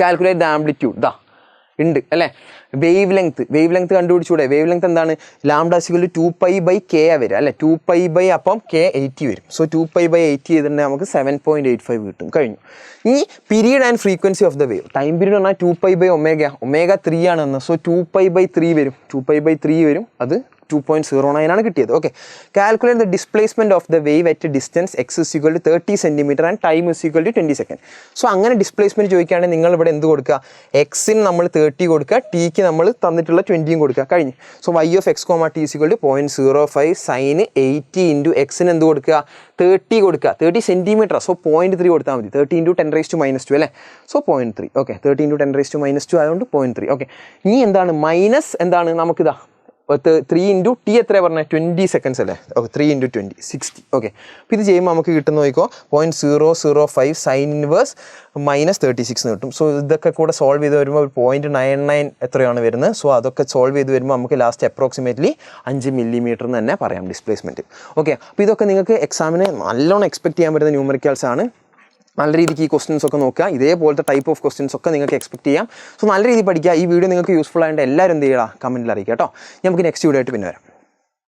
കാൽക്കുലേറ്റ് ദ ആംപ്ലിറ്റ്യൂഡ് ഉണ്ട് അല്ലേ. വേവ് ലെങ്ത് കണ്ടുപിടിച്ചൂടെ? വേവ് ലെങ്ത് എന്താണ്? λ = 2 π/k വരിക അല്ലേ. 2 π/ അപ്പം k 80 വരും. സോ 2 π/80 ചെയ്തിട്ടുണ്ടെങ്കിൽ നമുക്ക് 7.85 കിട്ടും. കഴിഞ്ഞു. ഈ period and frequency of the wave. Time period പറഞ്ഞാൽ 2 π/ω. ഒമേഗ 3 ആണ്. സോ 2 π/3 വരും. 2 π/3 വരും. അത് 2.09 ആണ് കിട്ടിയത്. Okay, calculate the displacement of the wave at distance x is equal to 30 centimetre and time is equal to 20 second. So അങ്ങനെ displacement ചോദിക്കുകയാണെങ്കിൽ നിങ്ങൾ ഇവിടെ എന്ത് കൊടുക്കുക, എക്സിന് നമ്മൾ 30 കൊടുക്കുക, ടിക്ക് നമ്മൾ തന്നിട്ടുള്ള 20 കൊടുക്കുക, കഴിഞ്ഞു. So y of x, t is equal to 0.05 sin 80 into എക്സിന് എന്ത് കൊടുക്കുക, 30 കൊടുക്കുക, 30 സെൻറ്റിമീറ്റർ. സോ 0.3 കൊടുത്താൽ മതി, 30 × 10⁻², അല്ലേ? സോ 0.3. ഓക്കെ, 30 × 10⁻² ആയതുകൊണ്ട് 0.3. ഓക്കെ, ഇനി എന്താണ് മൈനസ്, എന്താണ് നമുക്കിതാ 3 × t എത്രയാണ് പറഞ്ഞത്, 20 സെക്കൻഡ്സ് അല്ലേ? ഓക്കെ, 3 × 20 60. ഓക്കെ, അപ്പോൾ ഇത് ചെയ്യുമ്പോൾ നമുക്ക് കിട്ടുന്ന നോക്കിക്കോ 0.005 സൈൻ ഇൻവേഴ്സ് -36 എന്ന് കിട്ടും. സോ ഇതൊക്കെ കൂടെ സോൾവ് ചെയ്ത് വരുമ്പോൾ 0.99 എത്രയാണ് വരുന്നത്. സോ അതൊക്കെ സോൾവ് ചെയ്ത് വരുമ്പോൾ നമുക്ക് ലാസ്റ്റ് അപ്രോക്സിമേറ്റ്ലി 5 മില്ലിമീറ്റർ എന്ന് തന്നെ പറയാം ഡിസ്പ്ലേസ്മെൻറ്റ്. ഓക്കെ, അപ്പോൾ ഇതൊക്കെ നിങ്ങൾക്ക് എക്സാമിന് നല്ലോണം എക്സ്പെക്ട് ചെയ്യാൻ പറ്റുന്ന ന്യൂമറിക്കൽസ് ആണ്. നല്ല രീതിക്ക് ഈ ക്വസ്റ്റ്യൻസ് ഒക്കെ നോക്കുക, ഇതേപോലത്തെ ടൈപ്പ് ഓഫ് ക്വസ്റ്റ്യൻസ് ഒക്കെ നിങ്ങൾക്ക് എക്സ്പെക്ട് ചെയ്യാം. സോ നല്ല രീതിയിൽ പഠിക്കുക. ഈ വീഡിയോ നിങ്ങൾക്ക് യൂസ്ഫുൾ ആയതുകൊണ്ട് എല്ലാവരും എന്ത് ചെയ്യുക, കമൻറ്റിൽ അറിയിക്കുക കേട്ടോ. നമുക്ക് നെക്സ്റ്റ് വീഡിയോ ആയിട്ട് പിന്നെ വരാം.